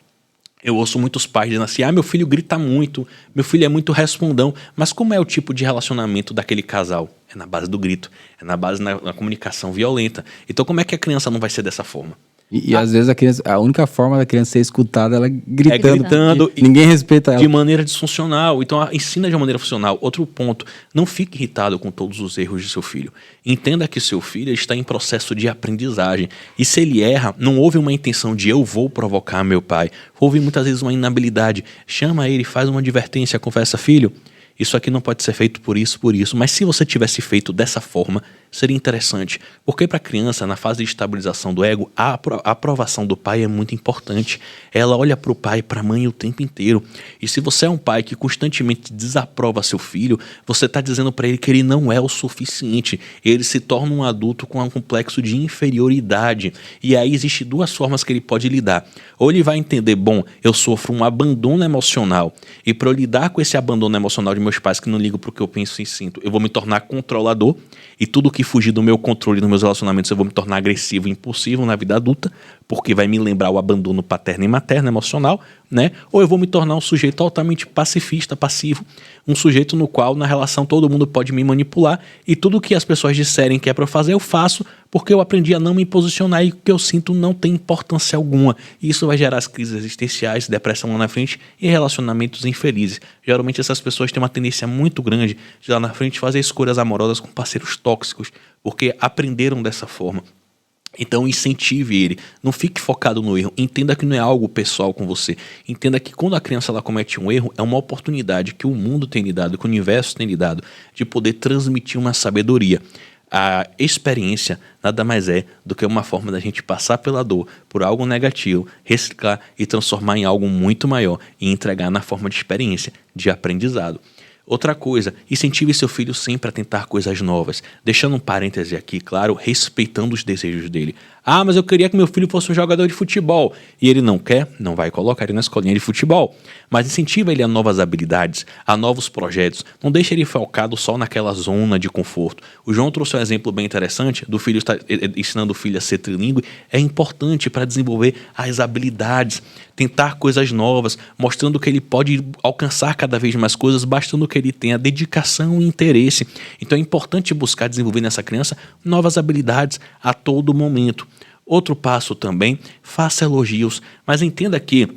Eu ouço muitos pais dizendo assim, meu filho grita muito, meu filho é muito respondão. Mas como é o tipo de relacionamento daquele casal? É na base do grito, é na base na comunicação violenta. Então como é que a criança não vai ser dessa forma? E às vezes a única forma da criança ser escutada ela gritando e ninguém respeita ela. De maneira disfuncional. Então ensina de uma maneira funcional. Outro ponto, não fique irritado com todos os erros de seu filho. Entenda que seu filho está em processo de aprendizagem. E se ele erra, não houve uma intenção de eu vou provocar meu pai. Houve muitas vezes uma inabilidade. Chama ele, faz uma advertência, conversa, filho, isso aqui não pode ser feito por isso, mas se você tivesse feito dessa forma, seria interessante. Porque para a criança, na fase de estabilização do ego, a aprovação do pai é muito importante. Ela olha para o pai e para a mãe o tempo inteiro. E se você é um pai que constantemente desaprova seu filho, você está dizendo para ele que ele não é o suficiente. Ele se torna um adulto com um complexo de inferioridade. E aí existem duas formas que ele pode lidar. Ou ele vai entender, bom, eu sofro um abandono emocional, e para eu lidar com esse abandono emocional de meus pais que não ligam para o que eu penso e sinto, eu vou me tornar controlador, e tudo que fugir do meu controle nos meus relacionamentos eu vou me tornar agressivo e impulsivo na vida adulta, porque vai me lembrar o abandono paterno e materno emocional, né? Ou eu vou me tornar um sujeito altamente pacifista, passivo, um sujeito no qual na relação todo mundo pode me manipular e tudo que as pessoas disserem que é para eu fazer, eu faço, porque eu aprendi a não me posicionar e o que eu sinto não tem importância alguma. E isso vai gerar as crises existenciais, depressão lá na frente e relacionamentos infelizes. Geralmente essas pessoas têm uma tendência muito grande de lá na frente fazer escolhas amorosas com parceiros tóxicos, porque aprenderam dessa forma. Então incentive ele, não fique focado no erro, entenda que não é algo pessoal com você, entenda que quando a criança ela comete um erro, é uma oportunidade que o mundo tem lhe dado, que o universo tem lhe dado, de poder transmitir uma sabedoria. A experiência nada mais é do que uma forma da gente passar pela dor por algo negativo, reciclar e transformar em algo muito maior e entregar na forma de experiência, de aprendizado. Outra coisa, incentive seu filho sempre a tentar coisas novas, deixando um parêntese aqui, claro, respeitando os desejos dele. Ah, mas eu queria que meu filho fosse um jogador de futebol. E ele não quer, não vai colocar ele na escolinha de futebol. Mas incentiva ele a novas habilidades, a novos projetos. Não deixe ele focado só naquela zona de conforto. O João trouxe um exemplo bem interessante do filho estar ensinando o filho a ser trilingüe. É importante para desenvolver as habilidades, tentar coisas novas, mostrando que ele pode alcançar cada vez mais coisas, bastando que ele tenha dedicação e interesse. Então é importante buscar desenvolver nessa criança novas habilidades a todo momento. Outro passo também, faça elogios, mas entenda que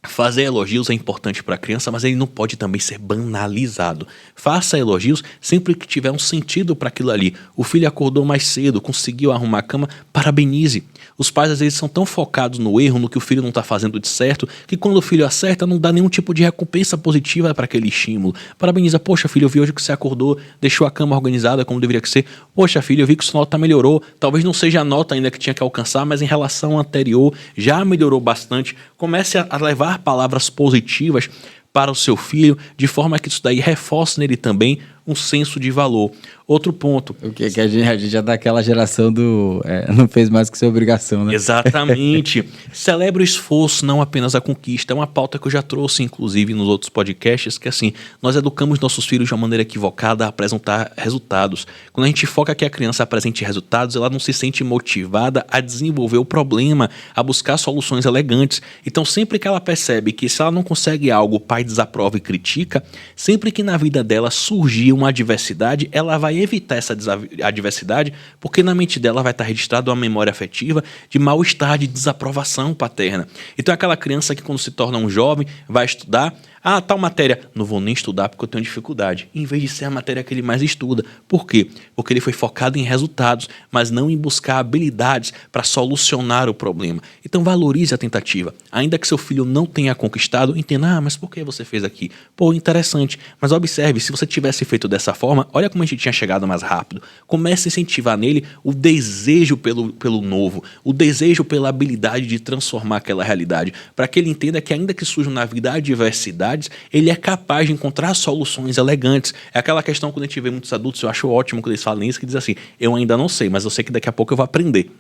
fazer elogios é importante para a criança, mas ele não pode também ser banalizado. Faça elogios sempre que tiver um sentido para aquilo ali. O filho acordou mais cedo, conseguiu arrumar a cama, parabenize. Os pais às vezes são tão focados no erro, no que o filho não está fazendo de certo, que quando o filho acerta não dá nenhum tipo de recompensa positiva para aquele estímulo. Parabeniza, poxa filho, eu vi hoje que você acordou, deixou a cama organizada como deveria ser. Poxa filho, eu vi que sua nota melhorou, talvez não seja a nota ainda que tinha que alcançar, mas em relação ao anterior já melhorou bastante. Comece a levar palavras positivas para o seu filho, de forma que isso daí reforce nele também um senso de valor. Outro ponto. O que a gente já dá aquela geração do não fez mais que sua obrigação, né? Exatamente. Celebre o esforço, não apenas a conquista. É uma pauta que eu já trouxe, inclusive, nos outros podcasts, que assim, nós educamos nossos filhos de uma maneira equivocada a apresentar resultados. Quando a gente foca que a criança apresente resultados, ela não se sente motivada a desenvolver o problema, a buscar soluções elegantes. Então, sempre que ela percebe que se ela não consegue algo, o pai desaprova e critica, sempre que na vida dela surgir uma adversidade, ela vai evitar essa adversidade, porque na mente dela vai estar registrada uma memória afetiva de mal-estar, de desaprovação paterna. Então aquela criança que quando se torna um jovem, vai estudar, tal matéria, não vou nem estudar porque eu tenho dificuldade, em vez de ser a matéria que ele mais estuda. Por quê? Porque ele foi focado em resultados, mas não em buscar habilidades para solucionar o problema. Então valorize a tentativa. Ainda que seu filho não tenha conquistado, entenda, mas por que você fez aqui? Pô, interessante. Mas observe, se você tivesse feito dessa forma, olha como a gente tinha chegado mais rápido. Comece a incentivar nele o desejo pelo novo, o desejo pela habilidade de transformar aquela realidade, para que ele entenda que ainda que surja na vida adversidade, ele é capaz de encontrar soluções elegantes. É aquela questão quando a gente vê muitos adultos, eu acho ótimo quando eles falam isso, que diz assim, eu ainda não sei, mas eu sei que daqui a pouco eu vou aprender.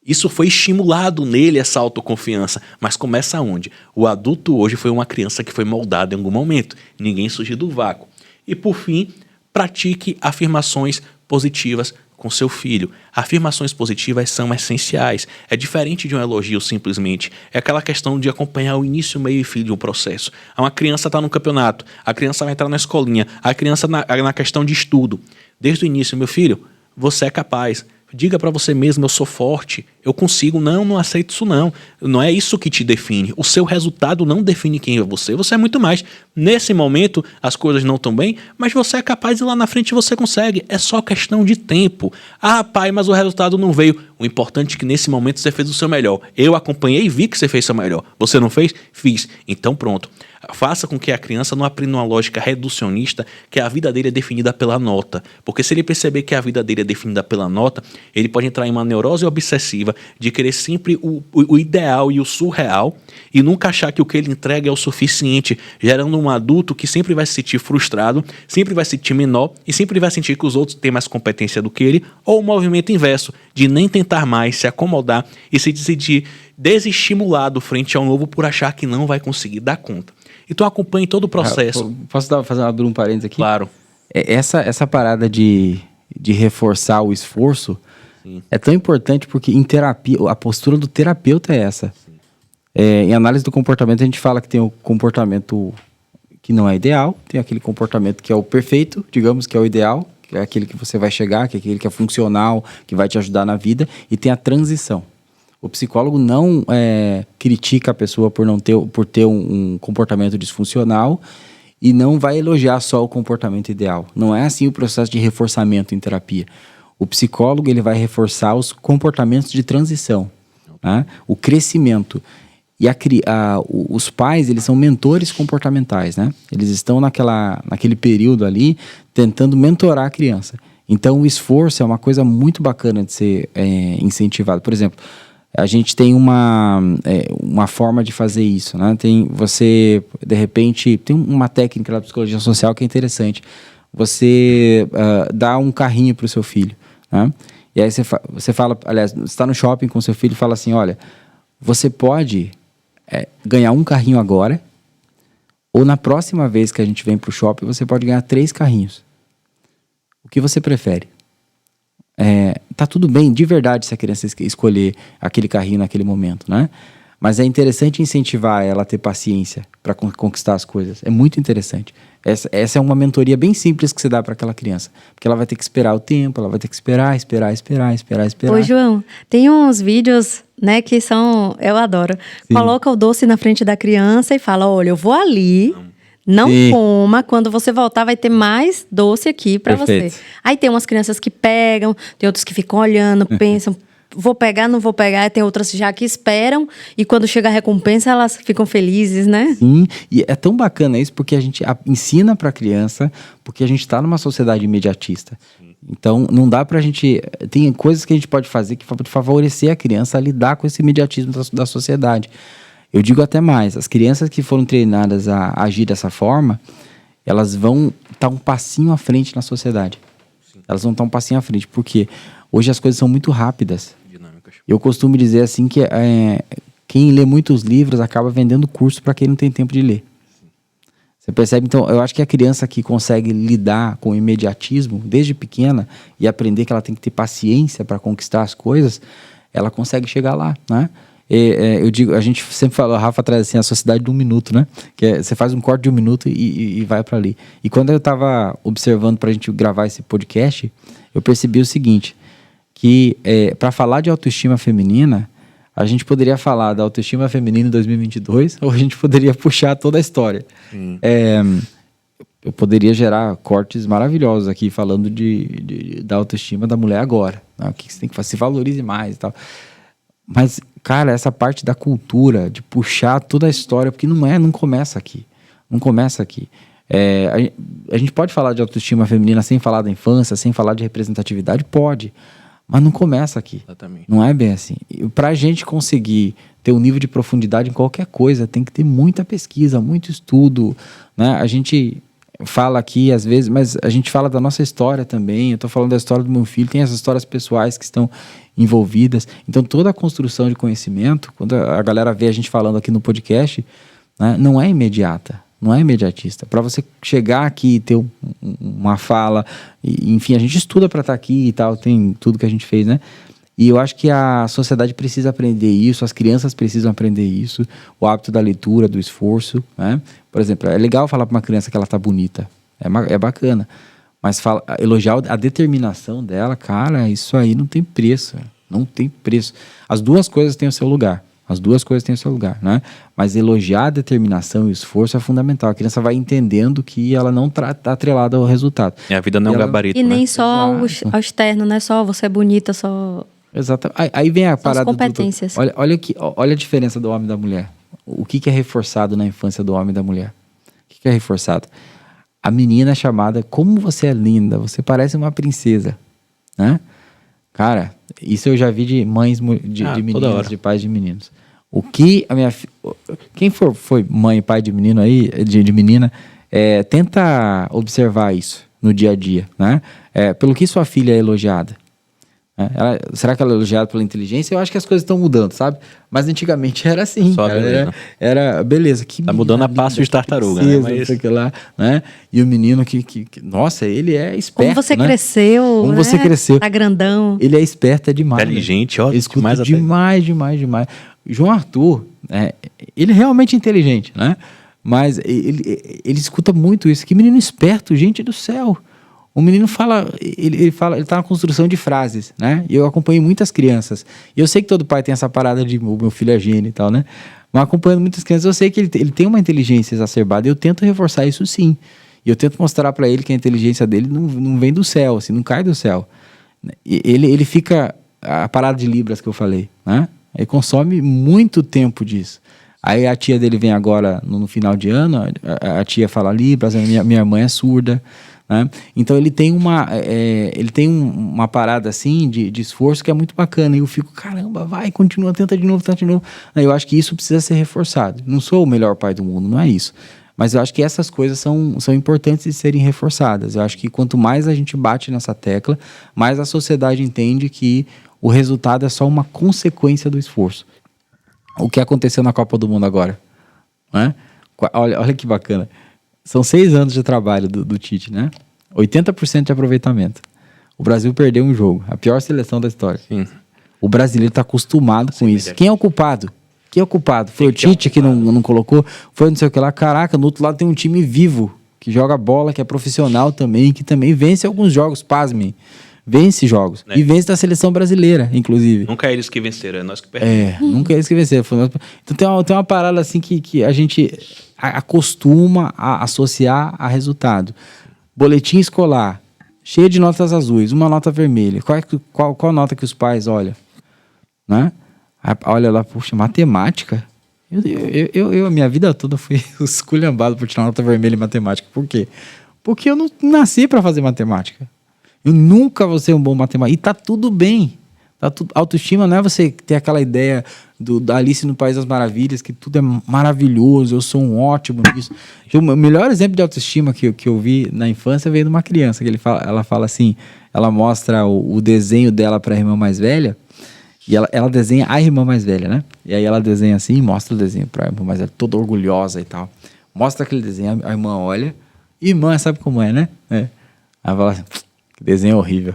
Isso foi estimulado nele, essa autoconfiança. Mas começa onde? O adulto hoje foi uma criança que foi moldada em algum momento. Ninguém surgiu do vácuo. E por fim, pratique afirmações positivas com seu filho. Afirmações positivas são essenciais. É diferente de um elogio simplesmente. É aquela questão de acompanhar o início, meio e fim de um processo. Uma criança está no campeonato, a criança vai entrar na escolinha, a criança na questão de estudo. Desde o início, meu filho, você é capaz. Diga para você mesmo, eu sou forte, eu consigo, não aceito isso não. Não é isso que te define. O seu resultado não define quem é você. Você é muito mais. Nesse momento, as coisas não estão bem, mas você é capaz de ir lá na frente e você consegue. É só questão de tempo. Ah, pai, mas o resultado não veio. O importante é que nesse momento você fez o seu melhor. Eu acompanhei e vi que você fez o seu melhor. Você não fez? Fiz. Então pronto. Faça com que a criança não aprenda uma lógica reducionista que a vida dele é definida pela nota. Porque se ele perceber que a vida dele é definida pela nota, ele pode entrar em uma neurose obsessiva de querer sempre o ideal e o surreal e nunca achar que o que ele entrega é o suficiente, gerando um adulto que sempre vai se sentir frustrado, sempre vai se sentir menor e sempre vai sentir que os outros têm mais competência do que ele, ou o movimento inverso, de nem tentar mais, se acomodar e se sentir desestimulado frente ao novo por achar que não vai conseguir dar conta. Então acompanhe todo o processo. Posso abrir um parênteses aqui? Claro. Essa parada de reforçar o esforço Sim. é tão importante porque em terapia, a postura do terapeuta é essa. Em análise do comportamento, a gente fala que tem o comportamento que não é ideal, tem aquele comportamento que é o perfeito, digamos que é o ideal, que é aquele que você vai chegar, que é aquele que é funcional, que vai te ajudar na vida, e tem a transição. O psicólogo não critica a pessoa por ter um comportamento disfuncional e não vai elogiar só o comportamento ideal. Não é assim o processo de reforçamento em terapia. O psicólogo ele vai reforçar os comportamentos de transição, né? O crescimento. E os pais, eles são mentores comportamentais, né? Eles estão naquele período ali tentando mentorar a criança. Então, o esforço é uma coisa muito bacana de ser incentivado. Por exemplo, a gente tem uma forma de fazer isso, né? Você, de repente, tem uma técnica da psicologia social que é interessante. Você dá um carrinho para o seu filho, né? E aí você fala, aliás, você está no shopping com seu filho e fala assim, olha, você pode ganhar um carrinho agora, ou na próxima vez que a gente vem para o shopping, você pode ganhar 3 carrinhos. O que você prefere? Tá tudo bem, de verdade, se a criança escolher aquele carrinho naquele momento, né? Mas é interessante incentivar ela a ter paciência para conquistar as coisas. É muito interessante. Essa é uma mentoria bem simples que você dá para aquela criança. Porque ela vai ter que esperar o tempo, ela vai ter que esperar. Ô, João, tem uns vídeos, né, que são... Eu adoro. Sim. Coloca o doce na frente da criança e fala, olha, eu vou ali... Não Sim. coma, quando você voltar vai ter mais doce aqui pra você. Aí tem umas crianças que pegam, tem outras que ficam olhando, pensam, vou pegar, não vou pegar. Tem outras já que esperam e quando chega a recompensa elas ficam felizes, né? Sim, e é tão bacana isso porque a gente ensina pra criança, porque a gente tá numa sociedade imediatista. Então não dá pra gente... Tem coisas que a gente pode fazer que pode favorecer a criança a lidar com esse imediatismo da sociedade. Eu digo até mais, as crianças que foram treinadas a agir dessa forma, elas vão estar um passinho à frente na sociedade. Sim. Elas vão estar um passinho à frente, porque hoje as coisas são muito rápidas. Dinâmicas. Eu costumo dizer assim que quem lê muitos livros acaba vendendo curso para quem não tem tempo de ler. Sim. Você percebe? Então, eu acho que a criança que consegue lidar com o imediatismo desde pequena e aprender que ela tem que ter paciência para conquistar as coisas, ela consegue chegar lá, né? Eu digo, a gente sempre fala, a Rafa traz assim, a sociedade de 1 minuto, né? Que você faz um corte de 1 minuto e vai para ali. E quando eu estava observando para a gente gravar esse podcast, eu percebi o seguinte, que para falar de autoestima feminina, a gente poderia falar da autoestima feminina em 2022, ou a gente poderia puxar toda a história. Eu poderia gerar cortes maravilhosos aqui, falando da autoestima da mulher agora, né? O que você tem que fazer, se valorize mais e tal. Mas, cara, essa parte da cultura, de puxar toda a história, porque não começa aqui. Não começa aqui. A gente pode falar de autoestima feminina sem falar da infância, sem falar de representatividade? Pode. Mas não começa aqui. Exatamente. Não é bem assim. Pra gente conseguir ter um nível de profundidade em qualquer coisa, tem que ter muita pesquisa, muito estudo, né? A gente fala aqui às vezes, mas a gente fala da nossa história também. Eu tô falando da história do meu filho, tem as histórias pessoais que estão envolvidas. Então toda a construção de conhecimento, quando a galera vê a gente falando aqui no podcast, né, não é imediata, não é imediatista. Para você chegar aqui e ter uma fala, enfim, a gente estuda para estar aqui e tal, tem tudo que a gente fez, né? E eu acho que a sociedade precisa aprender isso, as crianças precisam aprender isso, o hábito da leitura, do esforço, né? Por exemplo, é legal falar para uma criança que ela tá bonita, é bacana, mas elogiar a determinação dela, cara, isso aí não tem preço, Não tem preço. As duas coisas têm o seu lugar. As duas coisas têm o seu lugar, né? Mas elogiar a determinação e o esforço é fundamental. A criança vai entendendo que ela não está atrelada ao resultado. E a vida não é um gabarito, E né? nem só ao externo, não é só você é bonita, só... Exato. Aí vem a São as parada competências. Olha a diferença do homem e da mulher. O que é reforçado na infância do homem e da mulher? O que é reforçado? A menina é chamada, como você é linda, você parece uma princesa, né? Cara, isso eu já vi de mães de meninas, de pais de meninos. O que a minha quem foi mãe e pai de menino aí, de menina, tenta observar isso no dia a dia, né? Pelo que sua filha é elogiada. Será que ela é elogiada pela inteligência? Eu acho que as coisas estão mudando, sabe? Mas antigamente era assim. Só beleza. Era beleza. Que tá mudando a passo de tartaruga, né? Mas... não sei o que lá, né? E o menino nossa, ele é esperto, Como você né? cresceu, Como né? você cresceu. Tá grandão. Ele é esperto, é demais. Inteligente, né? ó. Ele escuta demais. João Arthur, ele é realmente inteligente, né? Mas ele escuta muito isso. Que menino esperto, gente do céu. O menino ele tá na construção de frases, né? E eu acompanho muitas crianças. E eu sei que todo pai tem essa parada de o meu filho é gênio e tal, né? Mas acompanhando muitas crianças, eu sei que ele tem uma inteligência exacerbada. E eu tento reforçar isso sim. E eu tento mostrar para ele que a inteligência dele não vem do céu, assim, não cai do céu. Ele fica... A parada de Libras que eu falei, né? Ele consome muito tempo disso. Aí a tia dele vem agora no final de ano, a tia fala Libras, minha mãe é surda, né? Então ele tem uma parada assim de esforço que é muito bacana. E eu fico, caramba, vai, continua, tenta de novo. Eu acho que isso precisa ser reforçado. Não sou o melhor pai do mundo, não é isso. Mas eu acho que essas coisas são importantes de serem reforçadas. Eu acho que quanto mais a gente bate nessa tecla, mais a sociedade entende que o resultado é só uma consequência do esforço. O que aconteceu na Copa do Mundo agora, né? Olha que bacana. São 6 anos de trabalho do Tite, né? 80% de aproveitamento. O Brasil perdeu um jogo. A pior seleção da história. Sim. O brasileiro está acostumado com isso. Quem é o culpado? Foi o Tite que não colocou? Foi não sei o que lá. Caraca, no outro lado tem um time vivo, que joga bola, que é profissional também, que também vence alguns jogos, pasmem. Vence jogos. E vence da seleção brasileira, inclusive. Nunca é eles que venceram, é nós que perdemos. Nunca é eles que venceram. Então tem uma parada assim que a gente acostuma a associar a resultado. Boletim escolar, cheio de notas azuis, uma nota vermelha. Qual nota que os pais olham? Né? Olha lá, puxa, matemática. Eu a minha vida toda fui esculhambado por tirar nota vermelha em matemática. Por quê? Porque eu não nasci para fazer matemática. Eu nunca vou ser um bom matemático. E tá tudo bem. Autoestima não é você ter aquela ideia da Alice no País das Maravilhas, que tudo é maravilhoso, eu sou um ótimo nisso. O melhor exemplo de autoestima que eu vi na infância veio de uma criança, que ela fala assim, ela mostra o desenho dela para a irmã mais velha, e ela desenha a irmã mais velha, né? E aí ela desenha assim, mostra o desenho para a irmã mais velha, toda orgulhosa e tal. Mostra aquele desenho, a irmã olha, e irmã sabe como é, né? Ela fala assim, que desenho horrível.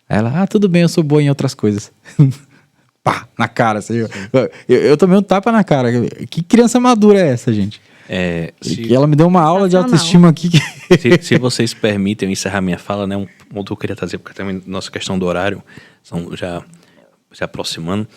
Aí ela, tudo bem, eu sou boa em outras coisas. Pá, na cara. Assim, eu tomei um tapa na cara. Que criança madura é essa, gente? Que ela me deu uma aula de autoestima aqui. Se vocês permitem eu encerrar minha fala, né? Um ponto que eu queria trazer, porque também nossa questão do horário, já se aproximando.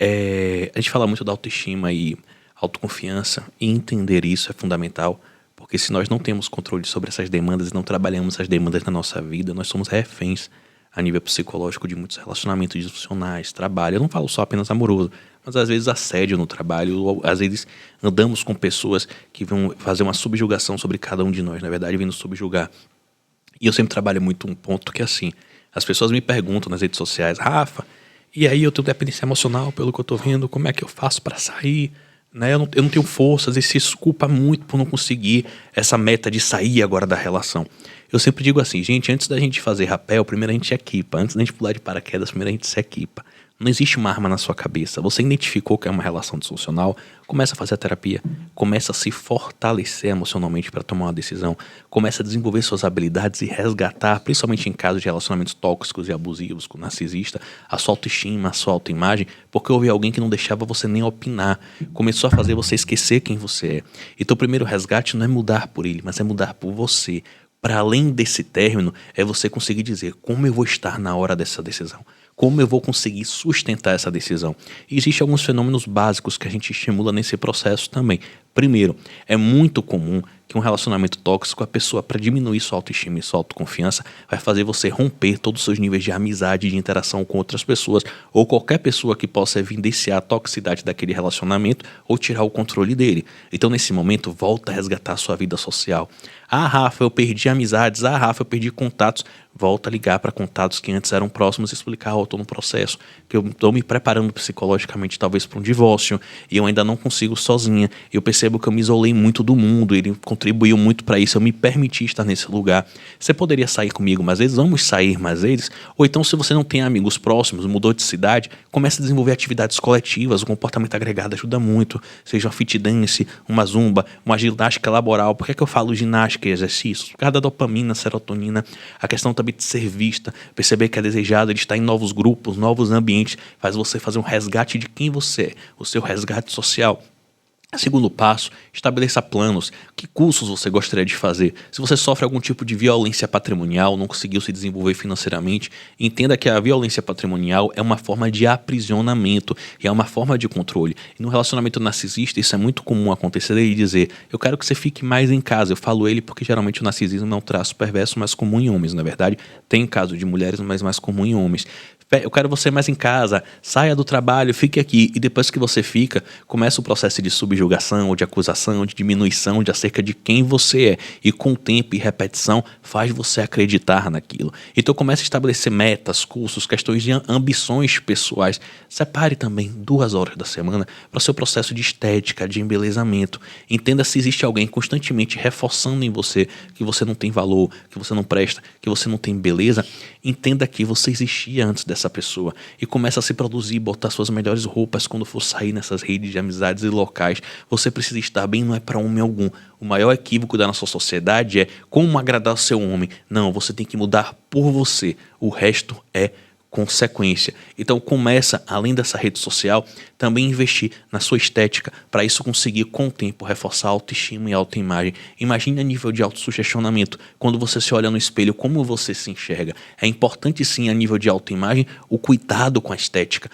A gente fala muito da autoestima e autoconfiança, e entender isso é fundamental. Porque se nós não temos controle sobre essas demandas e não trabalhamos essas demandas na nossa vida, nós somos reféns a nível psicológico de muitos relacionamentos disfuncionais, trabalho. Eu não falo só apenas amoroso, mas às vezes assédio no trabalho, ou às vezes andamos com pessoas que vão fazer uma subjugação sobre cada um de nós, na verdade, vêm nos subjugar. E eu sempre trabalho muito um ponto que é assim, as pessoas me perguntam nas redes sociais, Rafa, e aí eu tenho dependência emocional pelo que eu tô vendo, como é que eu faço para sair? Né? Eu não tenho forças e se desculpa muito por não conseguir essa meta de sair agora da relação. Eu sempre digo assim, gente, antes da gente fazer rapel, primeiro a gente se equipa. Antes da gente pular de paraquedas, primeiro a gente se equipa. Não existe uma arma na sua cabeça. Você identificou que é uma relação disfuncional, começa a fazer a terapia, começa a se fortalecer emocionalmente para tomar uma decisão, começa a desenvolver suas habilidades e resgatar, principalmente em casos de relacionamentos tóxicos e abusivos com narcisista, a sua autoestima, a sua autoimagem, porque houve alguém que não deixava você nem opinar, começou a fazer você esquecer quem você é. Então o primeiro resgate não é mudar por ele, mas é mudar por você. Para além desse término, é você conseguir dizer como eu vou estar na hora dessa decisão. Como eu vou conseguir sustentar essa decisão? E existem alguns fenômenos básicos que a gente estimula nesse processo também. Primeiro, é muito comum que um relacionamento tóxico, a pessoa, para diminuir sua autoestima e sua autoconfiança, vai fazer você romper todos os seus níveis de amizade e de interação com outras pessoas, ou qualquer pessoa que possa evidenciar a toxicidade daquele relacionamento ou tirar o controle dele. Então, nesse momento, volta a resgatar a sua vida social. Ah, Rafa, eu perdi amizades. Ah, Rafa, eu perdi contatos. Volta a ligar para contatos que antes eram próximos e explicar: eu estou no processo, que eu estou me preparando psicologicamente talvez para um divórcio e eu ainda não consigo sozinha. Eu percebo que eu me isolei muito do mundo, ele contribuiu muito para isso, eu me permiti estar nesse lugar. Você poderia sair comigo mais vezes? Vamos sair mais vezes? Ou então, se você não tem amigos próximos, mudou de cidade, comece a desenvolver atividades coletivas. O comportamento agregado ajuda muito, seja uma fit dance, uma zumba, uma ginástica laboral. Por que é que eu falo ginástica e exercícios? Por causa da dopamina, serotonina, a questão também de ser vista, perceber que é desejado, de estar em novos grupos, novos ambientes, faz você fazer um resgate de quem você é, o seu resgate social. Segundo passo, estabeleça planos. Que cursos você gostaria de fazer? Se você sofre algum tipo de violência patrimonial, não conseguiu se desenvolver financeiramente, entenda que a violência patrimonial é uma forma de aprisionamento e é uma forma de controle. E no relacionamento narcisista, isso é muito comum acontecer, ele dizer: eu quero que você fique mais em casa. Eu falo ele porque geralmente o narcisismo é um traço perverso mais comum em homens, na verdade. Tem caso de mulheres, mas mais comum em homens. Eu quero você mais em casa, saia do trabalho, fique aqui. E depois que você fica, começa o processo de subjugação, ou de acusação, de diminuição de acerca de quem você é. E com o tempo e repetição, faz você acreditar naquilo. Então começa a estabelecer metas, cursos, questões de ambições pessoais. Separe também 2 horas da semana para o seu processo de estética, de embelezamento. Entenda se existe alguém constantemente reforçando em você que você não tem valor, que você não presta, que você não tem beleza. Entenda que você existia antes dessa pessoa e começa a se produzir, botar suas melhores roupas quando for sair nessas redes de amizades e locais. Você precisa estar bem, não é para homem algum. O maior equívoco da nossa sociedade é como agradar o seu homem. Não, você tem que mudar por você. O resto é consequência. Então começa, além dessa rede social, também investir na sua estética, para isso conseguir com o tempo reforçar a autoestima e a autoimagem. Imagine a nível de autossugestionamento, quando você se olha no espelho, como você se enxerga. É importante sim, a nível de autoimagem, o cuidado com a estética,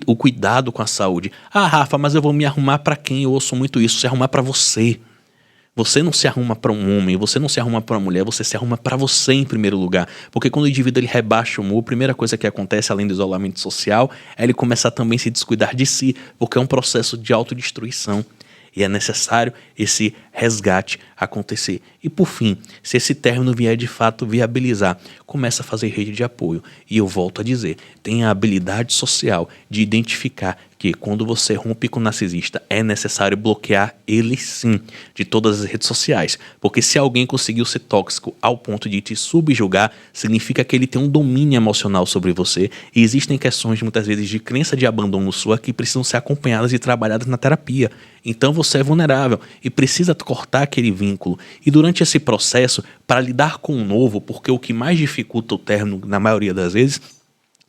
o cuidado com a saúde. Ah, Rafa, mas eu vou me arrumar para quem? Eu ouço muito isso, se arrumar para você. Você não se arruma para um homem, você não se arruma para uma mulher, você se arruma para você em primeiro lugar. Porque quando o indivíduo ele rebaixa o humor, a primeira coisa que acontece, além do isolamento social, é ele começar também a se descuidar de si, porque é um processo de autodestruição. E é necessário esse resgate acontecer. E por fim, se esse término vier de fato viabilizar, começa a fazer rede de apoio. E eu volto a dizer, tenha a habilidade social de identificar que quando você rompe com o narcisista, é necessário bloquear ele sim, de todas as redes sociais. Porque se alguém conseguiu ser tóxico ao ponto de te subjugar, significa que ele tem um domínio emocional sobre você. E existem questões, muitas vezes, de crença de abandono sua que precisam ser acompanhadas e trabalhadas na terapia. Então você é vulnerável e precisa cortar aquele vínculo. E durante esse processo, para lidar com o novo, porque o que mais dificulta o término, na maioria das vezes,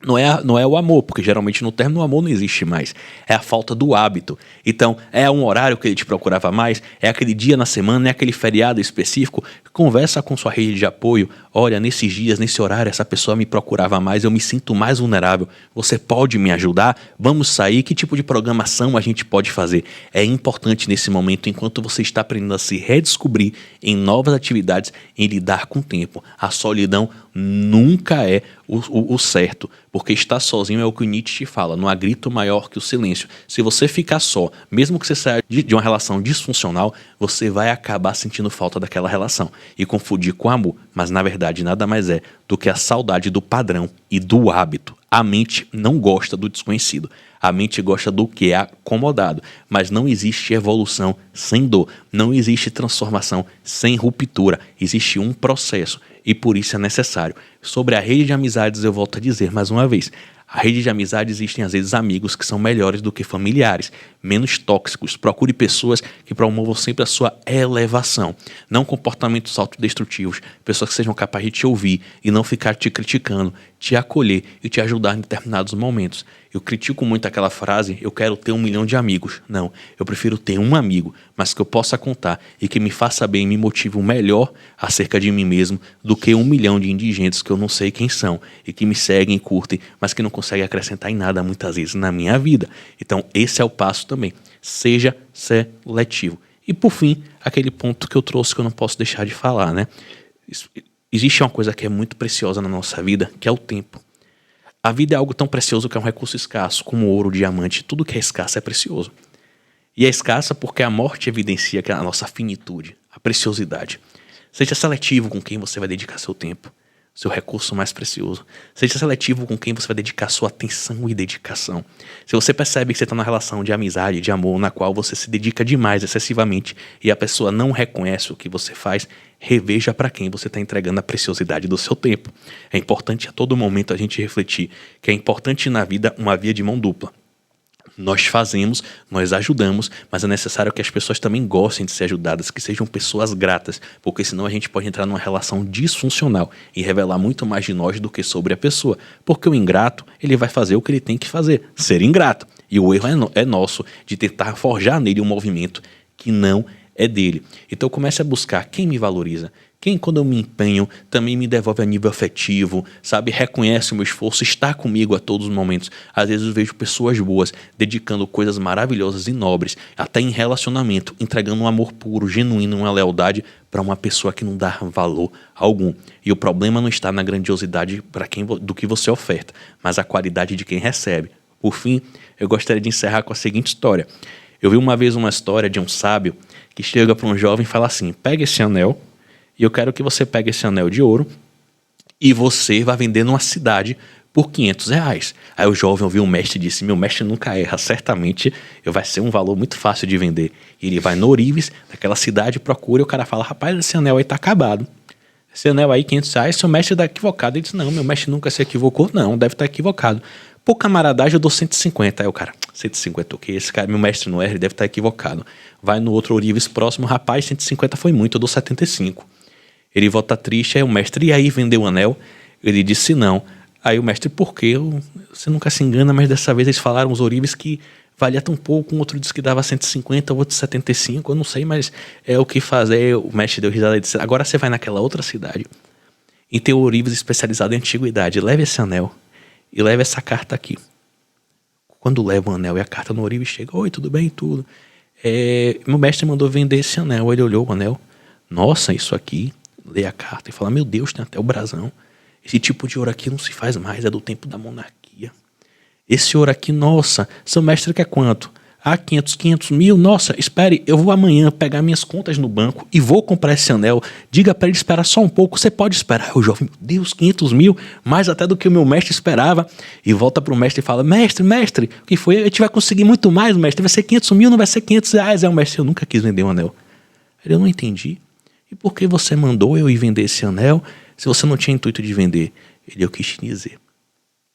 não é o amor, porque geralmente no término o amor não existe mais. É a falta do hábito. Então, é um horário que ele te procurava mais, é aquele dia na semana, é aquele feriado específico. Conversa com sua rede de apoio. Olha, nesses dias, nesse horário, essa pessoa me procurava mais, eu me sinto mais vulnerável. Você pode me ajudar? Vamos sair? Que tipo de programação a gente pode fazer? É importante nesse momento, enquanto você está aprendendo a se redescobrir em novas atividades, em lidar com o tempo. A solidão nunca é o certo, porque estar sozinho é o que o Nietzsche te fala, não há grito maior que o silêncio. Se você ficar só, mesmo que você saia de uma relação disfuncional, você vai acabar sentindo falta daquela relação e confundir com amor, mas na verdade nada mais é do que a saudade do padrão e do hábito. A mente não gosta do desconhecido. A mente gosta do que é acomodado, mas não existe evolução sem dor, não existe transformação sem ruptura, existe um processo e por isso é necessário. Sobre a rede de amizades eu volto a dizer mais uma vez, a rede de amizade existem às vezes amigos que são melhores do que familiares, menos tóxicos. Procure pessoas que promovam sempre a sua elevação, não comportamentos autodestrutivos, pessoas que sejam capazes de te ouvir e não ficar te criticando, te acolher e te ajudar em determinados momentos. Eu critico muito aquela frase, eu quero ter 1 milhão de amigos. Não, eu prefiro ter um amigo, mas que eu possa contar e que me faça bem e me motive o melhor acerca de mim mesmo do que 1 milhão de indigentes que eu não sei quem são e que me seguem e curtem, mas que não consegue acrescentar em nada muitas vezes na minha vida. Então, esse é o passo também. Seja seletivo. E por fim, aquele ponto que eu trouxe que eu não posso deixar de falar, né? Existe uma coisa que é muito preciosa na nossa vida, que é o tempo. A vida é algo tão precioso que é um recurso escasso, como ouro, diamante, tudo que é escasso é precioso. E é escassa porque a morte evidencia a nossa finitude, a preciosidade. Seja seletivo com quem você vai dedicar seu tempo, seu recurso mais precioso. Seja seletivo com quem você vai dedicar sua atenção e dedicação. Se você percebe que você está numa relação de amizade, de amor, na qual você se dedica demais, excessivamente, e a pessoa não reconhece o que você faz, reveja para quem você está entregando a preciosidade do seu tempo. É importante a todo momento a gente refletir que é importante na vida uma via de mão dupla. Nós fazemos, nós ajudamos, mas é necessário que as pessoas também gostem de ser ajudadas, que sejam pessoas gratas, porque senão a gente pode entrar numa relação disfuncional e revelar muito mais de nós do que sobre a pessoa. Porque o ingrato, ele vai fazer o que ele tem que fazer, ser ingrato. E o erro é nosso de tentar forjar nele um movimento que não é dele. Então comece a buscar quem me valoriza, quem, quando eu me empenho, também me devolve a nível afetivo, sabe? Reconhece o meu esforço, está comigo a todos os momentos. Às vezes eu vejo pessoas boas dedicando coisas maravilhosas e nobres, até em relacionamento, entregando um amor puro, genuíno, uma lealdade para uma pessoa que não dá valor algum. E o problema não está na grandiosidade do que você oferta, mas a qualidade de quem recebe. Por fim, eu gostaria de encerrar com a seguinte história. Eu vi uma vez uma história de um sábio que chega para um jovem e fala assim: pega esse anel, e eu quero que você pegue esse anel de ouro e você vai vender numa cidade por R$500. Aí o jovem ouviu o mestre e disse: meu mestre nunca erra, certamente vai ser um valor muito fácil de vender. E ele vai no ourives, naquela cidade, procura, e o cara fala: rapaz, esse anel aí tá acabado. Esse anel aí, R$500, seu mestre tá equivocado. Ele disse: não, meu mestre nunca se equivocou. Não, deve estar equivocado. Por camaradagem eu dou 150. Aí o cara: 150 o quê? Esse cara, meu mestre não erra, ele deve estar equivocado. Vai no outro ourives próximo: rapaz, 150 foi muito, eu dou 75. Ele volta triste, aí o mestre: e aí, vendeu o anel? Ele disse: não. Aí o mestre: por quê? Você nunca se engana, mas dessa vez eles falaram, os ourives, que valia tão pouco, um outro disse que dava 150, o outro 75, eu não sei, mas é o que fazer. O mestre deu risada e disse: agora você vai naquela outra cidade e tem ourives especializado em antiguidade, leve esse anel e leve essa carta aqui. Quando leva o anel e a carta no ourives, chega: oi, tudo bem? Tudo. Meu mestre mandou vender esse anel. Ele olhou o anel: nossa, isso aqui. Lê a carta e fala: meu Deus, tem até o brasão. Esse tipo de ouro aqui não se faz mais, é do tempo da monarquia. Esse ouro aqui, nossa, seu mestre quer quanto? 500 mil? Nossa, espere, eu vou amanhã pegar minhas contas no banco e vou comprar esse anel. Diga para ele esperar só um pouco, você pode esperar. O jovem: meu Deus, 500 mil, mais até do que o meu mestre esperava. E volta para o mestre e fala: mestre, o que foi? A gente vai conseguir muito mais, mestre, vai ser 500 mil, não vai ser R$500. O mestre: eu nunca quis vender um anel. Eu não entendi. E por que você mandou eu ir vender esse anel se você não tinha intuito de vender? Eu quis te dizer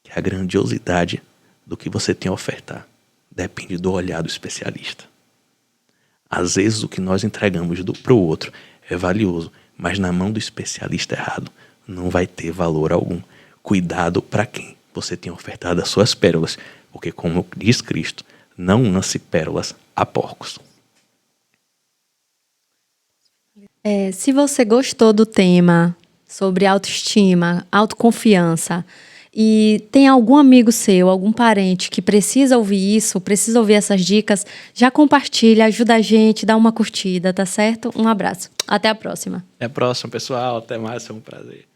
que a grandiosidade do que você tem a ofertar depende do olhar do especialista. Às vezes o que nós entregamos para o outro é valioso, mas na mão do especialista errado não vai ter valor algum. Cuidado para quem você tem ofertado as suas pérolas, porque, como diz Cristo, não lance pérolas a porcos. Se você gostou do tema sobre autoestima, autoconfiança, e tem algum amigo seu, algum parente que precisa ouvir isso, precisa ouvir essas dicas, já compartilha, ajuda a gente, dá uma curtida, tá certo? Um abraço. Até a próxima. Até a próxima, pessoal. Até mais, foi um prazer.